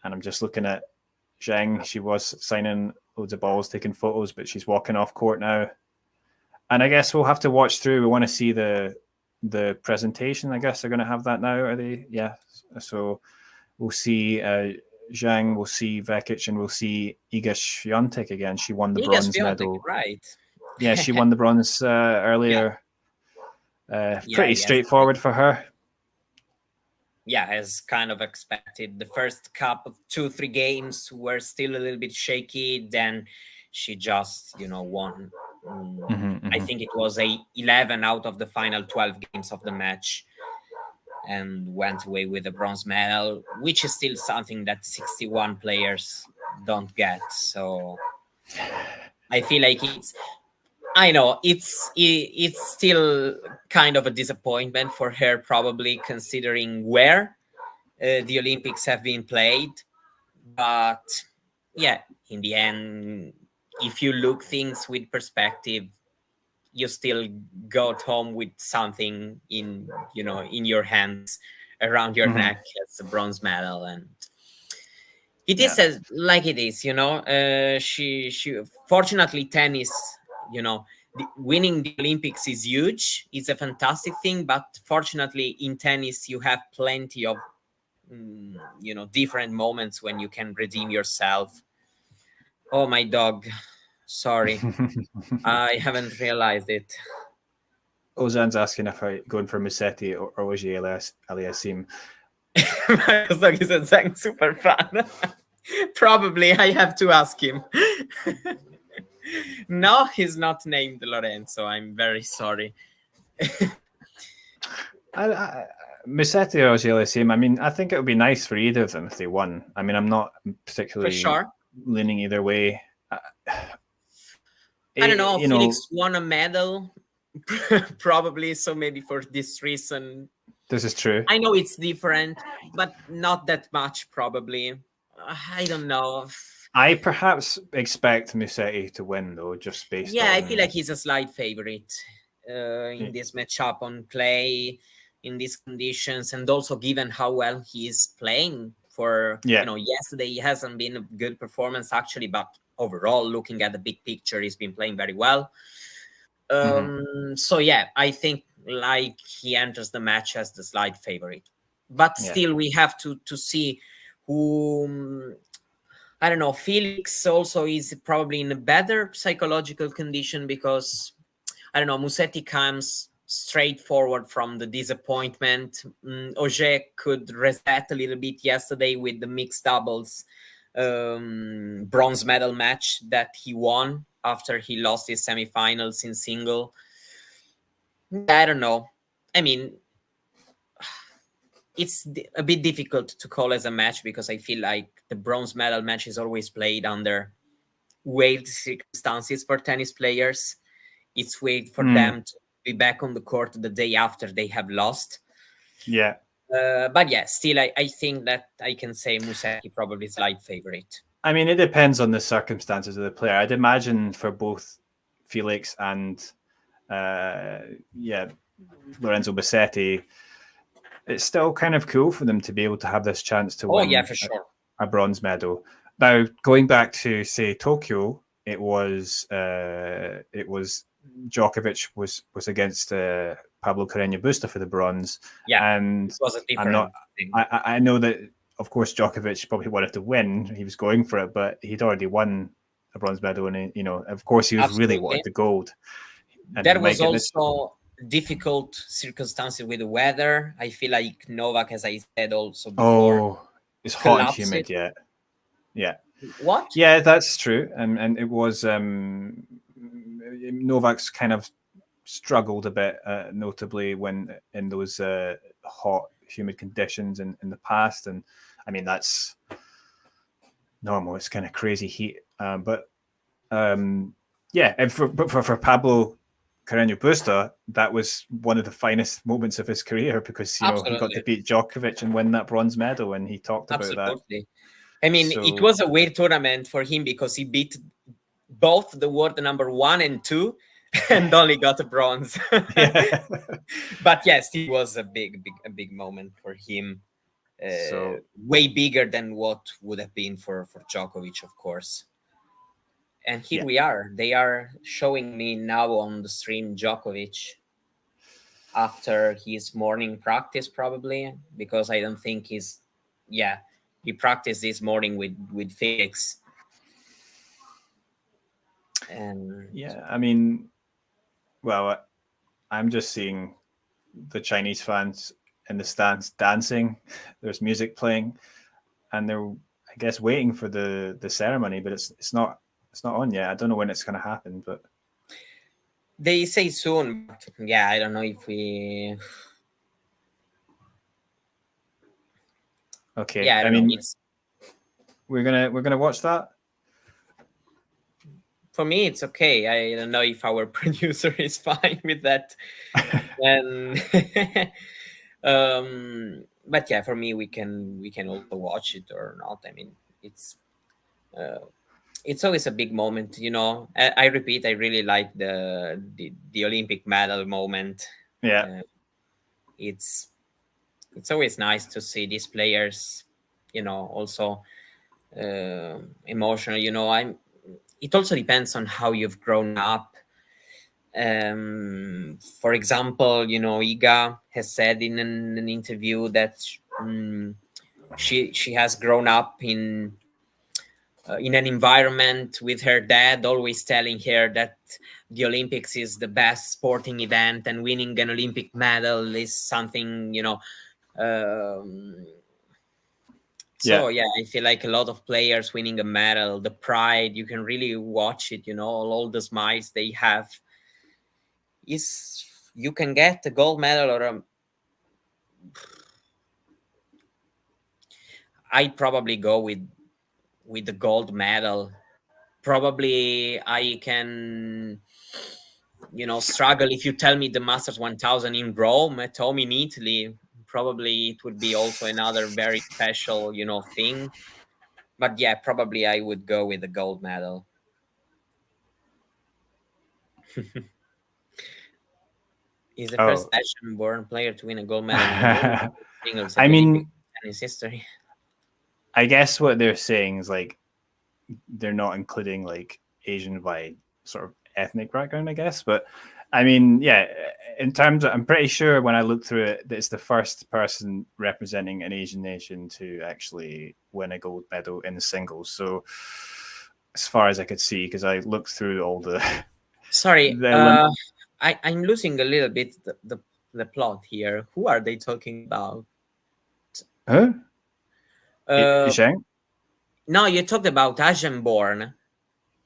And I'm just looking at Zheng. She was signing loads of balls, taking photos, but she's walking off court now. And I guess we'll have to watch through. We want to see the presentation. I guess they're going to have that now, are they? Yeah. So we'll see Zhang, we'll see Vekic, and we'll see Iga Świątek again. She won the bronze medal. Right. Yeah, she won the bronze earlier. Pretty straightforward for her. Yeah, as kind of expected. The first cup of 2-3 games were still a little bit shaky. Then she just, won. I think it was 11 out of the final 12 games of the match, and went away with a bronze medal, which is still something that 61 players don't get. So I feel like it's still kind of a disappointment for her, probably considering where the Olympics have been played. But yeah, in the end, if you look things with perspective, you still got home with something in your hands, around your neck, as a bronze medal. And it is like it is, she fortunately, tennis, winning the Olympics is huge. It's a fantastic thing, but fortunately in tennis you have plenty of different moments when you can redeem yourself. Oh, my dog. Sorry. I haven't realized it. Ozan's asking if I'm going for Musetti or Ogier Aliassime. My dog is a Zheng super fan. Probably I have to ask him. No, he's not named Lorenzo. I'm very sorry. Musetti or Ogier Aliassime, I mean, I think it would be nice for either of them if they won. I mean, I'm not particularly leaning either way. I don't know. Felix won a medal, probably. So maybe for this reason. This is true. I know it's different, but not that much, probably. I don't know. I perhaps expect Musetti to win, though, just based on... I feel like he's a slight favorite in this matchup on clay, in these conditions, and also given how well he is playing for, yesterday he hasn't been a good performance, actually, but overall, looking at the big picture, he's been playing very well. So yeah, I think like he enters the match as the slight favorite, but still we have to see who. I don't know. Felix also is probably in a better psychological condition because I don't know. Musetti comes straight forward from the disappointment. Auger could reset a little bit yesterday with the mixed doubles bronze medal match that he won after he lost his semifinals in single. I don't know. I mean, it's a bit difficult to call as a match because I feel like the bronze medal match is always played under weird circumstances for tennis players. It's weird for them to be back on the court the day after they have lost. Yeah. But yeah, still, I think that I can say Musetti probably slight favorite. I mean, it depends on the circumstances of the player. I'd imagine for both Felix and Lorenzo Musetti, it's still kind of cool for them to be able to have this chance to win for sure. a bronze medal. Now, going back to say Tokyo, it was Djokovic was against Pablo Carreño Busta for the bronze. Yeah, and it was a different thing. I know that, of course, Djokovic probably wanted to win. He was going for it, but he'd already won a bronze medal, and of course, he was really wanted the gold. And there was also difficult circumstances with the weather. I feel like Novak, as I said also before, it's hot and humid. Yeah. What? Yeah, that's true, and it was Novak's kind of struggled a bit, notably when in those hot, humid conditions in the past, and I mean that's normal. It's kind of crazy heat, but for Pablo Carreño Busta, that was one of the finest moments of his career because he got to Absolutely. beat Djokovic and win that bronze medal, and he talked about that. Absolutely. I mean, So- it was a weird tournament for him because he beat both the world number 1 and 2 and only got a bronze. Yeah. But yes, it was a big moment for him. So- way bigger than what would have been for Djokovic, of course. And here Yeah. we are. They are showing me now on the stream Djokovic after his morning practice, probably, because I don't think he practiced this morning with Vekic. And yeah, I mean, well, I'm just seeing the Chinese fans in the stands dancing. There's music playing, and they're, I guess, waiting for the ceremony, but it's not on yet. I don't know when it's going to happen, but they say soon. But yeah, I don't know if we. Okay. Yeah, I mean, know. we're gonna watch that. For me, it's okay. I don't know if our producer is fine with that. And but yeah, for me, we can also watch it or not. I mean, it's always a big moment, you know. I repeat, I really like the Olympic medal moment. Yeah. It's always nice to see these players, you know, also emotional. You know, it also depends on how you've grown up. For example, you know, Iga has said in an interview that she has grown up in an environment with her dad always telling her that the Olympics is the best sporting event and winning an Olympic medal is something, you know. So yeah, I feel like a lot of players winning a medal, the pride, you can really watch it, you know, all the smiles they have. Is you can get a gold medal or I'd probably go with the gold medal. Probably I can, you know, struggle if you tell me the Masters 1000 in Rome at home in Italy. Probably it would be also another very special, you know, thing. But yeah, probably I would go with the gold medal. He's the first Asian-born player to win a gold medal in singles. I mean, in his history. I guess what they're saying is like they're not including like Asian by sort of ethnic background, I guess. But I mean, yeah, in terms of, I'm pretty sure when I looked through it, that it's the first person representing an Asian nation to actually win a gold medal in the singles. So as far as I could see, because I looked through all the. Sorry, I'm losing a little bit the plot here. Who are they talking about? Huh? Zheng? No, you talked about Asian-born.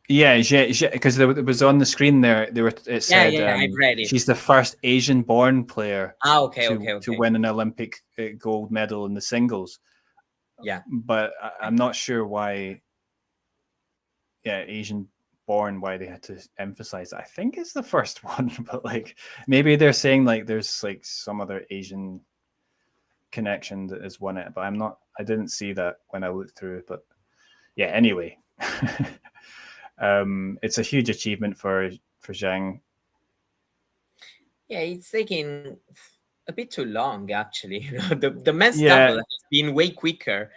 Yeah, because it was on the screen there. It said I've read it. She's the first Asian-born player to win an Olympic gold medal in the singles. Yeah, but I'm not sure why. Yeah, Asian-born. Why they had to emphasize that. I think it's the first one, but like maybe they're saying like there's like some other Asian connection that has won it, but I didn't see that when I looked through it. But yeah, anyway. It's a huge achievement for Zheng. Yeah, it's taking a bit too long, actually. You know, the men's double has been way quicker.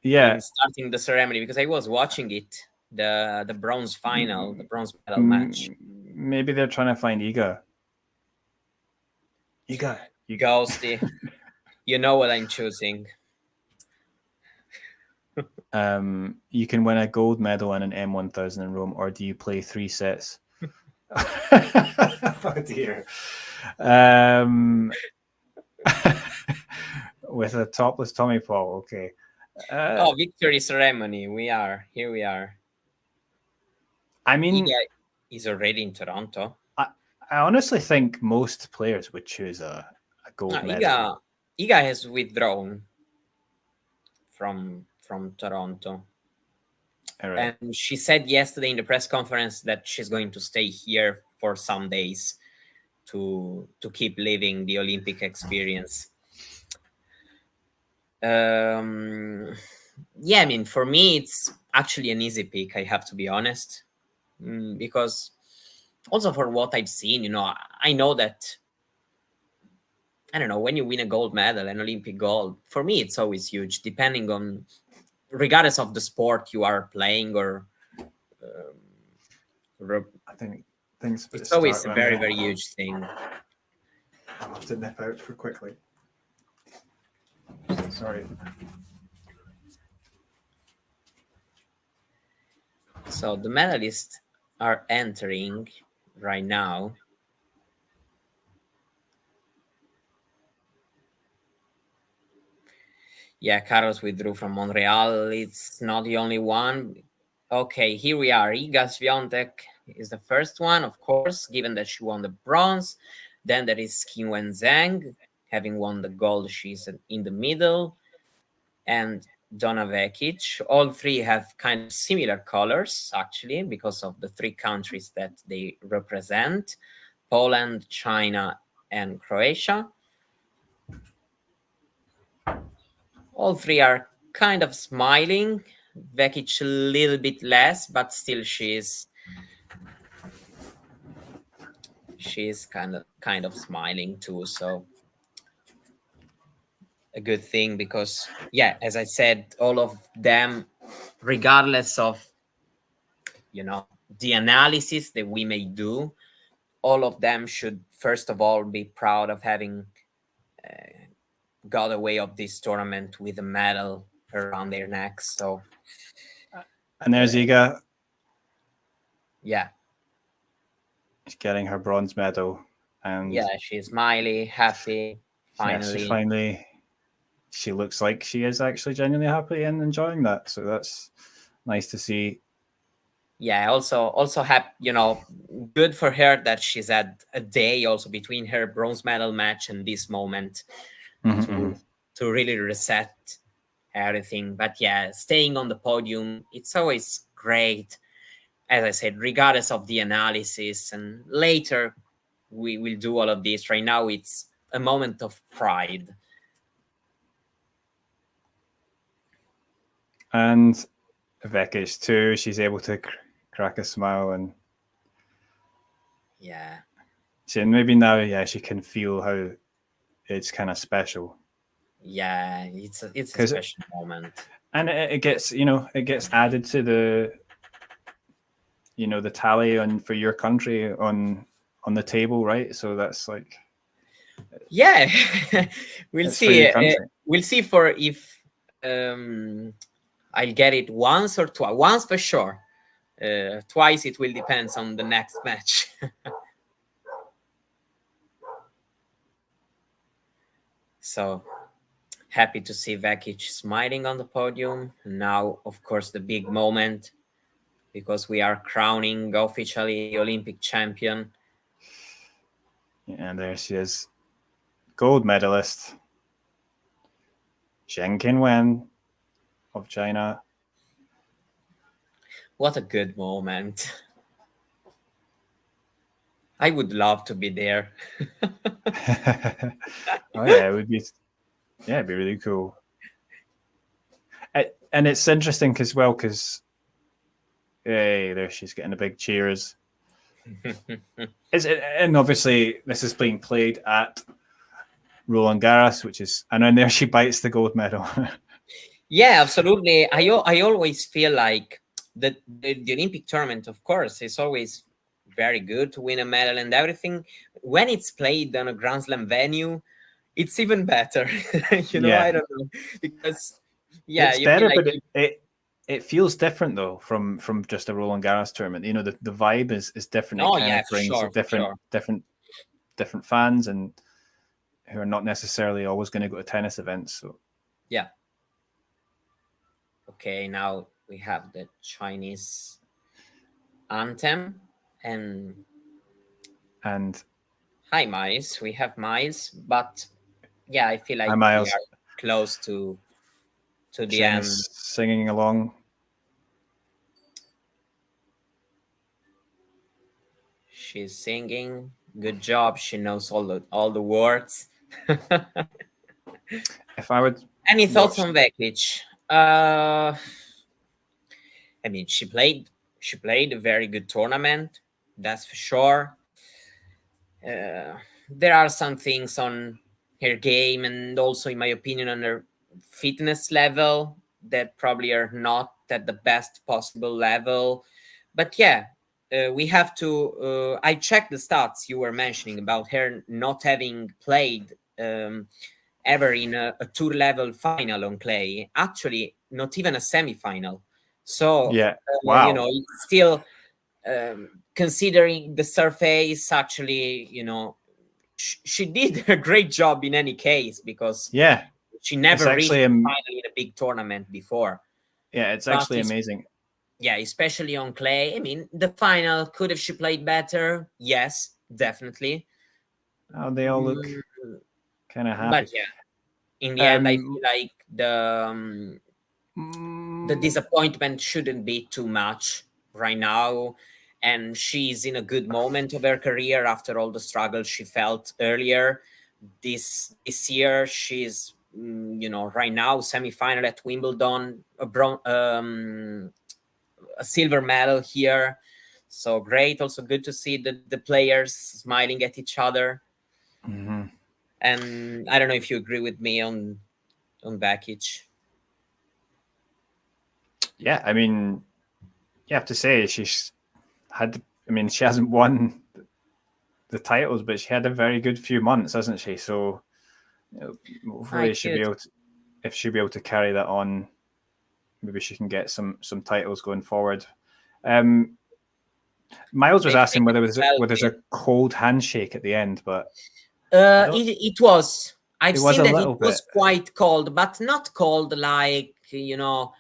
Yeah, in starting the ceremony because I was watching it, the bronze final, the bronze medal match. Maybe they're trying to find Iga. Ghosty. You know what I'm choosing. You can win a gold medal in an M1000 in Rome, or do you play 3 sets? Oh dear. With a topless Tommy Paul. Okay. Victory ceremony. Here we are. I mean, Iga is already in Toronto. I honestly think most players would choose a gold medal. Iga has withdrawn from Toronto. Right. And she said yesterday in the press conference that she's going to stay here for some days. to keep living the Olympic experience. Yeah, I mean, for me, it's actually an easy pick, I have to be honest, because also for what I've seen, you know, I know that, I don't know, when you win a gold medal, an Olympic gold, for me, it's always huge, depending on, regardless of the sport you are playing or I think things it's always a very, very huge thing. I'll have to nip out for quickly. Sorry. So the medalists are entering right now. Yeah, Carlos withdrew from Montreal. It's not the only one. Okay, here we are. Iga Swiatek is the first one, of course, given that she won the bronze. Then there is Qinwen Zheng, having won the gold. She's in the middle. And Donna Vekic. All three have kind of similar colors, actually, because of the three countries that they represent: Poland, China, and Croatia. All three are kind of smiling. Vekic a little bit less, but still she's kind of smiling too. So a good thing, because yeah, as I said, all of them, regardless of, you know, the analysis that we may do, all of them should first of all be proud of having got away of this tournament with a medal around their necks. So, and there's Iga. Yeah, she's getting her bronze medal, and yeah, she's smiley, happy. Finally, yeah, she looks like she is actually genuinely happy and enjoying that. So that's nice to see. Yeah, also happy, you know, good for her that she's had a day also between her bronze medal match and this moment to really reset everything. But yeah, staying on the podium, it's always great, as I said, regardless of the analysis. And later we will do all of this. Right now it's a moment of pride. And Vekic too, she's able to crack a smile, and yeah, maybe now, yeah, she can feel how it's kind of special. Yeah, it's a special moment, and it gets, you know, it gets added to the, you know, the tally on for your country on the table, right? So that's like, yeah. We'll see. We'll see for if I'll get it once or twice. Once for sure. Twice it will depend on the next match. So happy to see Vekic smiling on the podium. Now, of course, the big moment, because we are crowning officially Olympic champion. And there she is, gold medalist, Zheng Qinwen of China. What a good moment. I would love to be there. Oh yeah, it would be. Yeah, it'd be really cool. And it's interesting as well, because hey, there she's getting the big cheers. And obviously this is being played at Roland Garros, which is, and then there she bites the gold medal. Yeah, absolutely. I always feel like the Olympic tournament, of course, is always very good to win a medal and everything. When it's played on a Grand Slam venue, it's even better. You know, I don't know, because it's better, like, but it feels different though from just a Roland Garros tournament. You know, the vibe is different. Oh, it kind yeah, of brings sure, different fans, and who are not necessarily always going to go to tennis events. So yeah. Okay, now we have the Chinese anthem and hi Miles. We have Miles, but yeah, I feel like we are close to the end. Singing along. She's singing. Good job. She knows all the words. If I would, any thoughts on Vekic? I mean, she played a very good tournament. That's for sure. There are some things on her game, and also, in my opinion, on her fitness level that probably are not at the best possible level. But yeah, we have to. I checked the stats you were mentioning about her not having played ever in a tour level final on clay. Actually, not even a semi-final. So yeah, wow. you know, it's still considering the surface. Actually, you know, she did a great job in any case, because yeah, she never reached actually, the final in a big tournament before. Yeah, it's actually amazing. Yeah, especially on clay. I mean, the final, could have she played better? Yes, definitely. Oh, they all look kind of happy. But yeah, in the end, I feel like the disappointment shouldn't be too much right now. And she's in a good moment of her career after all the struggles she felt earlier. This year, she's you know, right now, semi-final at Wimbledon, a silver medal here. So great. Also good to see the players smiling at each other. Mm-hmm. And I don't know if you agree with me on Vekic. Yeah, I mean, you have to say she's had. I mean, she hasn't won the titles, but she had a very good few months, hasn't she? So hopefully she'll be able to, if she'll be able to carry that on, maybe she can get some titles going forward. Miles was asking whether there's a cold handshake at the end, but it was. I've seen that it was quite cold, but not cold like, you know.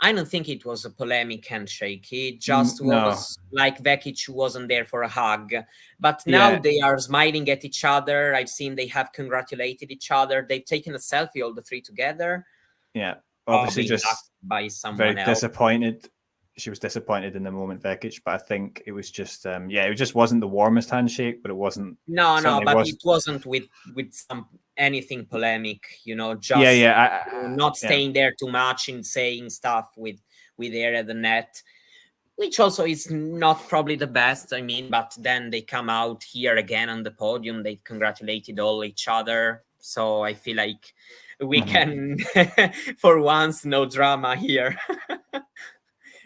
I don't think it was a polemic handshake. It just was like Vekic wasn't there for a hug. But now they are smiling at each other. I've seen they have congratulated each other. They've taken a selfie, all the three together. Yeah, obviously just by someone very else. Disappointed. She was disappointed in the moment, Vekic, but I think it was just, it just wasn't the warmest handshake, but it wasn't. No, but it wasn't with anything polemic, you know, just not staying there too much and saying stuff with her at the net, which also is not probably the best. I mean, but then they come out here again on the podium. They congratulated all each other. So I feel like we can, for once, no drama here.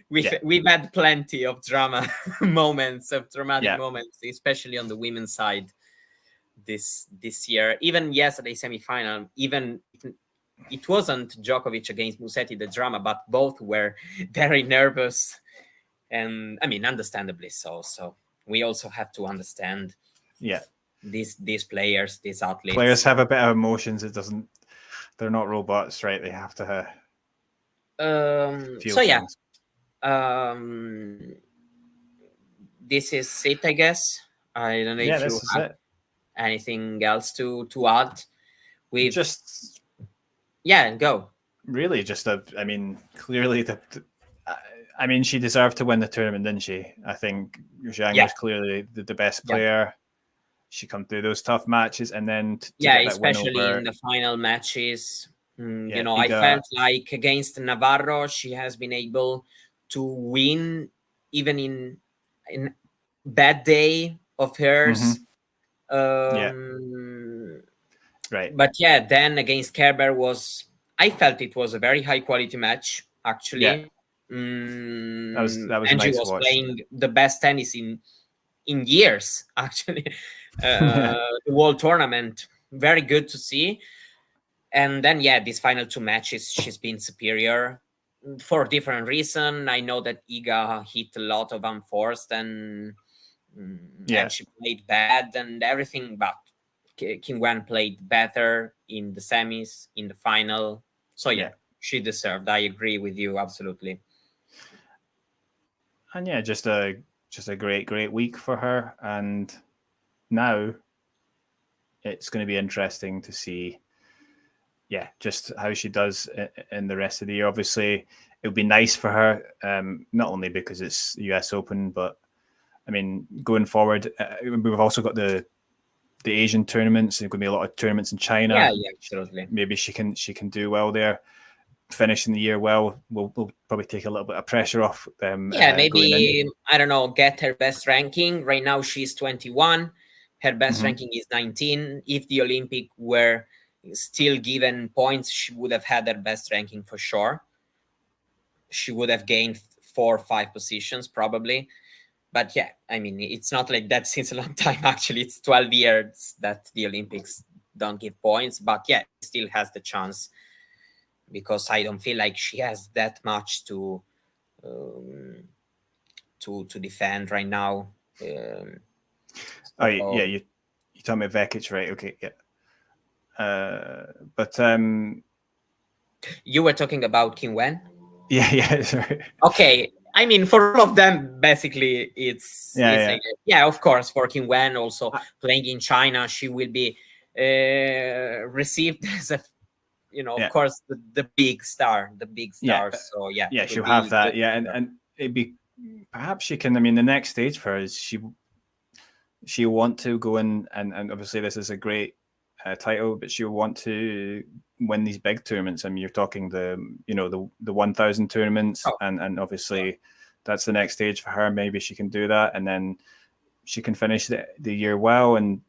We've had plenty of drama moments, of dramatic moments, especially on the women's side this year. Even yesterday semi-final, even if it wasn't Djokovic against Musetti, the drama, but both were very nervous, and I mean, understandably so. So we also have to understand these players, these athletes. Players have a bit of emotions. They're not robots, right? They have to feel things. This is it, I guess. I don't know if you have anything else to add. We've just go. Really, just I mean, clearly I mean, she deserved to win the tournament, didn't she? I think Zheng was clearly the best player. She come through those tough matches, and then especially in the final matches. You know, I felt like against Navarro, she has been able to win even in bad day of hers. Right. But then against Kerber I felt it was a very high quality match, actually. That was and nice she was playing the best tennis in years, actually. The whole tournament, very good to see. And then these final two matches, she's been superior for different reasons. I know that Iga hit a lot of unforced and she played bad and everything, but Qinwen played better in the semis, in the final. So she deserved. I agree with you absolutely. And just a great week for her. And now it's going to be interesting to see just how she does in the rest of the year. Obviously, it would be nice for her, not only because it's the US Open, but I mean, going forward, we've also got the Asian tournaments. There's going to be a lot of tournaments in China. Yeah, absolutely. Maybe she can do well there. Finishing the year well will probably take a little bit of pressure off them. Yeah, maybe, I don't know, get her best ranking. Right now she's 21. Her best ranking is 19. If the Olympic were still given points, she would have had her best ranking for sure. She would have gained 4 or 5 positions probably. But yeah, I mean, it's not like that since a long time. Actually, it's 12 years that the Olympics don't give points. But yeah, still has the chance, because I don't feel like she has that much to defend right now. Oh yeah, you talking about Vekic, right? Okay, yeah. But you were talking about Qinwen. Yeah, sorry. Okay, I mean, for all of them, basically, it's of course, for Qinwen also playing in China, she will be received as a, of course, the big star, So yeah, she'll have that. Yeah, and it'd be, perhaps she can. I mean, the next stage for her is she'll want to go in, and obviously this is a great title, but she'll want to win these big tournaments. I mean, you're talking the 1,000 tournaments, and obviously that's the next stage for her. Maybe she can do that, and then she can finish the year well, and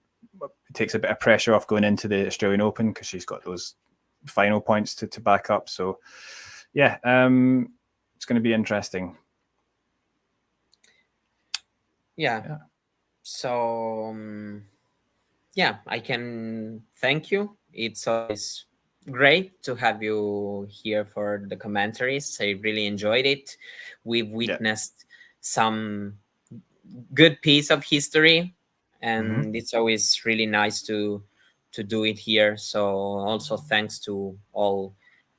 it takes a bit of pressure off going into the Australian Open, because she's got those final points to back up. So yeah, it's going to be interesting. Yeah. So yeah, I can thank you. It's always great to have you here for the commentaries. I really enjoyed it. We've witnessed some good piece of history, and it's always really nice to do it here. So also thanks to all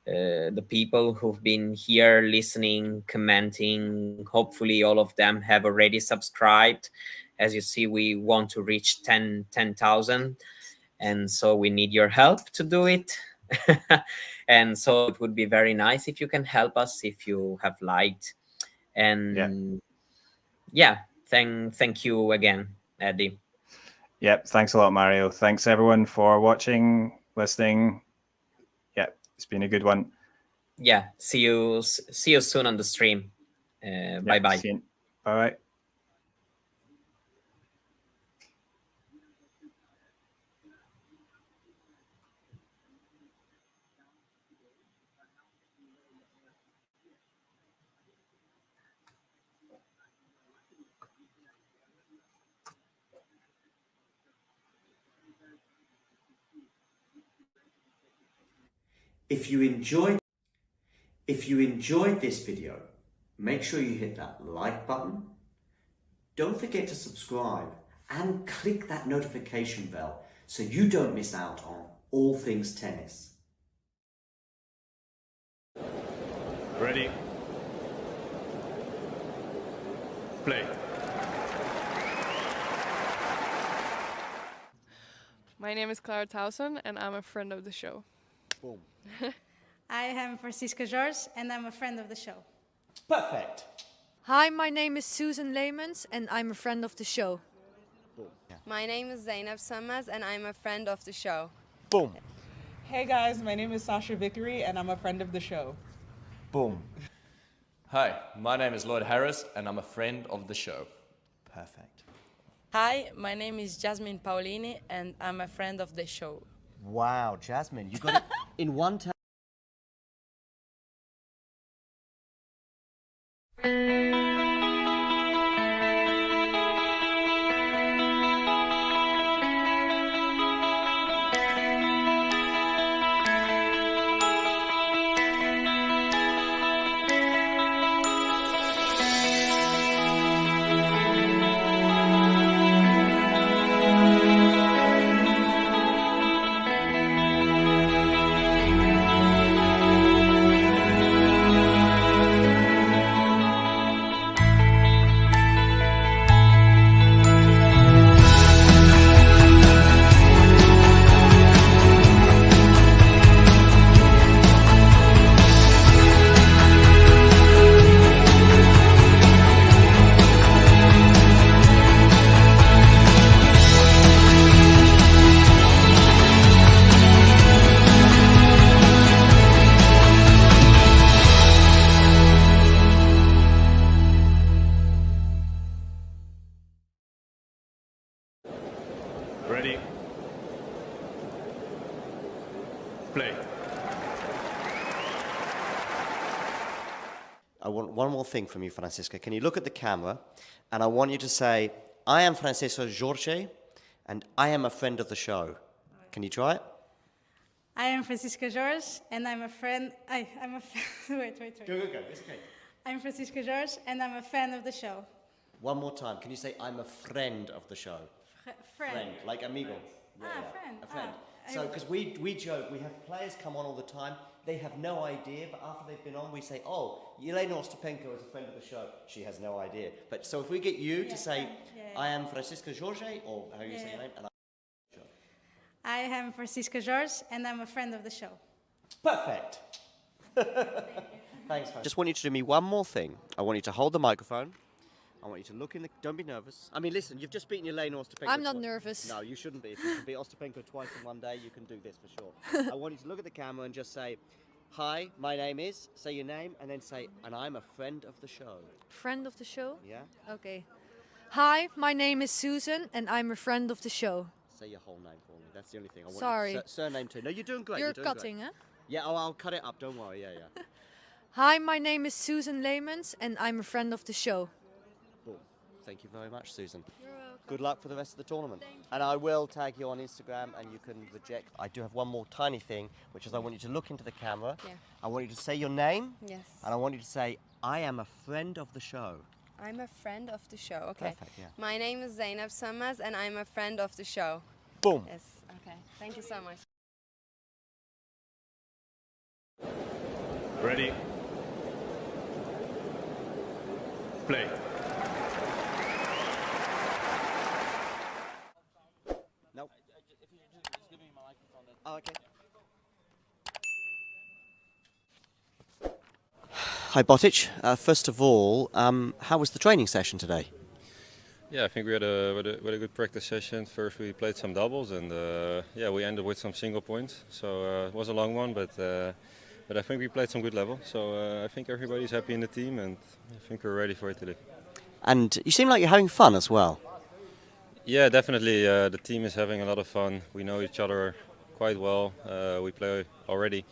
the people who've been here listening, commenting. Hopefully all of them have already subscribed. As you see, we want to reach 10,000, and so we need your help to do it. And so it would be very nice if you can help us, if you have liked. And thank you again, Eddie. Yep, thanks a lot, Mario. Thanks everyone for watching, listening. Yeah, it's been a good one. Yeah, see you soon on the stream. Bye bye. Bye. If you enjoyed this video, make sure you hit that like button. Don't forget to subscribe and click that notification bell so you don't miss out on all things tennis. Ready? Play. My name is Clara Towson, and I'm a friend of the show. Boom. I am Francisca George, and I'm a friend of the show. Perfect. Hi, my name is Susan Leemans, and I'm a friend of the show. Boom. Yeah. My name is Zainab Samaz, and I'm a friend of the show. Boom. Hey guys, my name is Sasha Vickery, and I'm a friend of the show. Boom. Hi, my name is Lloyd Harris, and I'm a friend of the show. Perfect. Hi, my name is Jasmine Paolini, and I'm a friend of the show. Wow, Jasmine, you got it in one time. Play. I want one more thing from you, Francisca. Can you look at the camera, and I want you to say, I am Francisco Jorge, and I am a friend of the show. Can you try it? I am Francisca Jorge, and I'm a friend. I'm a wait. Go. It's okay. I'm Francisca Jorge, and I'm a fan of the show. One more time. Can you say, I'm a friend of the show? Friend. Like amigo. Friend. A friend. So, because we joke, we have players come on all the time. They have no idea, but after they've been on, we say, oh, Yelena Ostapenko is a friend of the show. She has no idea. But so if we get you to say, I am Francisca Jorge, or how you say your name, and I am Francisca Jorge, and I'm a friend of the show. Perfect. Thanks, Just want you to do me one more thing. I want you to hold the microphone. I want you to look in the... Don't be nervous. I mean, listen, you've just beaten Yelena Ostapenko. I'm not nervous. No, you shouldn't be. If you can beat Ostapenko twice in one day, you can do this for sure. I want you to look at the camera and just say, hi, my name is, say your name, and then say, and I'm a friend of the show. Friend of the show? Yeah? Okay. Hi, my name is Susan, and I'm a friend of the show. Say your whole name for me. That's the only thing I want. Sorry. Surname too. No, you're doing great. You're doing cutting, great. huh? Yeah, I'll cut it up. Don't worry. Yeah. Hi, my name is Susan Leemans, and I'm a friend of the show. Cool. Thank you very much, Susan. You're welcome. Good luck for the rest of the tournament. And I will tag you on Instagram, and you can reject. I do have one more tiny thing, which is I want you to look into the camera. Yeah. I want you to say your name. Yes. And I want you to say, I am a friend of the show. I'm a friend of the show. Okay. Perfect, yeah. My name is Zainab Sammaz, and I'm a friend of the show. Boom. Yes. Okay. Thank you so much. Ready. Play. No. Oh, okay. Hi, Vekic. First of all, how was the training session today? Yeah, I think we had a good practice session. First we played some doubles, and yeah, we ended with some single points. So it was a long one, but I think we played some good level. So I think everybody's happy in the team, and I think we're ready for it today. And you seem like you're having fun as well. Yeah, definitely. The team is having a lot of fun. We know each other quite well. We play already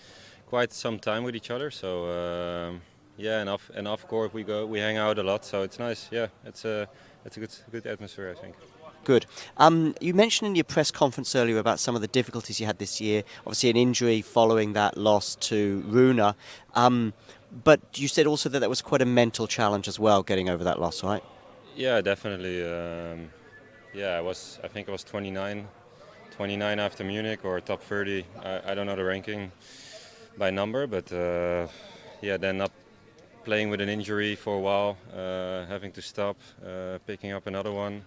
quite some time with each other. So yeah, and off court we hang out a lot. So it's nice. Yeah, it's a good atmosphere, I think. Good. You mentioned in your press conference earlier about some of the difficulties you had this year. Obviously, an injury following that loss to Runa. But you said also that was quite a mental challenge as well, getting over that loss, right? Yeah, definitely. Yeah, I think I was 29 after Munich, or top 30. I don't know the ranking by number, but yeah, then not playing with an injury for a while, having to stop, picking up another one,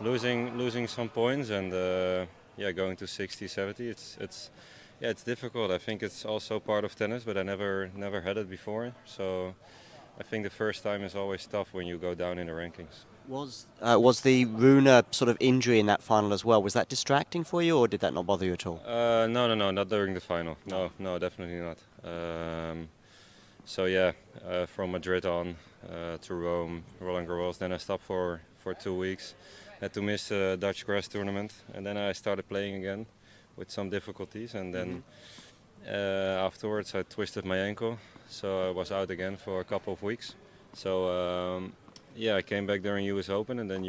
losing some points, and yeah, going to 60, 70. It's difficult. I think it's also part of tennis, but I never had it before. So I think the first time is always tough when you go down in the rankings. Was the Runa sort of injury in that final as well? Was that distracting for you, or did that not bother you at all? No, not during the final. No, definitely not. So yeah, from Madrid on to Rome, Roland Garros. Then I stopped for 2 weeks. Had to miss the Dutch grass tournament, and then I started playing again with some difficulties. And then afterwards I twisted my ankle, so I was out again for a couple of weeks. So yeah, I came back during US Open, and then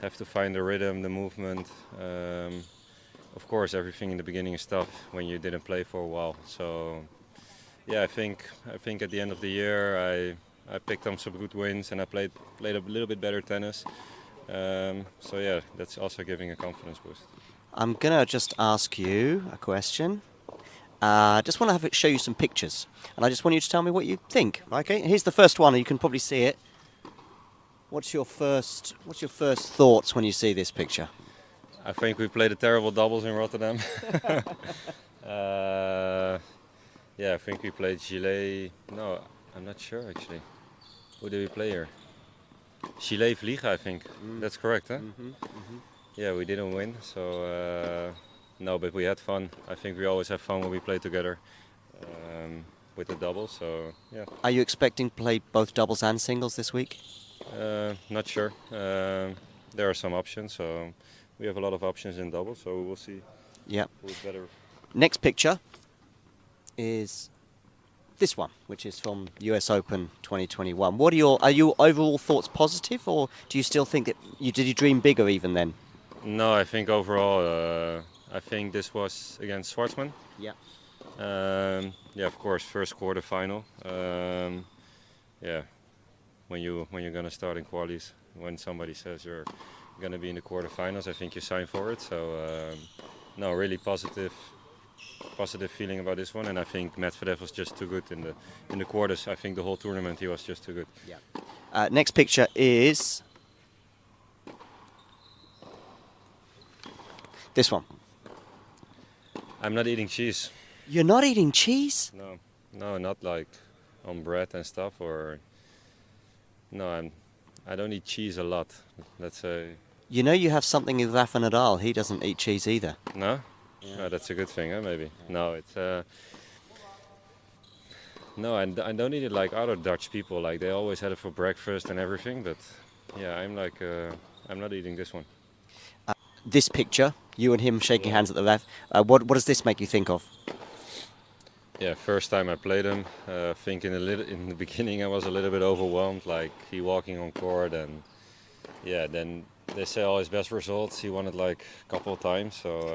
have to find the rhythm, the movement. Of course, everything in the beginning is tough when you didn't play for a while. So yeah, I think at the end of the year I picked up some good wins, and I played a little bit better tennis. So yeah, that's also giving a confidence boost. I'm gonna just ask you a question. Just want to show you some pictures, and I just want you to tell me what you think. Okay, here's the first one, and you can probably see it. What's your first thoughts when you see this picture? I think we played a terrible doubles in Rotterdam. Yeah, I think we played Gillet. No, I'm not sure actually. Who did we play here? Gillet Vliegen, I think. That's correct, huh? Yeah, we didn't win, so no, but we had fun. I think we always have fun when we play together with the doubles. So yeah. Are you expecting to play both doubles and singles this week? Not sure. There are some options, so we have a lot of options in doubles. So we will see. Yeah. Who's better. Next picture is this one, which is from US Open 2021. Are your overall thoughts positive, or do you still think that did you dream bigger even then? No, I think overall, I think this was against Schwartzman. Yeah. Yeah, of course, first quarter final. Yeah, when you're gonna start in qualies, when somebody says you're gonna be in the quarterfinals, I think you sign for it. So no, really positive feeling about this one, and I think Medvedev was just too good in the quarters. I think the whole tournament he was just too good. Yeah. Next picture is this one. I'm not eating cheese. You're not eating cheese? No, not like on bread and stuff. Or no, I don't eat cheese a lot. Let's say. You know, you have something with Rafa Nadal. He doesn't eat cheese either. No. Yeah. Oh, that's a good thing, huh? Maybe. No, it's. No, I don't eat it like other Dutch people. Like they always had it for breakfast and everything. But yeah, I'm like, I'm not eating this one. This picture, you and him shaking hands at the ref. What does this make you think of? Yeah, first time I played him, think in the beginning I was a little bit overwhelmed, like he walking on court, and yeah, then they say all his best results he won it like a couple of times, so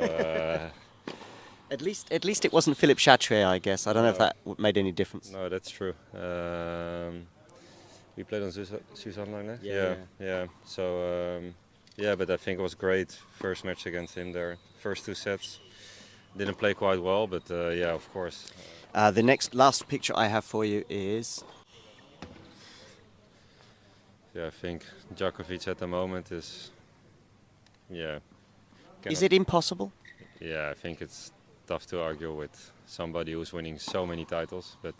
at least it wasn't Philippe Chatrier, I guess. I don't know if that made any difference. No, that's true. We played on Suzanne Lang, yeah. So yeah, but I think it was great first match against him there. First two sets. Didn't play quite well, but yeah, of course. The last picture I have for you is... Yeah, I think Djokovic at the moment is... Yeah. Is it impossible? Yeah, I think it's tough to argue with somebody who's winning so many titles. But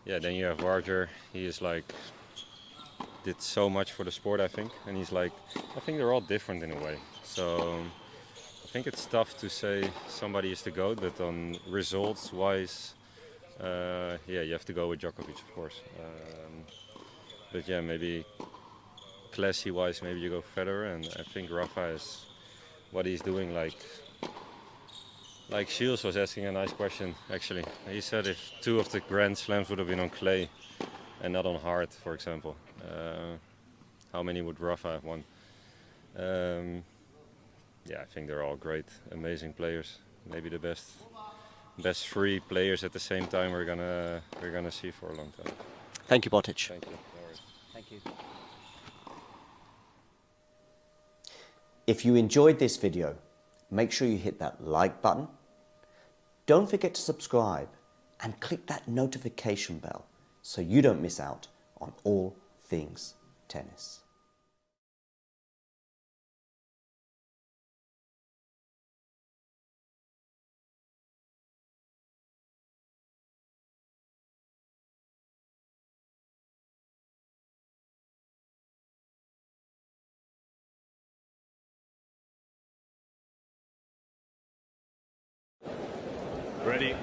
yeah, then you have Roger. He is like... did so much for the sport, I think. And he's like... I think they're all different in a way. So... I think it's tough to say somebody is the GOAT, but on results-wise, yeah, you have to go with Djokovic, of course. But yeah, maybe classy-wise, maybe you go Federer, and I think Rafa is what he's doing. Like Shields was asking a nice question, actually. He said if 2 of the Grand Slams would have been on clay and not on hard, for example, how many would Rafa have won? Yeah, I think they're all great, amazing players. Maybe the best 3 players at the same time we're gonna see for a long time. Thank you, Vekic. Thank you. No worries. Thank you. If you enjoyed this video, make sure you hit that like button. Don't forget to subscribe and click that notification bell so you don't miss out on all things tennis. Ready?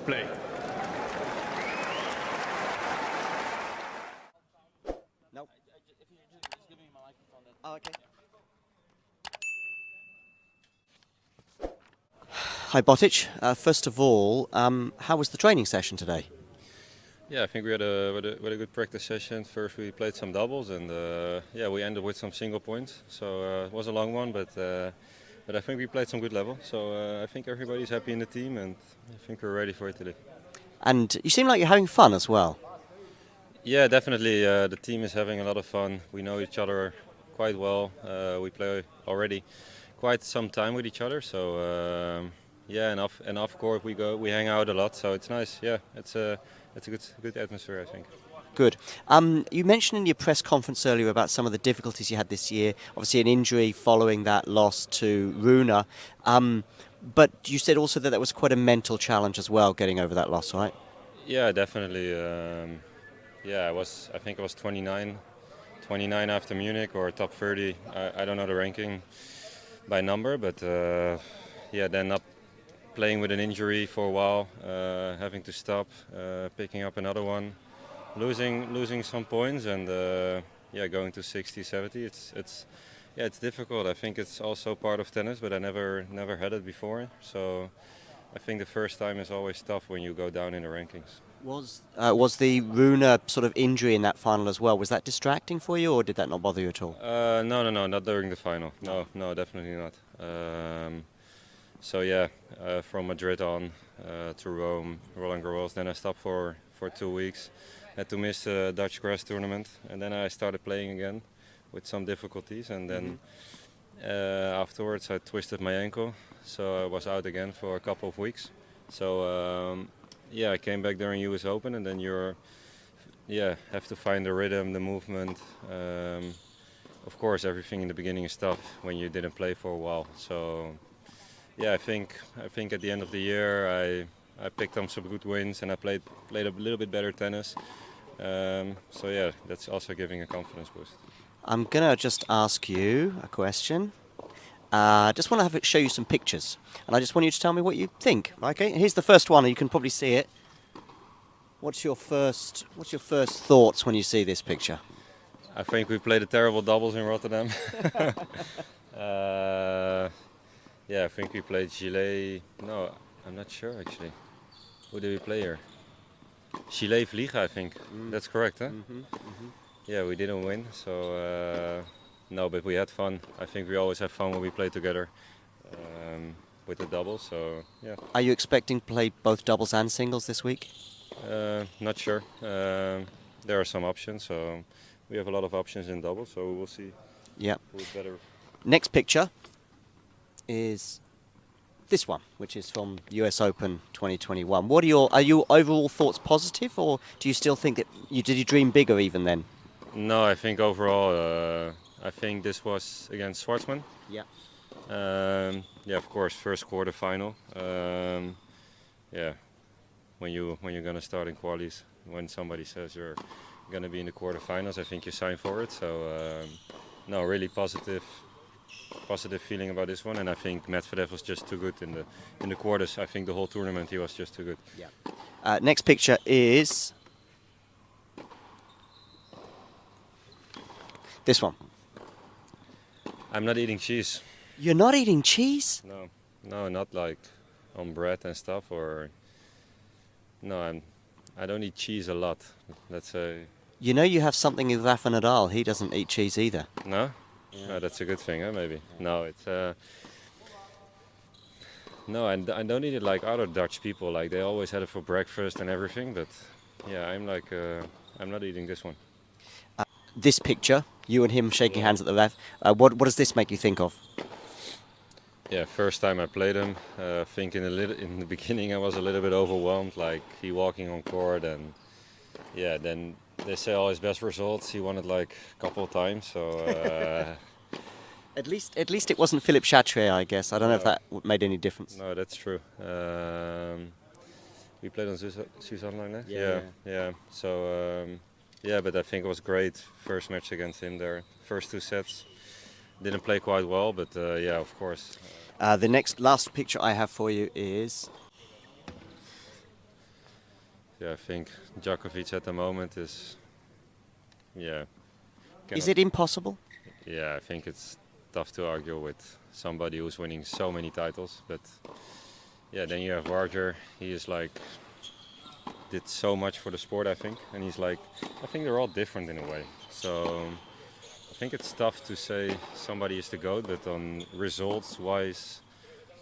Play. No. Oh, okay. Hi, Vekic. First of all, how was the training session today? Yeah, I think we had a good practice session. First we played some doubles, and yeah, we ended with some single points. So it was a long one, but I think we played some good level. So I think everybody's happy in the team, and I think we're ready for it today. And you seem like you're having fun as well. Yeah, definitely. The team is having a lot of fun. We know each other quite well. We play already quite some time with each other. So yeah, and off court we hang out a lot. So it's nice. Yeah, it's a good atmosphere, I think. Good. You mentioned in your press conference earlier about some of the difficulties you had this year. Obviously, an injury following that loss to Rune. But you said also that was quite a mental challenge as well, getting over that loss, right? Yeah, definitely. Yeah, I think I was 29 after Munich, or top 30. I don't know the ranking by number, but yeah, then up playing with an injury for a while, having to stop, picking up another one, losing some points, and yeah, going to 60, 70. Yeah, it's difficult. I think it's also part of tennis, but I never had it before. So I think the first time is always tough when you go down in the rankings. Was the Runa sort of injury in that final as well? Was that distracting for you, or did that not bother you at all? No, not during the final. No, definitely not. So yeah, from Madrid on to Rome, Roland Garros. Then I stopped for 2 weeks. Had to miss the Dutch grass tournament, and then I started playing again with some difficulties. And then afterwards, I twisted my ankle, so I was out again for a couple of weeks. So yeah, I came back during US Open, and then have to find the rhythm, the movement. Of course, everything in the beginning is tough when you didn't play for a while. So yeah, I think at the end of the year I picked up some good wins, and I played a little bit better tennis. So yeah, that's also giving a confidence boost. I'm gonna just ask you a question. Just want to show you some pictures, and I just want you to tell me what you think. Okay, here's the first one. You can probably see it. What's your first thoughts when you see this picture? I think we played a terrible doubles in Rotterdam. Yeah, I think we played Gilet. No, I'm not sure actually. Who did we play here? Gilet Vliegen, I think. That's correct, huh? Yeah, we didn't win, so no, but we had fun. I think we always have fun when we play together with the doubles. So yeah. Are you expecting to play both doubles and singles this week? Not sure. There are some options, so we have a lot of options in doubles, so we'll see. Yeah. Who's better. Next picture is this one, which is from US Open 2021. Are your overall thoughts positive, or do you still think that did you dream bigger even then? No, I think overall, I think this was against Schwartzman. Yeah. Yeah, of course, first quarter final. Yeah, when you're gonna start in qualies, when somebody says you're gonna be in the quarterfinals, I think you sign for it. So no, really positive feeling about this one, and I think Medvedev was just too good in the quarters. I think the whole tournament he was just too good. Yeah. Next picture is this one. I'm not eating cheese. You're not eating cheese? No, not like on bread and stuff. Or no, I don't eat cheese a lot. That's a. You know, you have something with Rafa Nadal. He doesn't eat cheese either. No. Yeah. Oh, that's a good thing, huh? Maybe. No, it's. No, I don't eat it like other Dutch people. Like they always had it for breakfast and everything. But yeah, I'm like I'm not eating this one. This picture, you and him shaking hands at the ref. What does this make you think of? Yeah, first time I played him. I think in the beginning I was a little bit overwhelmed, like he walking on court, and yeah, then they say all his best results he won it like a couple of times. So at least it wasn't Philippe Chatrier, I guess. I don't know if that made any difference. No, that's true. We played on Suzanne Lang. Yeah. So yeah, but I think it was great first match against him there. First 2 sets. Didn't play quite well, but yeah, of course. The last picture I have for you is. Yeah, I think Djokovic at the moment is. Yeah. Is it impossible? Yeah, I think it's tough to argue with somebody who's winning so many titles. But yeah, then you have Roger. He is like did so much for the sport, I think, and he's like. I think they're all different in a way. So. I think it's tough to say somebody is the GOAT, but on results-wise,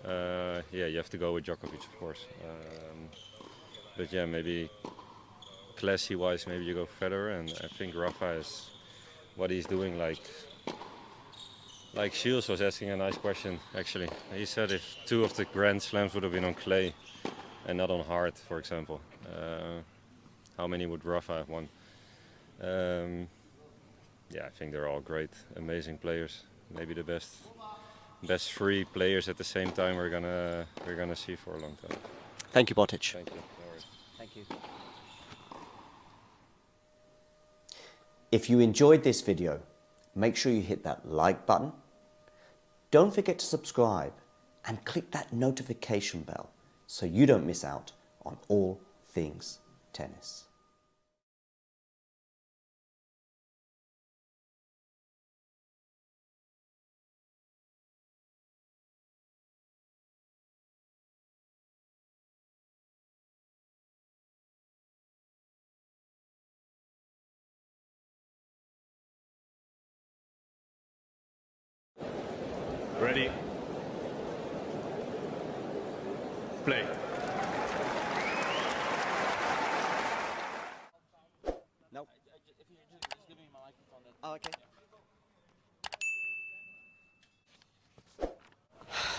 yeah, you have to go with Djokovic, of course. But yeah, maybe classy-wise, maybe you go Federer, and I think Rafa is what he's doing. Like Shields was asking a nice question, actually. He said if 2 of the Grand Slams would have been on clay and not on hard, for example, how many would Rafa have won? Yeah, I think they're all great, amazing players. Maybe the best 3 players at the same time we're gonna see for a long time. Thank you, Botic. Thank you. No worries. Thank you. If you enjoyed this video, make sure you hit that like button. Don't forget to subscribe and click that notification bell so you don't miss out on all things tennis. Ready? Play. No. Oh, okay.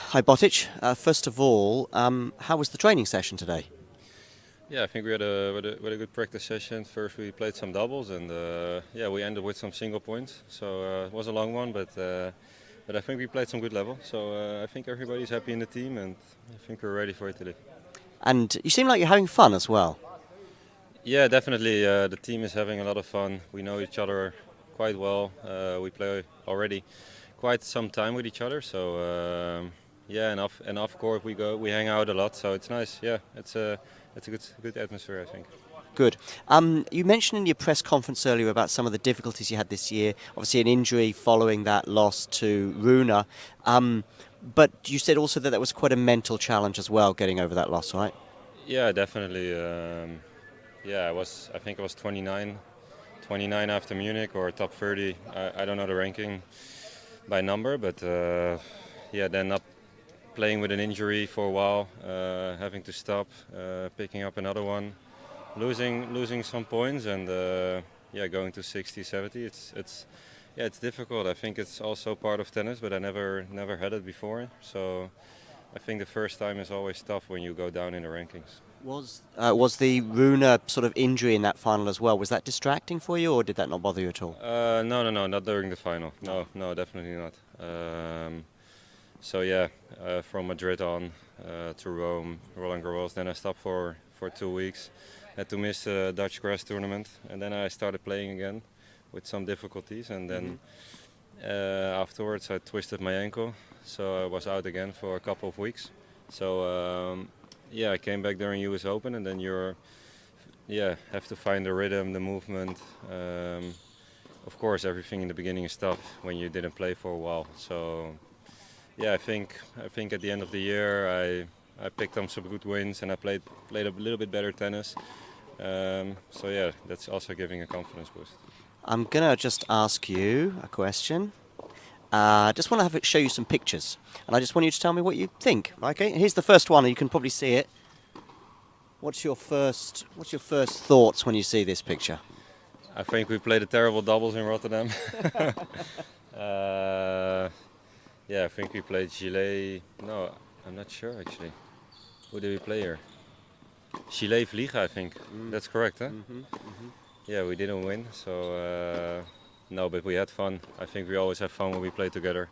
Hi, Vekic. First of all, how was the training session today? Yeah, I think we had a good practice session. First we played some doubles, and yeah, we ended with some single points. So it was a long one, but I think we played some good level. So I think everybody's happy in the team, and I think we're ready for Italy. And you seem like you're having fun as well. Yeah, definitely. The team is having a lot of fun. We know each other quite well. We play already quite some time with each other. So yeah, and off court we hang out a lot. So it's nice. Yeah, it's a good atmosphere, I think. Good. You mentioned in your press conference earlier about some of the difficulties you had this year. Obviously, an injury following that loss to Runa. But you said also that was quite a mental challenge as well, getting over that loss, right? Yeah, definitely. Yeah, I think I was 29 after Munich, or top 30. I don't know the ranking by number, but yeah, then not playing with an injury for a while, having to stop, picking up another one, losing some points, and yeah, going to 60, 70. It's difficult. I think it's also part of tennis, but I never had it before. So I think the first time is always tough when you go down in the rankings. Was the Runa sort of injury in that final as well? Was that distracting for you, or did that not bother you at all? No, not during the final. No, definitely not. So yeah, from Madrid on to Rome, Roland Garros. Then I stopped for 2 weeks. Had to miss the Dutch grass tournament, and then I started playing again with some difficulties. And then afterwards I twisted my ankle, so I was out again for a couple of weeks. So yeah, I came back during US Open, and then have to find the rhythm, the movement. Of course, everything in the beginning is tough when you didn't play for a while. So yeah, I think at the end of the year I picked up some good wins, and I played a little bit better tennis. So yeah, that's also giving a confidence boost. I'm gonna just ask you a question. Just want to show you some pictures, and I just want you to tell me what you think. Okay, here's the first one, and you can probably see it. What's your first thoughts when you see this picture? I think we played a terrible doubles in Rotterdam. Yeah, I think we played Gilet. No, I'm not sure actually. Who did we play here? Gilet Vliegen, I think. That's correct, huh? Yeah, we didn't win, so no, but we had fun. I think we always have fun when we play together.